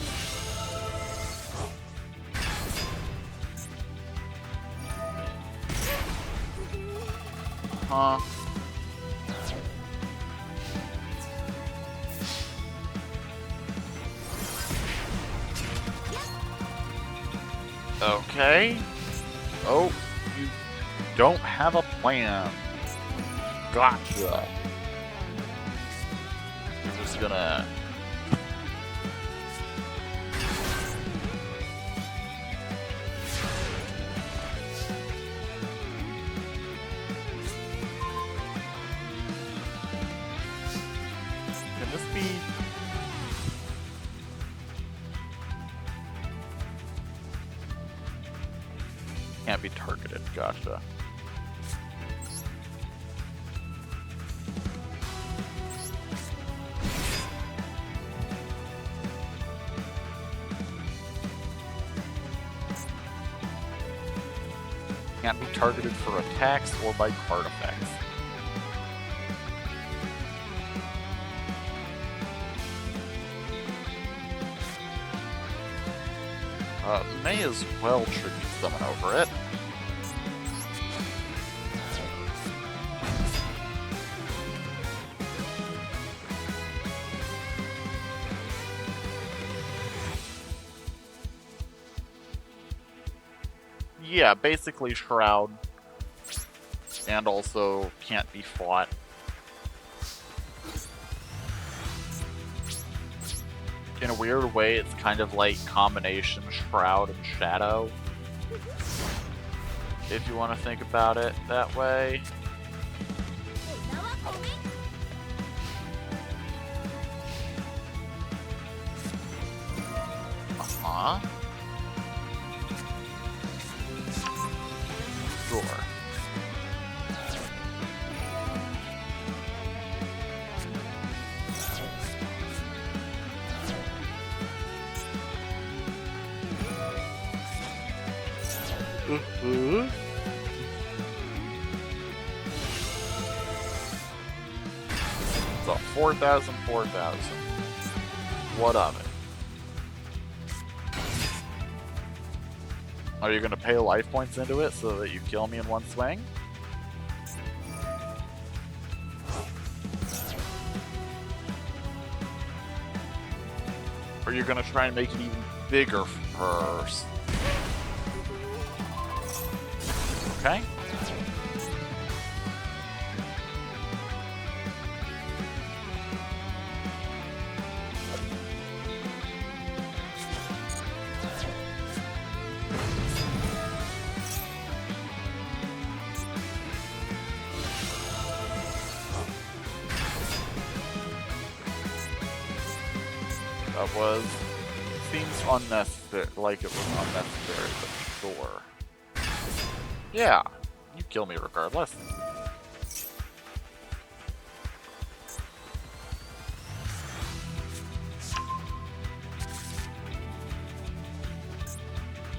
Okay. Oh, you don't have a plan. Gotcha. You're just gonna... Can this be... Can't be targeted, gotcha. Can't be targeted for attacks or by card effects. May as well tribute summon over it. Yeah, basically Shroud. And also can't be fought. In a weird way, it's kind of like combination Shroud and Shadow. If you want to think about it that way. Uh-huh. Sure. So 4,000, 4,000. What of it? Are you gonna pay life points into it so that you kill me in one swing? Or you're gonna try and make it even bigger first? Okay. That was... seems unnecessary, like it was unnecessary, but sure. Yeah, you kill me regardless.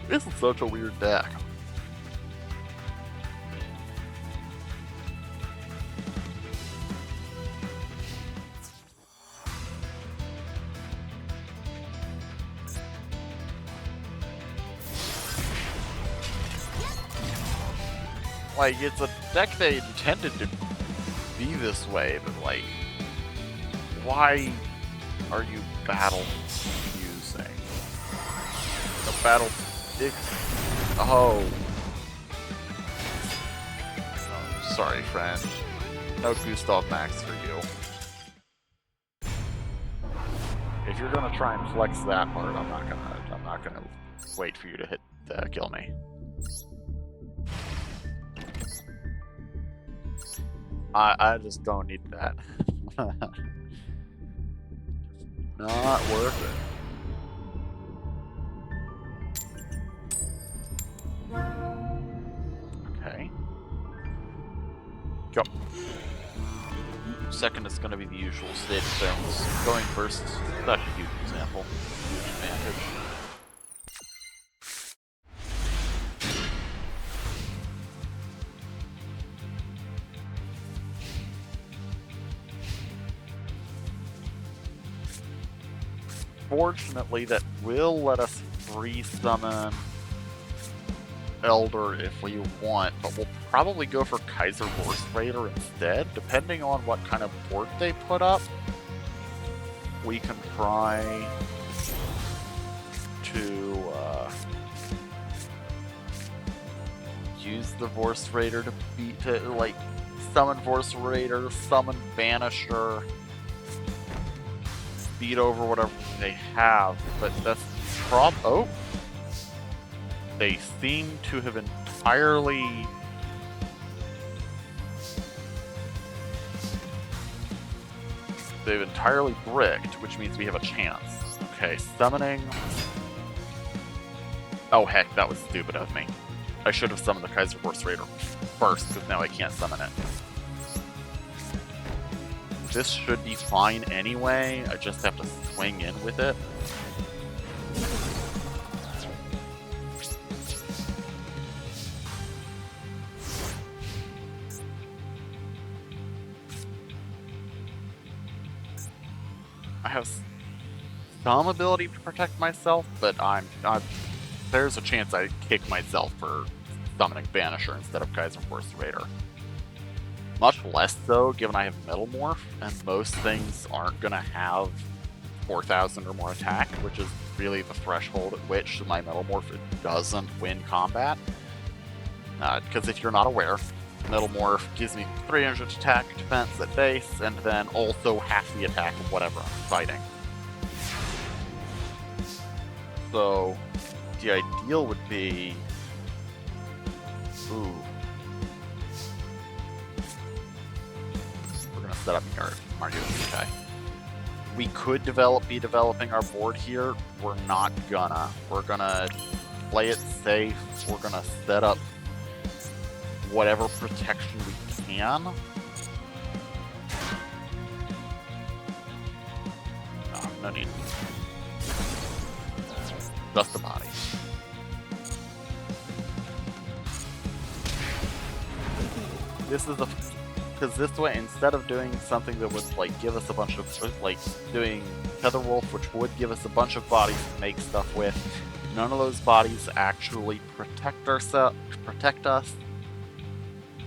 This is such a weird deck. Like, it's a deck they intended to be this way, but like, why are you battle using a battle? Oh, sorry, friend. No Gustav Max for you. If you're gonna try and flex that part, I'm not gonna wait for you to hit kill me. I just don't need that. Not worth it. Okay. Go. Second is going to be the usual state of things. Going first is not a huge example. Huge advantage. Fortunately, that will let us re-summon Elder if we want, but we'll probably go for Kaiser Horse Raider instead. Depending on what kind of board they put up, we can try to use the Vorse Raider to beat it, like summon Vorse Raider, summon Banisher, beat over whatever they have, but that's oh, they seem to have entirely bricked, which means we have a chance. Okay, summoning. Oh heck, that was stupid of me. I should have summoned the Kaiser Horse Raider first, because now I can't summon it. This should be fine anyway, I just have to swing in with it. have some ability to protect myself, but there's a chance I kick myself for summoning Banisher instead of Kaiser Force Raider. Much less so, given I have Metal Morph, and most things aren't going to have 4,000 or more attack, which is really the threshold at which my Metal Morph doesn't win combat. Because if you're not aware, Metal Morph gives me 300 attack defense at base, and then also half the attack of whatever I'm fighting. So, the ideal would be... Ooh. We're gonna set up here, Mario. Okay. We could be developing our board here. We're not gonna. We're gonna play it safe. We're gonna set up whatever protection we can. No need. Just the body. This is because this way, instead of doing something that would like give us a bunch of like doing Tetherwolf, which would give us a bunch of bodies to make stuff with, none of those bodies actually protect us.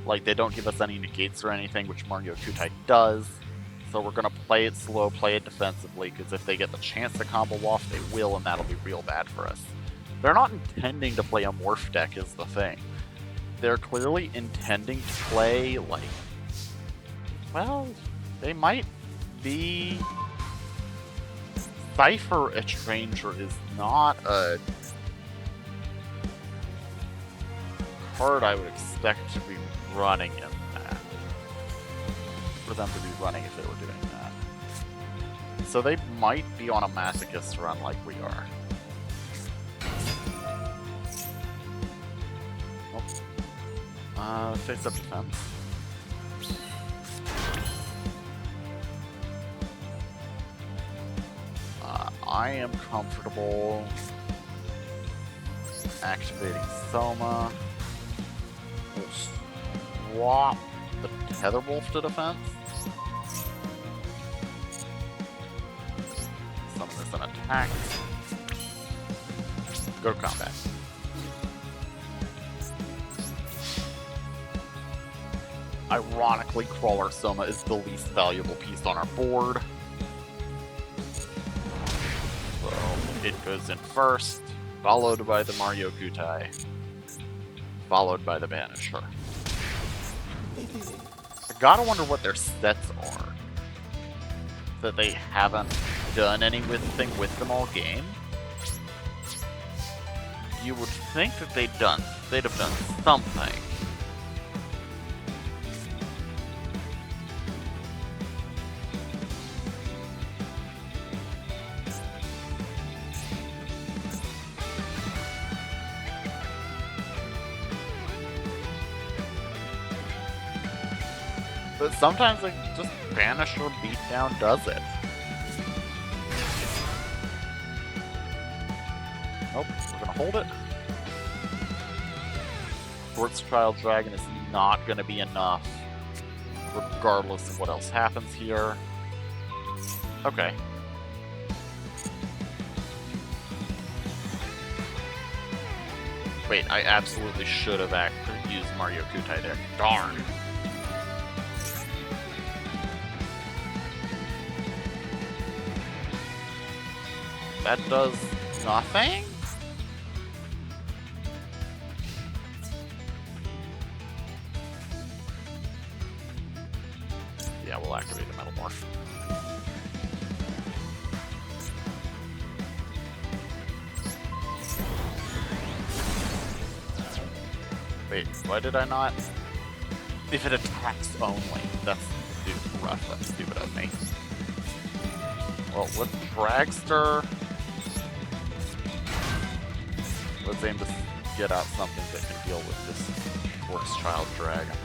Like they don't give us any negates or anything, which Mario Kutai does. So we're gonna play it slow, play it defensively, because if they get the chance to combo off, they will, and that'll be real bad for us. They're not intending to play a morph deck is the thing. They're clearly intending to play, like, well, they might be... Cypher Exchanger is not a card I would expect to be running in that. For them to be running if they were doing that. So they might be on a Masochist run like we are. Face up defense. I am comfortable activating Soma. We'll swap the Tetherwolf to defense. Summon this an attack. Go to combat. Ironically, Crawler Soma is the least valuable piece on our board. So it goes in first, followed by the Mario Kutai, followed by the Banisher. I gotta wonder what their sets are. That they haven't done anything with them all game. You would think that they'd have done something. But sometimes like just Banisher Beatdown does it. Nope, we're gonna hold it. Sports Child Dragon is not gonna be enough, regardless of what else happens here. Okay. Wait, I absolutely should have used Mario Kutai there. Darn. That does nothing? Yeah, we'll activate the Metal Morph. Wait, why did I not? If it attacks only, that's rough, that's stupid of me. Well, with Dragster, let's aim to get out something that can deal with this Sports Child Dragon.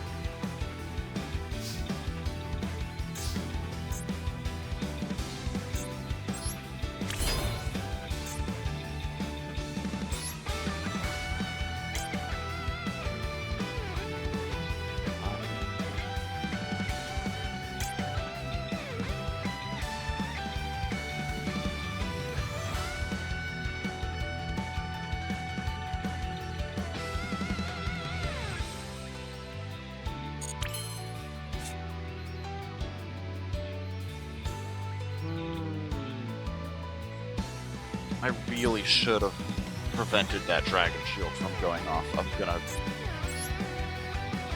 I really should have prevented that dragon shield from going off. I'm gonna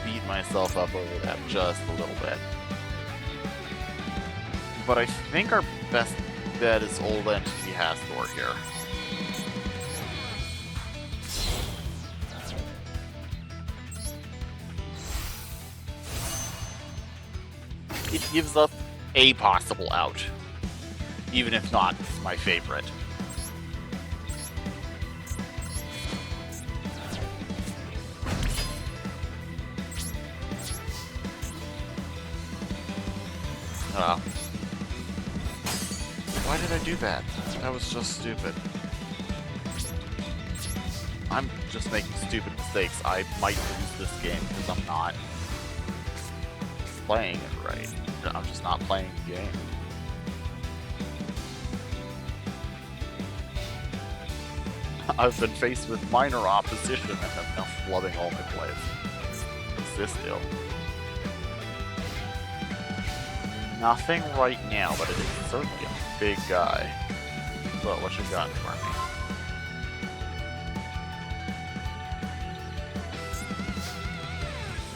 beat myself up over that just a little bit. But I think our best bet is Old Entity Hastor here. It gives us a possible out, even if not my favorite. Why did I do that? That was just stupid. I'm just making stupid mistakes. I might lose this game because I'm not playing it right. I'm just not playing the game. I've been faced with minor opposition and have now flooding all my plays. What's this do? Nothing right now, but it is certainly a big guy. So, what you got for me?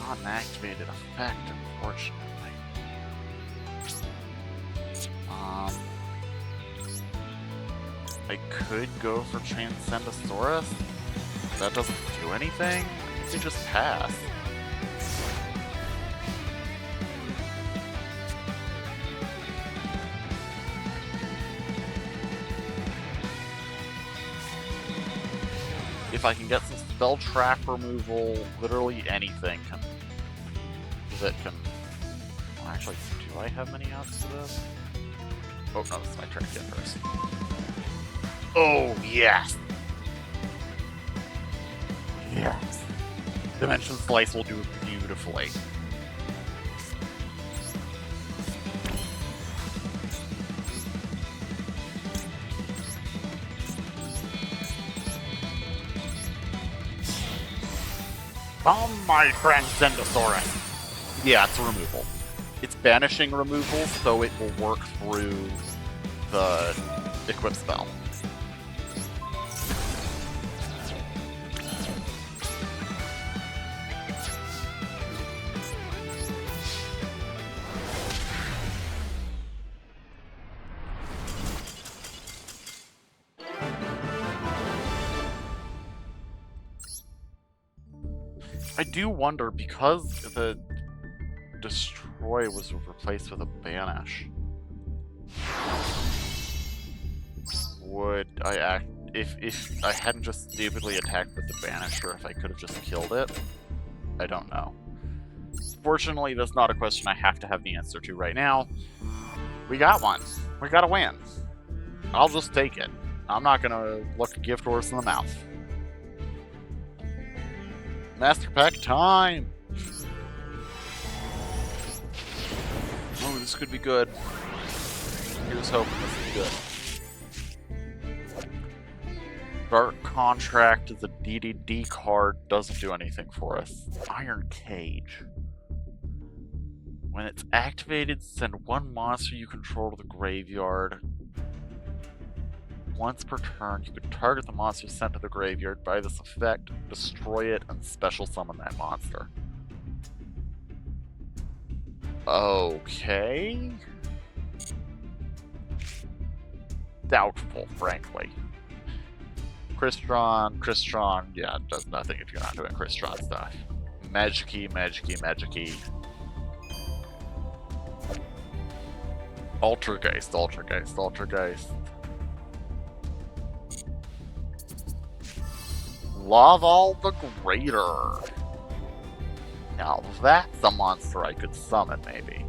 Not an activated effect, unfortunately. I could go for Transcendosaurus. That doesn't do anything. I could just pass. If I can get some spell trap removal, literally anything that can... Well, actually, do I have many outs to this? Oh, no, this is my turn to get first. Oh, yes! Yes! Dimension Slice will do it beautifully. Oh, my Transcendosaurus! Yeah, it's removal. It's banishing removal, so it will work through the equip spell. I do wonder, because the Destroy was replaced with a Banish, would I act... If I hadn't just stupidly attacked with the Banisher, if I could have just killed it? I don't know. Fortunately, that's not a question I have to have the answer to right now. We got one. We got a win. I'll just take it. I'm not gonna look a gift horse in the mouth. Master Pack time! Oh, this could be good. Here's hoping this is good. Dark Contract is a DDD card, doesn't do anything for us. Iron Cage. When it's activated, send one monster you control to the graveyard. Once per turn, you can target the monster sent to the graveyard. By this effect, destroy it and special summon that monster. Okay. Doubtful, frankly. Crystron, yeah, it does nothing if you're not doing Crystron stuff. Magic-y. Altergeist. Laval the Greater. Now that's a monster I could summon, maybe.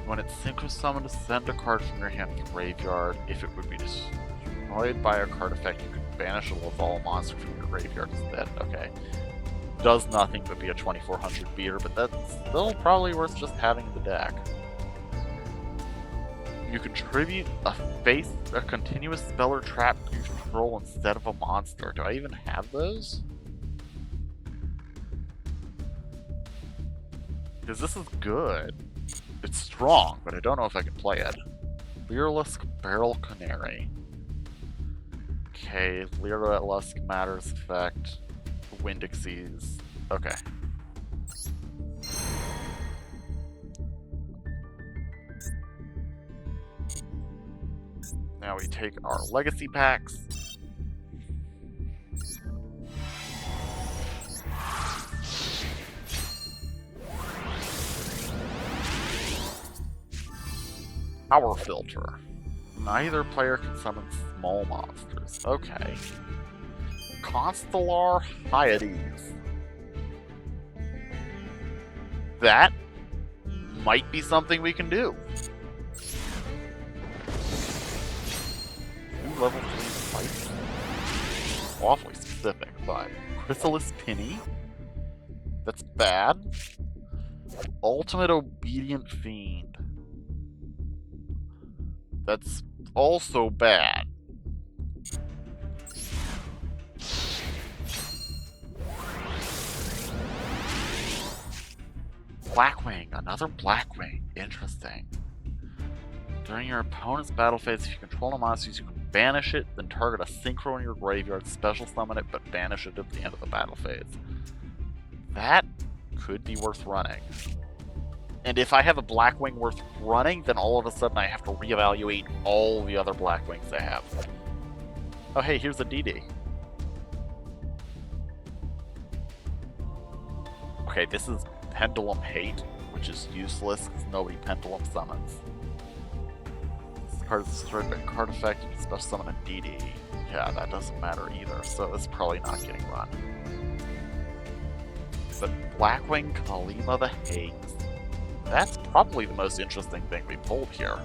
When it's synchro summoned, send a card from your hand to the graveyard. If it would be destroyed by a card effect, you could banish a Laval monster from your graveyard instead. Okay. Does nothing but be a 2400 beater, but that's still probably worth just having in the deck. You contribute a continuous spell or trap you control instead of a monster. Do I even have those? Because this is good. It's strong, but I don't know if I can play it. Leerlusk Barrel Canary. Okay, Leerlusk Matters effect. Windixies. Okay. Now we take our legacy packs. Power filter. Neither player can summon small monsters. Okay. Constellar Hyades. That might be something we can do. New level 3 fights. Awfully specific, but Chrysalis Penny? That's bad. Ultimate Obedient Fiend. That's also bad. Blackwing, another Blackwing. Interesting. During your opponent's battle phase, if you control a monster, you can banish it, then target a synchro in your graveyard, special summon it, but banish it at the end of the battle phase. That could be worth running. And if I have a Blackwing worth running, then all of a sudden I have to reevaluate all the other Blackwings I have. Oh hey, here's a DD. Okay, this is Pendulum Hate, which is useless because nobody Pendulum summons. This card is destroyed by a card effect, you can special summon a DD. Yeah, that doesn't matter either, so it's probably not getting run. But Blackwing Kalima the Haze. That's probably the most interesting thing we pulled here.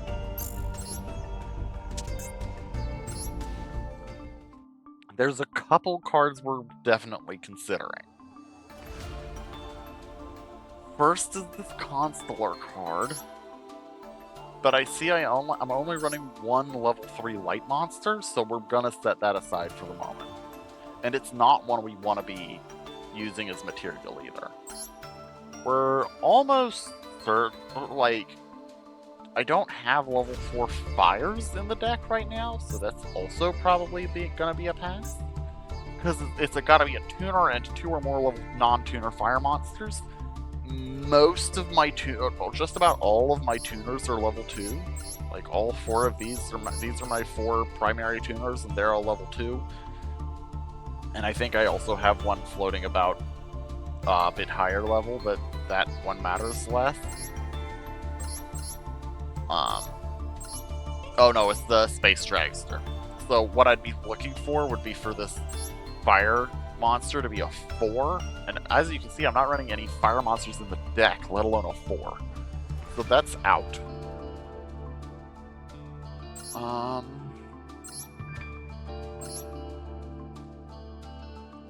There's a couple cards we're definitely considering. First is this Constellar card, but I see I'm only running one level 3 light monster, so we're gonna set that aside for the moment. And it's not one we want to be using as material either. We're almost like, I don't have level 4 fires in the deck right now, so that's also probably gonna be a pass. Because it's gotta be a tuner and 2 or more level non-tuner fire monsters. Most of my just about all of my tuners are level 2. Like all 4 of these are my 4 primary tuners, and they're all level 2. And I think I also have one floating about a bit higher level, but that one matters less. Oh no, it's the Space Dragster. So what I'd be looking for would be for this fire monster to be a 4, and as you can see, I'm not running any fire monsters in the deck, let alone a 4. So that's out.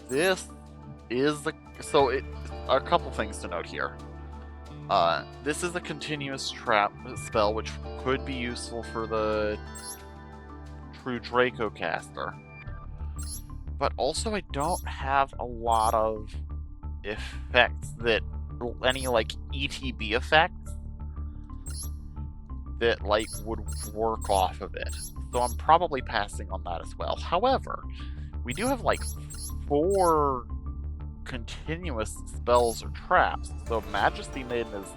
This is a couple things to note here. This is a continuous trap spell, which could be useful for the True Draco caster. But also, I don't have a lot of effects any ETB effects that would work off of it. So I'm probably passing on that as well. However, we do have 4 continuous spells or traps, so Majesty Maiden is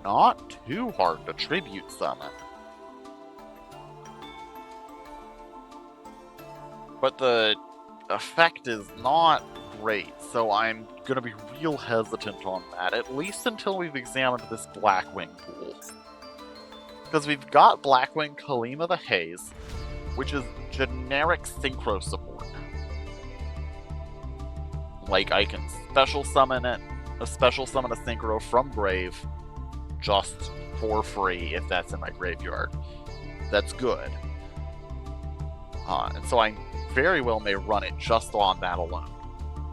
not too hard to tribute summon. But the effect is not great, so I'm gonna be real hesitant on that, at least until we've examined this Blackwing pool. Because we've got Blackwing Kalima the Haze, which is generic synchro support. I can special summon a synchro from grave just for free if that's in my graveyard. That's good. And so I very well may run it just on that alone.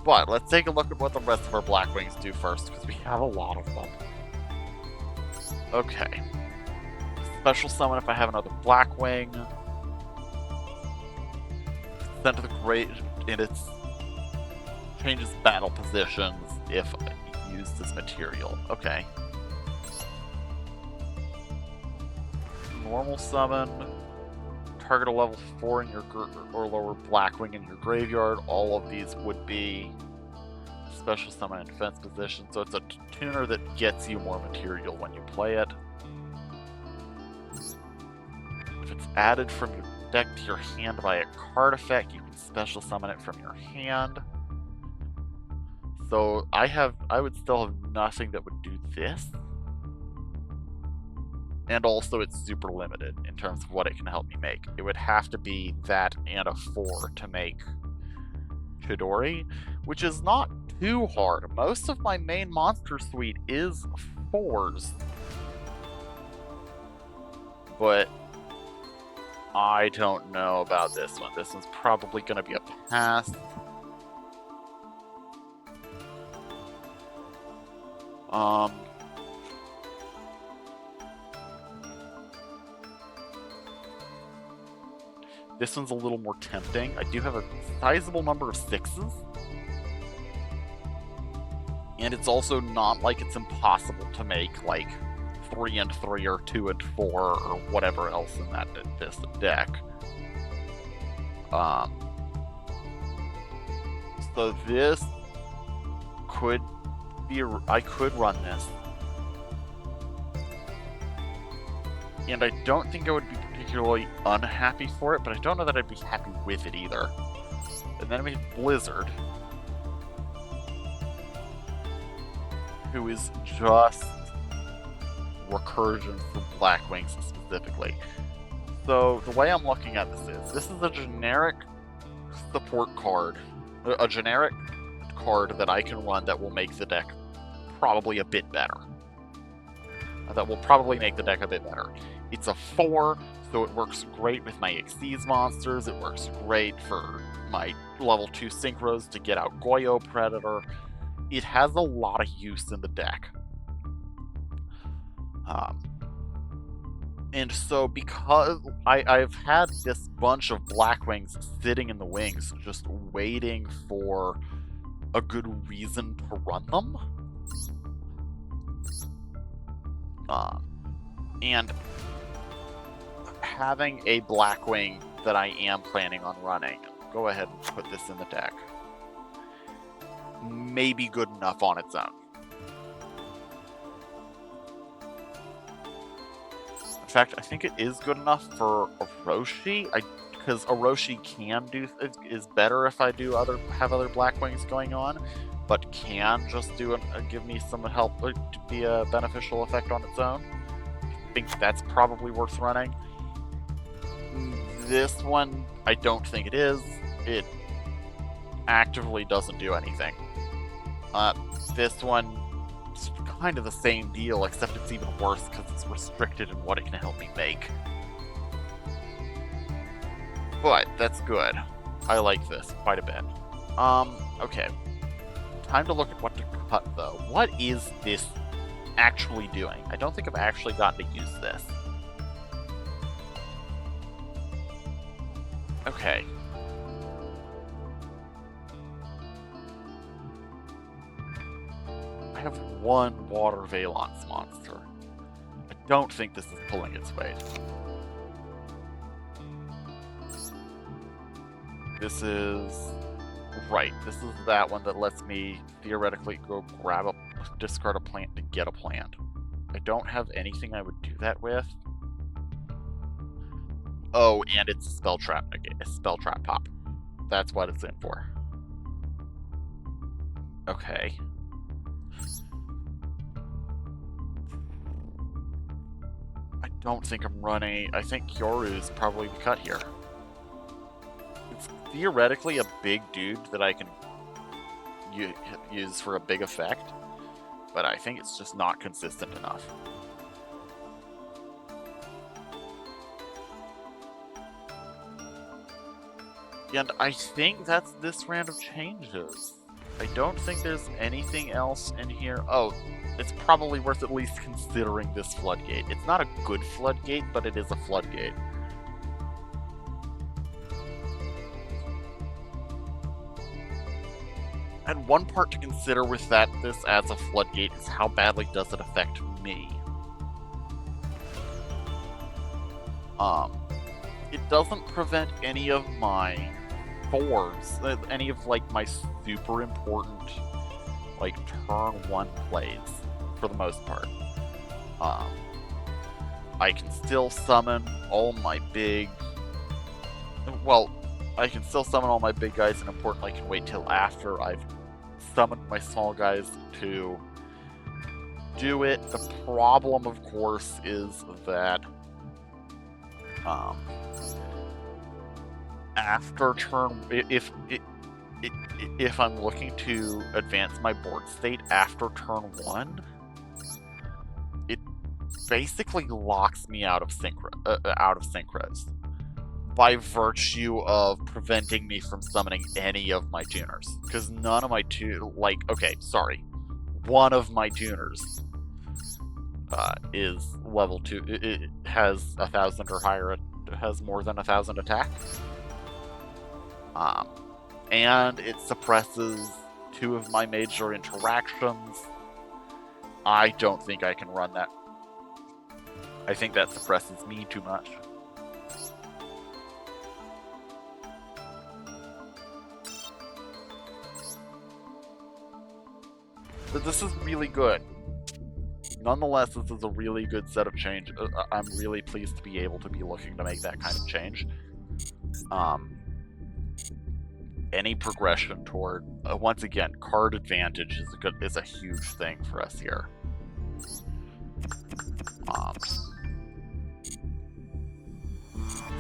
But let's take a look at what the rest of our Blackwings do first, because we have a lot of them. Okay. Special summon if I have another Blackwing. Send to the grave, and it's changes battle positions if used as material. Okay. normal summon, target a level 4 in your or lower Blackwing in your graveyard. All of these would be special summon in defense position, so it's a tuner that gets you more material when you play it. If it's added from your deck to your hand by a card effect, you can special summon it from your hand. So I would still have nothing that would do this. And also it's super limited in terms of what it can help me make. It would have to be that and a 4 to make Chidori, which is not too hard. Most of my main monster suite is 4s. But I don't know about this one. This one's probably going to be a pass. This one's a little more tempting. I do have a sizable number of 6s. And it's also not like it's impossible to make like 3 and 3 or 2 and 4 or whatever else in this deck. So this could be, I could run this. And I don't think I would be particularly unhappy for it, but I don't know that I'd be happy with it either. And then we have Blizzard, who is just recursion for Blackwings specifically. So the way I'm looking at this is a generic support card, a generic card that I can run that will make the deck probably a bit better. That will probably make the deck a bit better. It's a 4, so it works great with my Xyz monsters, it works great for my level 2 synchros to get out Goyo Predator. It has a lot of use in the deck. And so because I've had this bunch of Blackwings sitting in the wings, just waiting for a good reason to run them. And having a Blackwing that I am planning on running, go ahead and put this in the deck, may be good enough on its own. In fact, I think it is good enough for Orochi, because Orochi is better if I have other Blackwings going on, but can just give me some help to be a beneficial effect on its own. I think that's probably worth running. This one, I don't think it is. It actively doesn't do anything. This one, it's kind of the same deal, except it's even worse because it's restricted in what it can help me make. But that's good. I like this quite a bit. Okay. Time to look at what to cut, though. What is this actually doing? I don't think I've actually gotten to use this. Okay. I have one Water Valence monster. I don't think this is pulling its weight. This is... Right, this is that one that lets me theoretically go discard a plant to get a plant. I don't have anything I would do that with. Oh, and it's a spell trap pop. That's what it's in for. Okay. I don't think I'm running... I think Kyoru's probably the cut here. It's theoretically a big dude that I can use for a big effect, but I think it's just not consistent enough. And I think that's this round of changes. I don't think there's anything else in here. Oh, it's probably worth at least considering this floodgate. It's not a good floodgate, but it is a floodgate. And one part to consider with this as a floodgate is how badly does it affect me. It doesn't prevent any of my 4s, any of like my super important like turn 1 plays for the most part. I can still summon all my big... Well, I can still summon all my big guys, and importantly, I can wait till after I've summoned my small guys to do it. The problem, of course, is that after turn... If I'm looking to advance my board state after turn 1, it basically locks me out of synchros by virtue of preventing me from summoning any of my tuners. Because none of my one of my tuners is level 2. It has 1,000 or higher. It has more than 1,000 attack. And it suppresses 2 of my major interactions. I don't think I can run that. I think that suppresses me too much. But this is really good. Nonetheless, this is a really good set of change. I'm really pleased to be able to be looking to make that kind of change. Any progression toward, once again, card advantage is a huge thing for us here.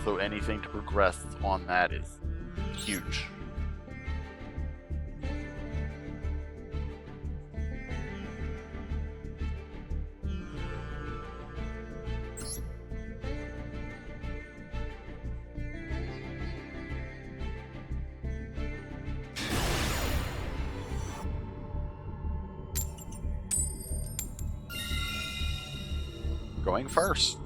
So anything to progress on that is huge. Going first.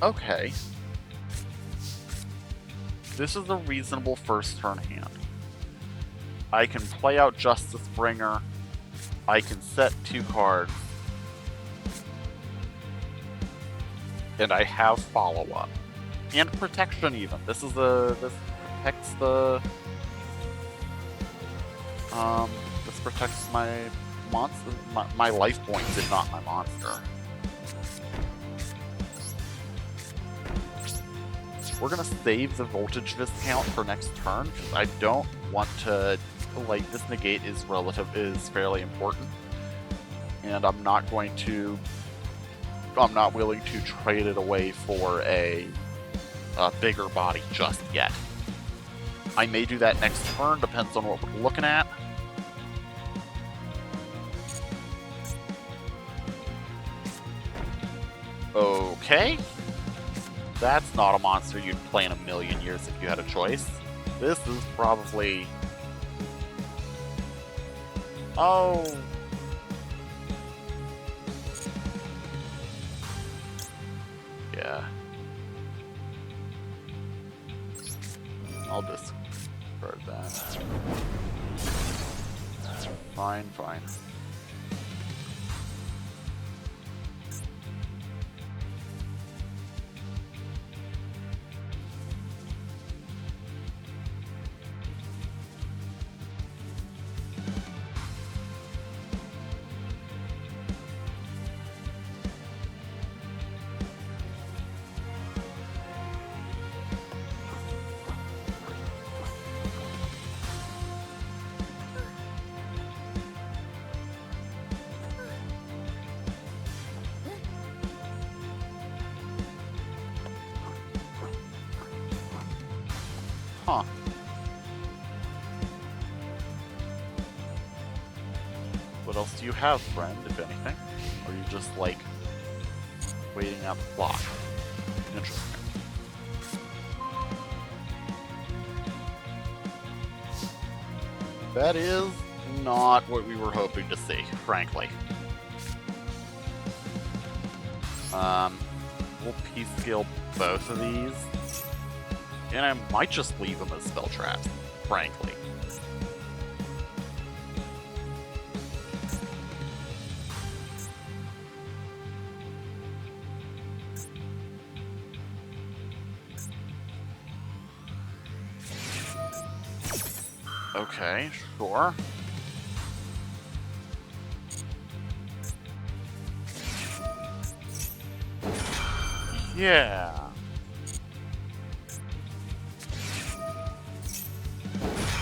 Okay. This is a reasonable first turn hand. I can play out Justice Bringer. I can set 2 cards. And I have follow-up. And protection even. This protects the... this protects my monster, my life points, if not my monster. We're gonna save the voltage discount for next turn, because I don't want to... Like, this negate is fairly important. And I'm not willing to trade it away for a bigger body just yet. I may do that next turn, depends on what we're looking at. Okay. That's not a monster you'd play in a million years if you had a choice. This is probably... Oh... Yeah. I'll discard that. Fine, fine. Huh. What else do you have, friend, if anything? Or are you just, like, waiting out the clock? Interesting. That is not what we were hoping to see, frankly. We'll P-scale both of these. And I might just leave them as spell traps, frankly. Okay, sure. Yeah.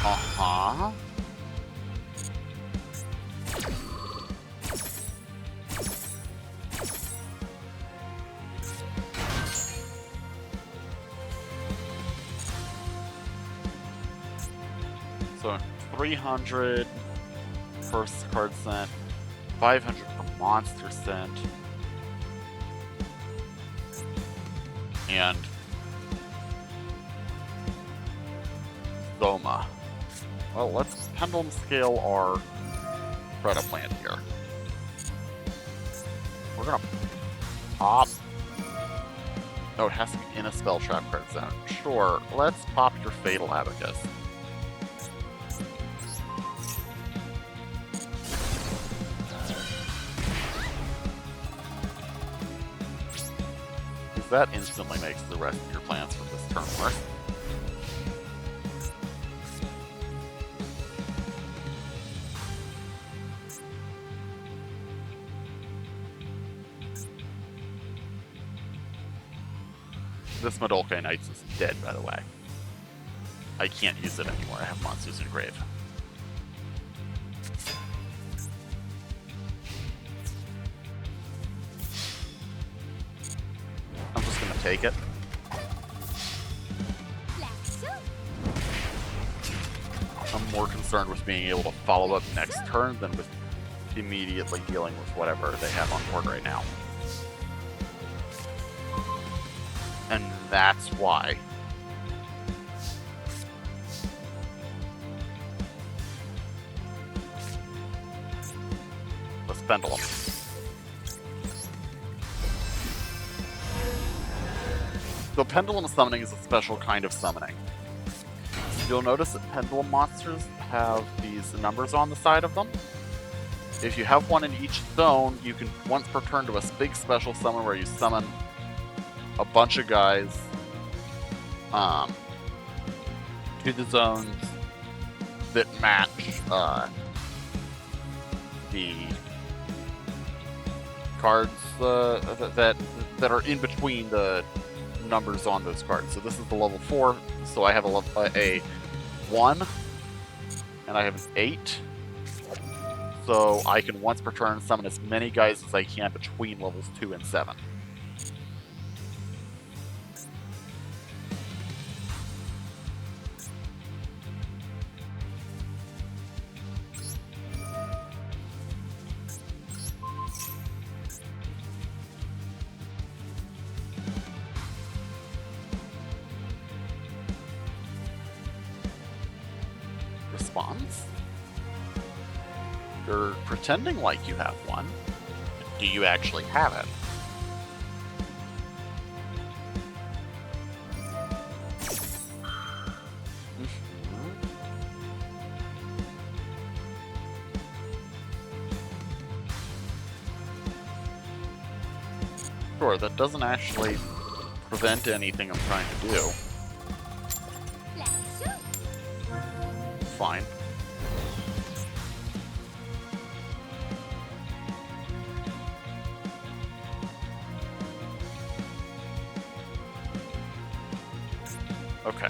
Uh-huh. So 300 per card sent, 500 per monster sent, and Soma. Well, let's pendulum scale our Predator plant here. We're gonna pop. Oh, it has to be in a spell trap card zone. Sure, let's pop your Fatal Abacus. That instantly makes the rest of your plans for this turn worse. This Madolke Knights is dead, by the way. I can't use it anymore. I have monsters in grave. I'm just gonna take it. I'm more concerned with being able to follow up next turn than with immediately dealing with whatever they have on board right now. And that's why. Let's pendulum. So pendulum summoning is a special kind of summoning. You'll notice that pendulum monsters have these numbers on the side of them. If you have one in each zone, you can once per turn do a big special summon where you summon a bunch of guys to the zones that match the cards that are in between the numbers on those cards. So this is the level 4, so I have a 1, and I have an 8. So I can once per turn summon as many guys as I can between levels 2 and 7. Response? You're pretending like you have one. Do you actually have it? Sure, that doesn't actually prevent anything I'm trying to do. Fine. Okay.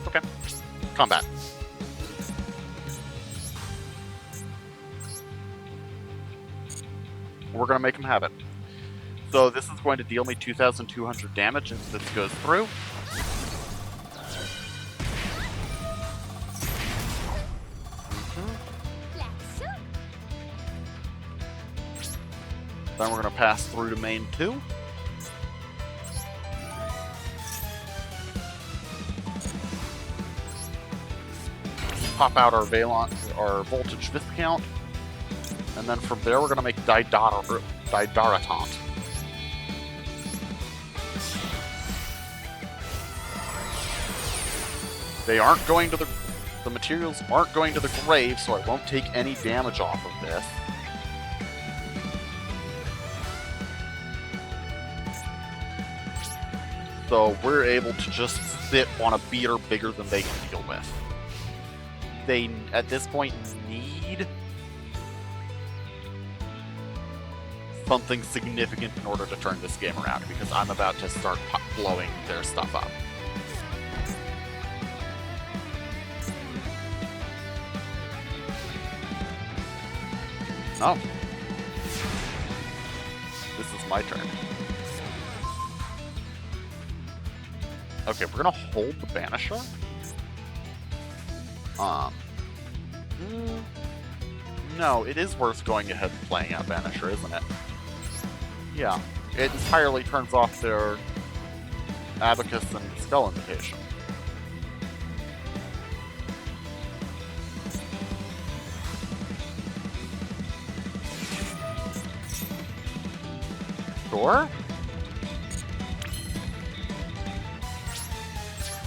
Okay. Combat. We're going to make him have it. So this is going to deal me 2,200 damage as this goes through. Then we're going to pass through to main 2. pop out our Valence, our voltage viscount, and then from there we're gonna make Didaratant. They aren't going to the materials aren't going to the grave, so I won't take any damage off of this. So we're able to just sit on a beater bigger than they can deal with. They, at this point, need something significant in order to turn this game around, because I'm about to start blowing their stuff up. No. This is my turn. Okay, we're gonna hold the Banisher. No, it is worth going ahead and playing out Banisher, isn't it? Yeah. It entirely turns off their Abacus and Skull Invitation. Sure?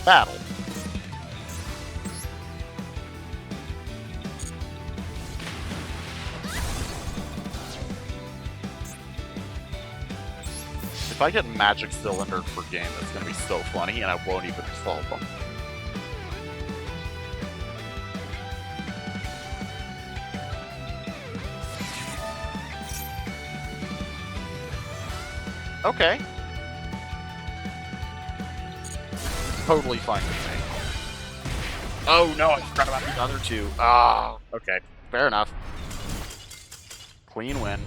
Battle. If I get Magic Cylinder per game, it's going to be so funny, and I won't even solve them. Okay. Totally fine with me. Oh no, I forgot about the other two. Ah, okay. Fair enough. Clean win.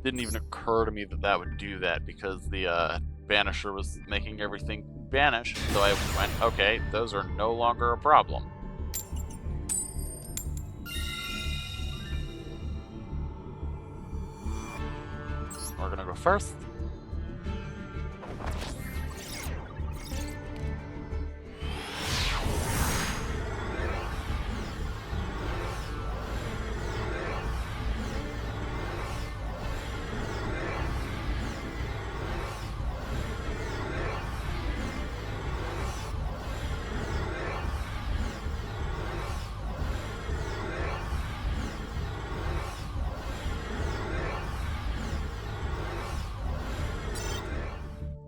Didn't even occur to me that that would do that, because the Banisher was making everything vanish, so I went, okay, those are no longer a problem. We're gonna go first.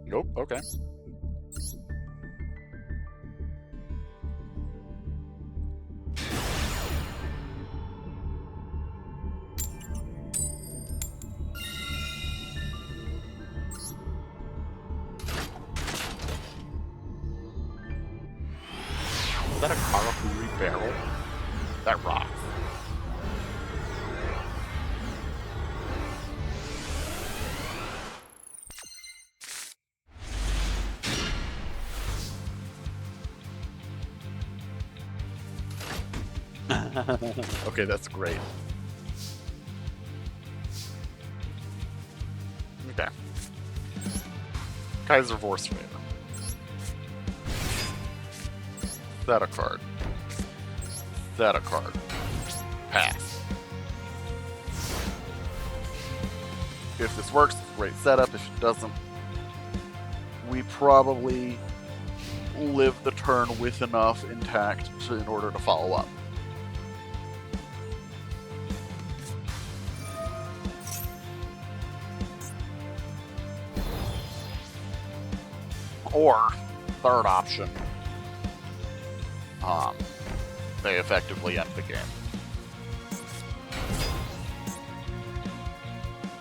Nope, okay. Is that a Karakuri barrel? That rocks. Okay, that's great. Okay. Kaiser Vorsphere. Set a card. Set a card. Pass. If this works, it's a great setup. If it doesn't, we probably live the turn with enough intact in order to follow up. Or, third option, they effectively end the game.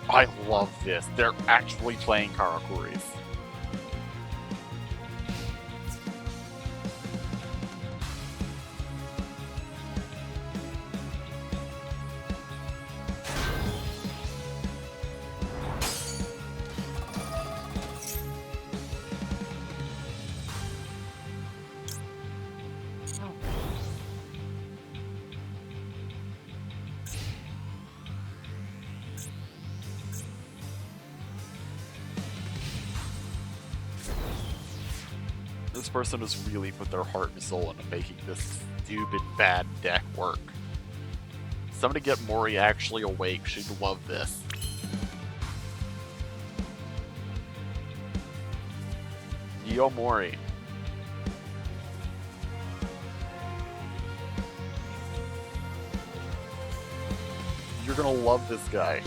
I love this. They're actually playing Karakuris. This person has really put their heart and soul into making this stupid bad deck work. Somebody get Mori actually awake. She'd love this. Yo, Mori. You're gonna love this guy.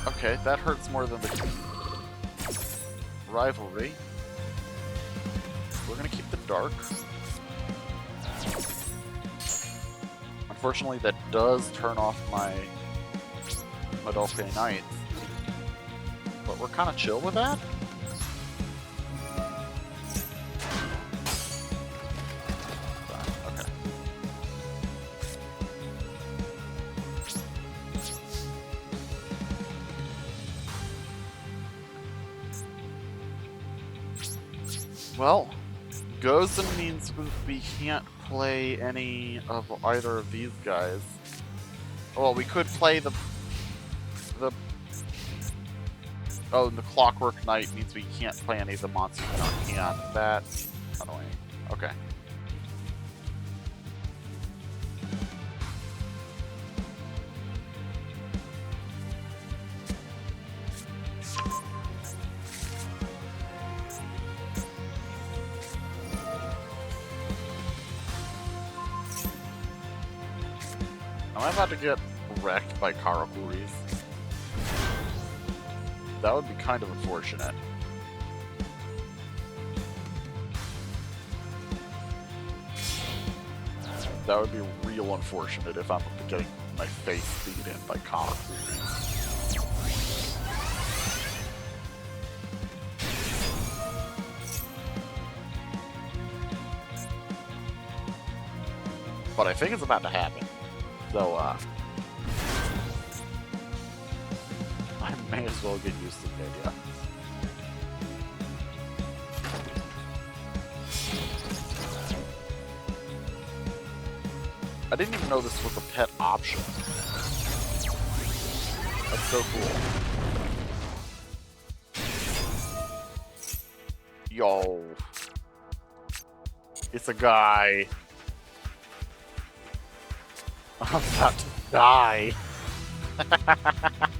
Okay, that hurts more than the rivalry. We're gonna keep the dark. Unfortunately, that does turn off my Madoke Knights. But we're kind of chill with that. Okay. Well, Gozen means we can't play any of either of these guys. Well, we could play the oh, and the Clockwork Knight means we can't play any of the monsters in our hand. That's annoying. Okay. I'm about to get wrecked by Karakuris. That would be kind of unfortunate. That would be real unfortunate if I'm getting my face beat in by Karakuris. But I think it's about to happen. So, I may as well get used to the idea. I didn't even know this was a pet option. That's so cool. Yo. It's a guy. I'm about to die.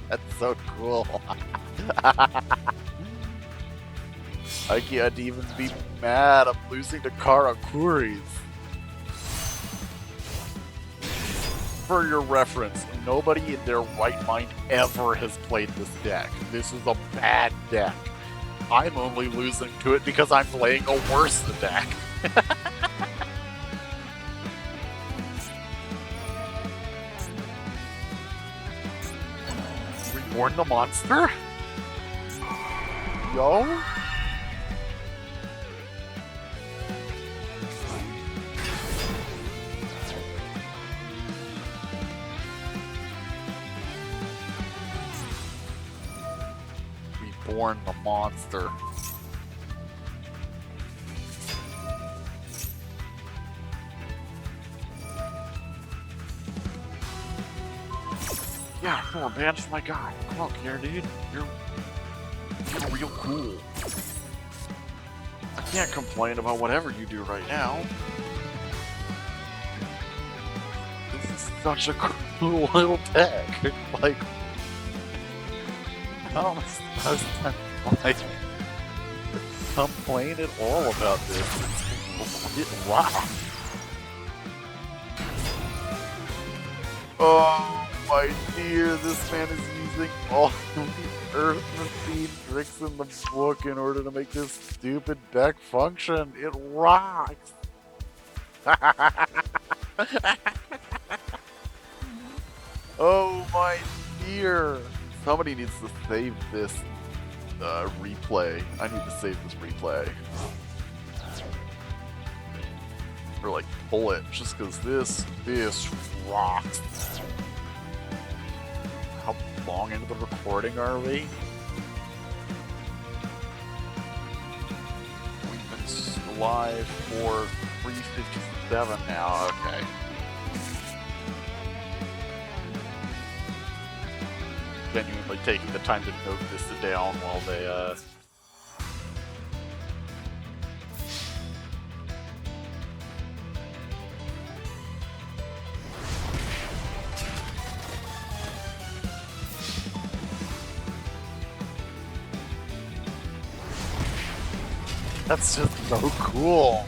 That's so cool. I can't even be mad. I'm losing to Karakuris. For your reference, nobody in their right mind ever has played this deck. This is a bad deck. I'm only losing to it because I'm playing a worse deck. Reborn the monster? Yo? Reborn the monster. Yeah, come on, man, that's my guy. Come on, here, dude. You're real cool. I can't complain about whatever you do right now. This is such a cool little deck. Like, how am I supposed to, like, complain at all about this? Wow. Oh my dear, this man is using all the Earth Machine tricks in the book in order to make this stupid deck function. It rocks! Oh my dear! Somebody needs to save this replay. I need to save this replay. Or like pull it, just because this rocks. How long into the recording are we? live for 3:57 now. Okay. Genuinely taking the time to note this down while they, That's just so cool.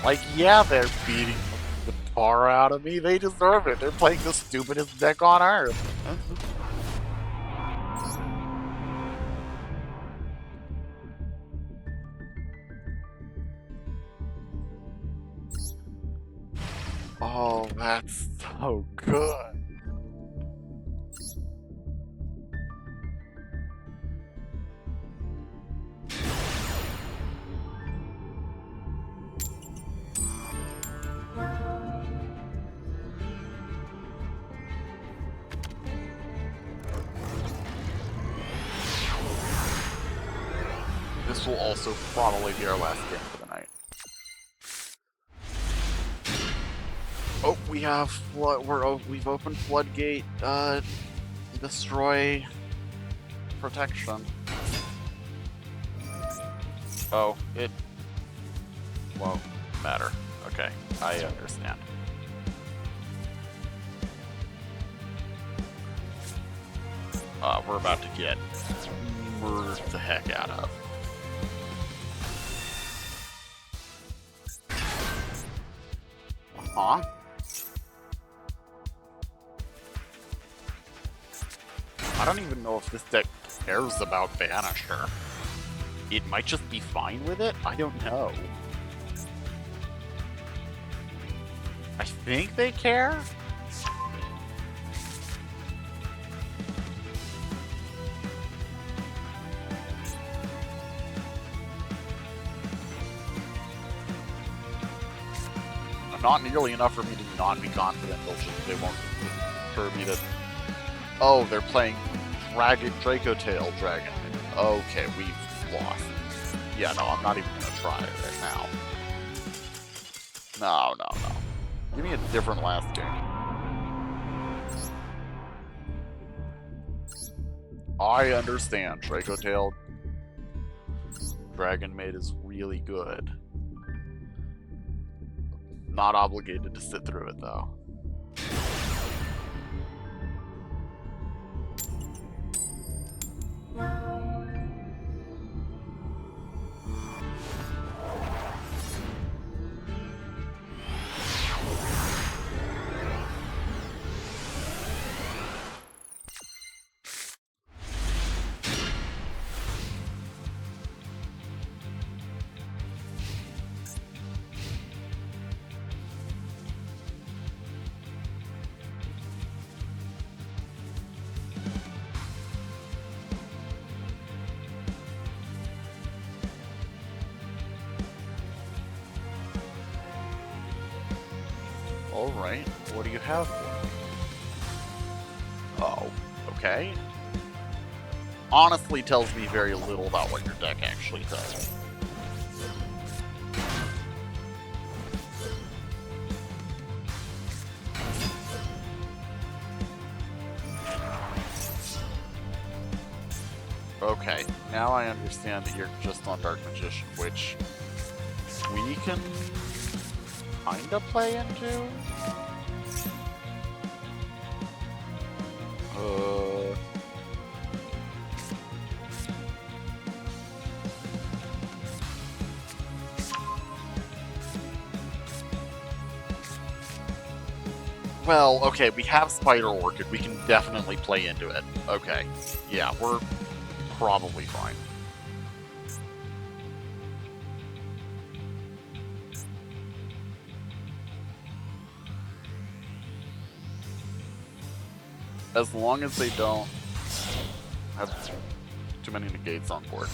Like, yeah, they're beating the tar out of me. They deserve it. They're playing the stupidest deck on Earth. Oh, that's so good. This will also probably be our last game for the night. Oh, we have we've opened Floodgate. Destroy protection. Oh, it won't matter. Okay, I understand. We're about to get murdered the heck out of. Huh? I don't even know if this deck cares about Banisher. It might just be fine with it? I don't know. I think they care? Not nearly enough for me to not be confident they won't for me to... Oh, they're playing Draco Tail Dragon. Okay, we've lost. Yeah, no, I'm not even gonna try it right now. No. Give me a different last game. I understand. Draco Tail Dragon Maid is really good. Not obligated to sit through it, though. Alright, what do you have for me? Oh, okay. Honestly tells me very little about what your deck actually does. Okay, now I understand that you're just on Dark Magician, which we can kinda play into? Well, okay, we have Spider Orchid. We can definitely play into it. Okay. Yeah, we're probably fine. As long as they don't have too many negates on board.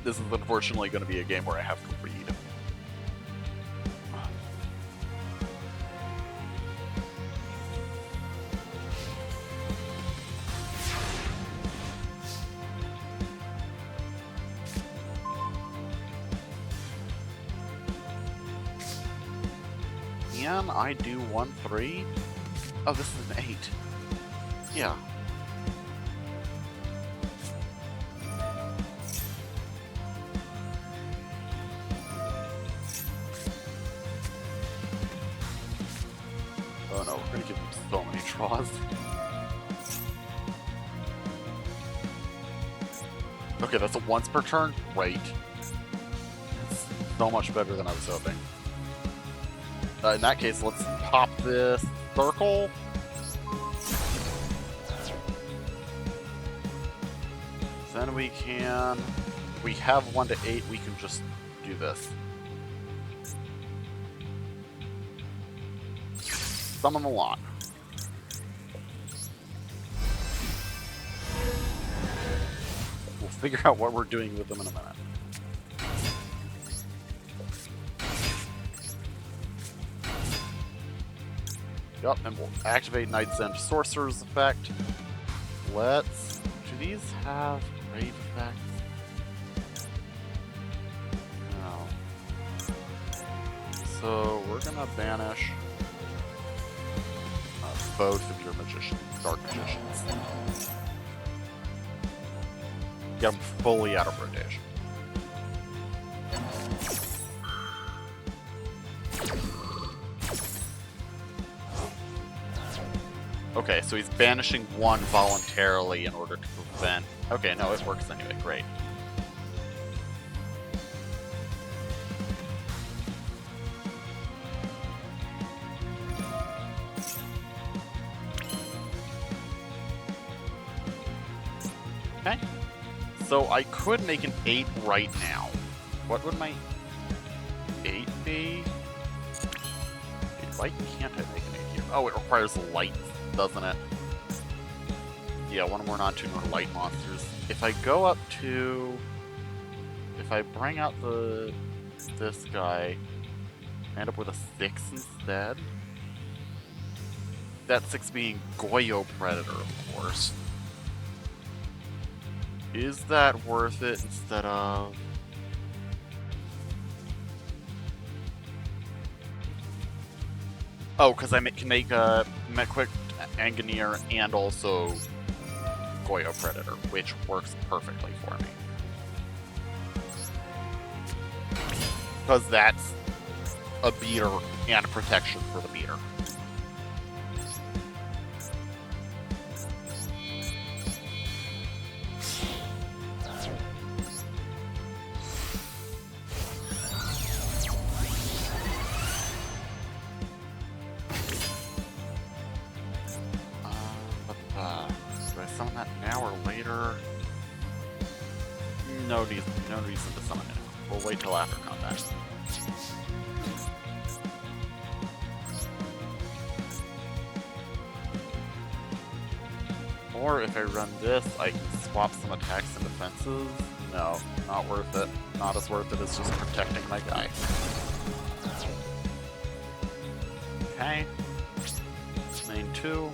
This is unfortunately going to be a game where I have to read. Can I do 1-3? Oh, this is an 8. Yeah. Oh no, we're gonna give him so many draws. Okay, that's a once per turn? Great. It's so much better than I was hoping. In that case, let's pop this circle. Then we can... If we have 1 to 8, we can just do this. Summon the lot. We'll figure out what we're doing with them in a minute. Yup, and we'll activate Knight's End Sorcerer's effect. Let's... Do these have grave effects? No. So, we're gonna banish both of your magicians, dark magicians. Get them fully out of rotation. Okay, so he's banishing one voluntarily in order to prevent... Okay, no, it works anyway, great. Okay. So I could make an 8 right now. What would my 8 be? Why can't I make an 8 here? Oh, it requires light, doesn't it? Yeah, one more non-2 more light monsters. If I go up to... If I bring out this guy, I end up with a 6 instead. That 6 being Goyo Predator, of course. Is that worth it instead of... Oh, because I can make a Quick Angineer and also Goyo Predator, which works perfectly for me. Because that's a beater and protection for the beater. Do I summon that now or later? No reason to summon it. We'll wait till after combat. Or if I run this, I can swap some attacks and defenses. No, not worth it. Not as worth it as just protecting my guy. Okay. Main 2.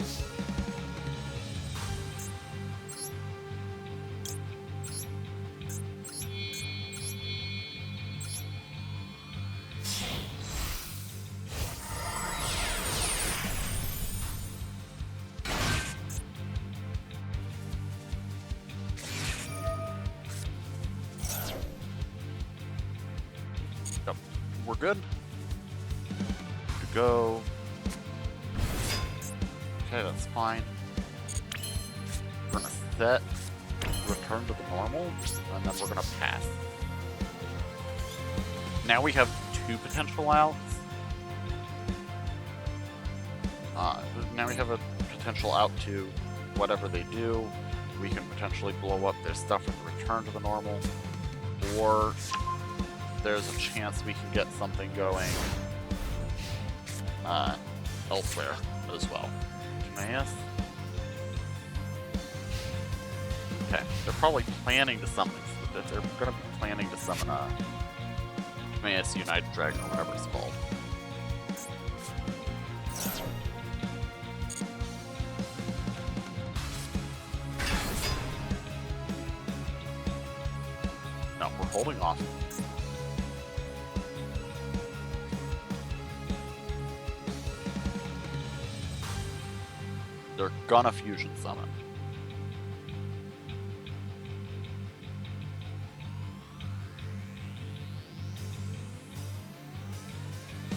Yep, we're good. To go. Okay, that's fine. We're gonna set, return to the normal, and then we're gonna pass. Now we have 2 potential outs. Now we have a potential out to whatever they do. We can potentially blow up their stuff and return to the normal, or there's a chance we can get something going elsewhere as well. Timaeus? Okay, they're probably planning to summon. They're going to be planning to summon Timaeus United Dragon or whatever it's called. No, we're holding off. they're gonna fusion summon.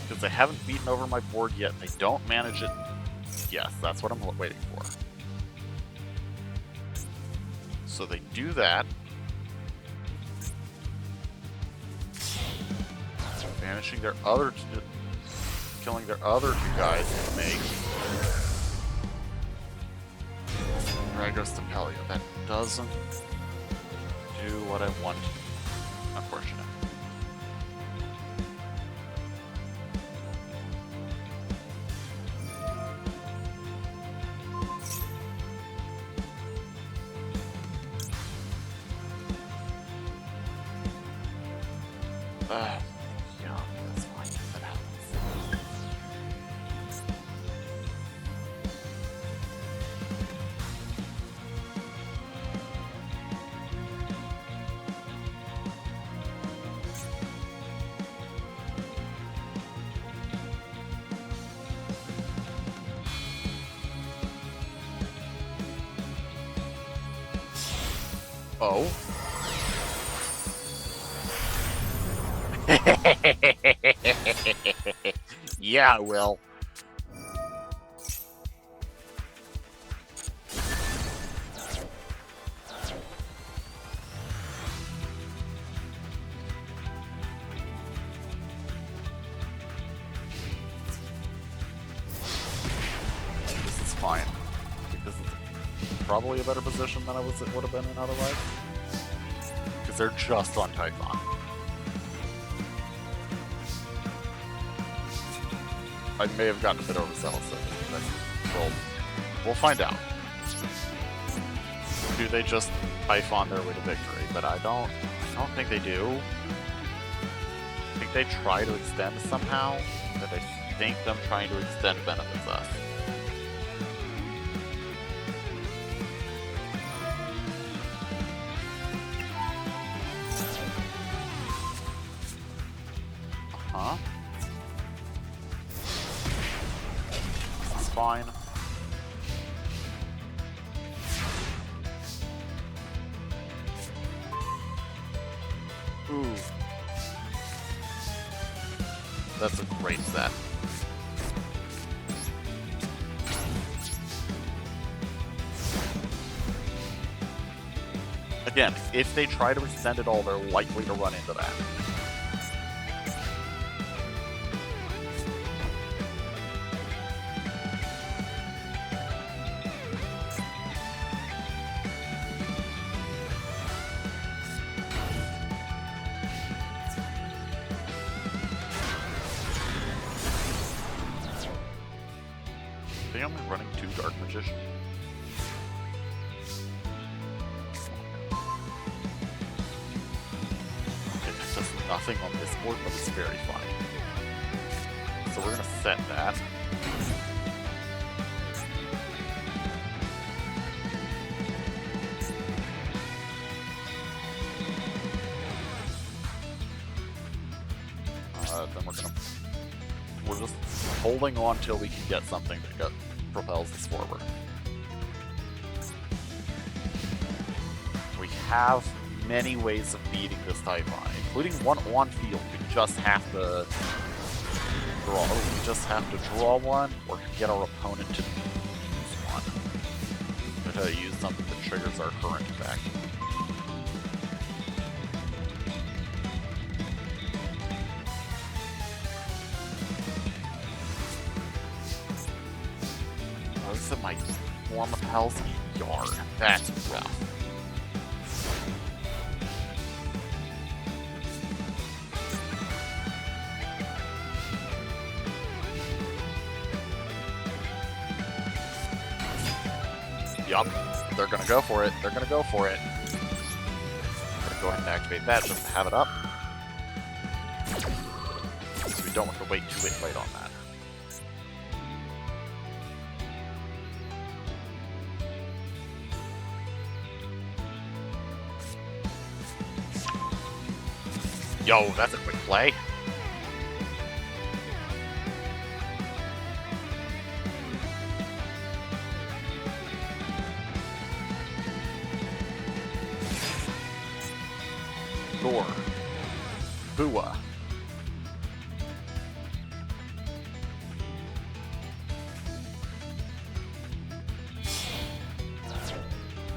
Because they haven't beaten over my board yet. They don't manage it. Yes, that's what I'm waiting for. So they do that. Banishing their other two, killing their other two guys to make Dragos Tempelia. That doesn't do what I want. Unfortunate. Yeah, that's fine. That happens. Oh. Yeah, I will. This is fine. I think this is probably a better position than it would have been in otherwise. Because they're just on Typhon. I may have gotten a bit overzealous, so we'll find out. Do they just Typhon their way to victory? But I don't think they do. I think they try to extend somehow, but I think them trying to extend benefits us. Huh? Fine. Ooh. That's a great set. Again, if they try to extend it all, they're likely to run into that. They only running 2 Dark Magician. It does nothing on this board, but it's very funny. So we're gonna set that. Then we're just holding on till we can get something that propels us forward. We have many ways of beating this Typhon, including one on field. We just have to draw one or get our opponent to use one. To use something that triggers our current effect. Of my form of health yard. That's rough. Yup. They're gonna go for it. They're gonna go for it. I'm gonna go ahead and activate that just to have it up. So we don't have to wait too late on that. Yo, that's a quick play. Thor. Bua.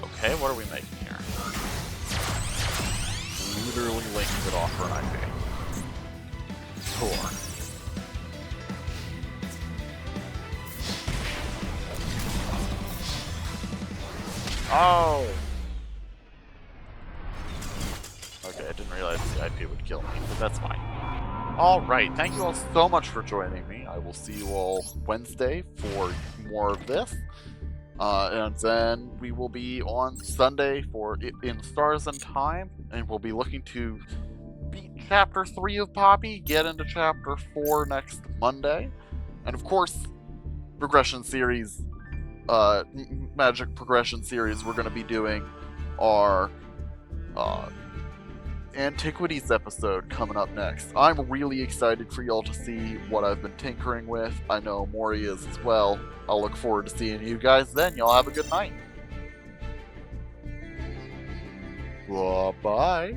Okay, what are we making here? Literally linking it off for an IP. Thor. Oh! Okay, I didn't realize the IP would kill me, but that's fine. Alright, thank you all so much for joining me. I will see you all Wednesday for more of this. And then we will be on Sunday for In Stars and Time, and we'll be looking to beat Chapter 3 of Poppy, get into Chapter 4 next Monday. And of course, progression series, Magic progression series, we're going to be doing our Antiquities episode coming up next. I'm really excited for y'all to see what I've been tinkering with. I know Maury is as well. I'll look forward to seeing you guys then. Y'all have a good night. Bye-bye.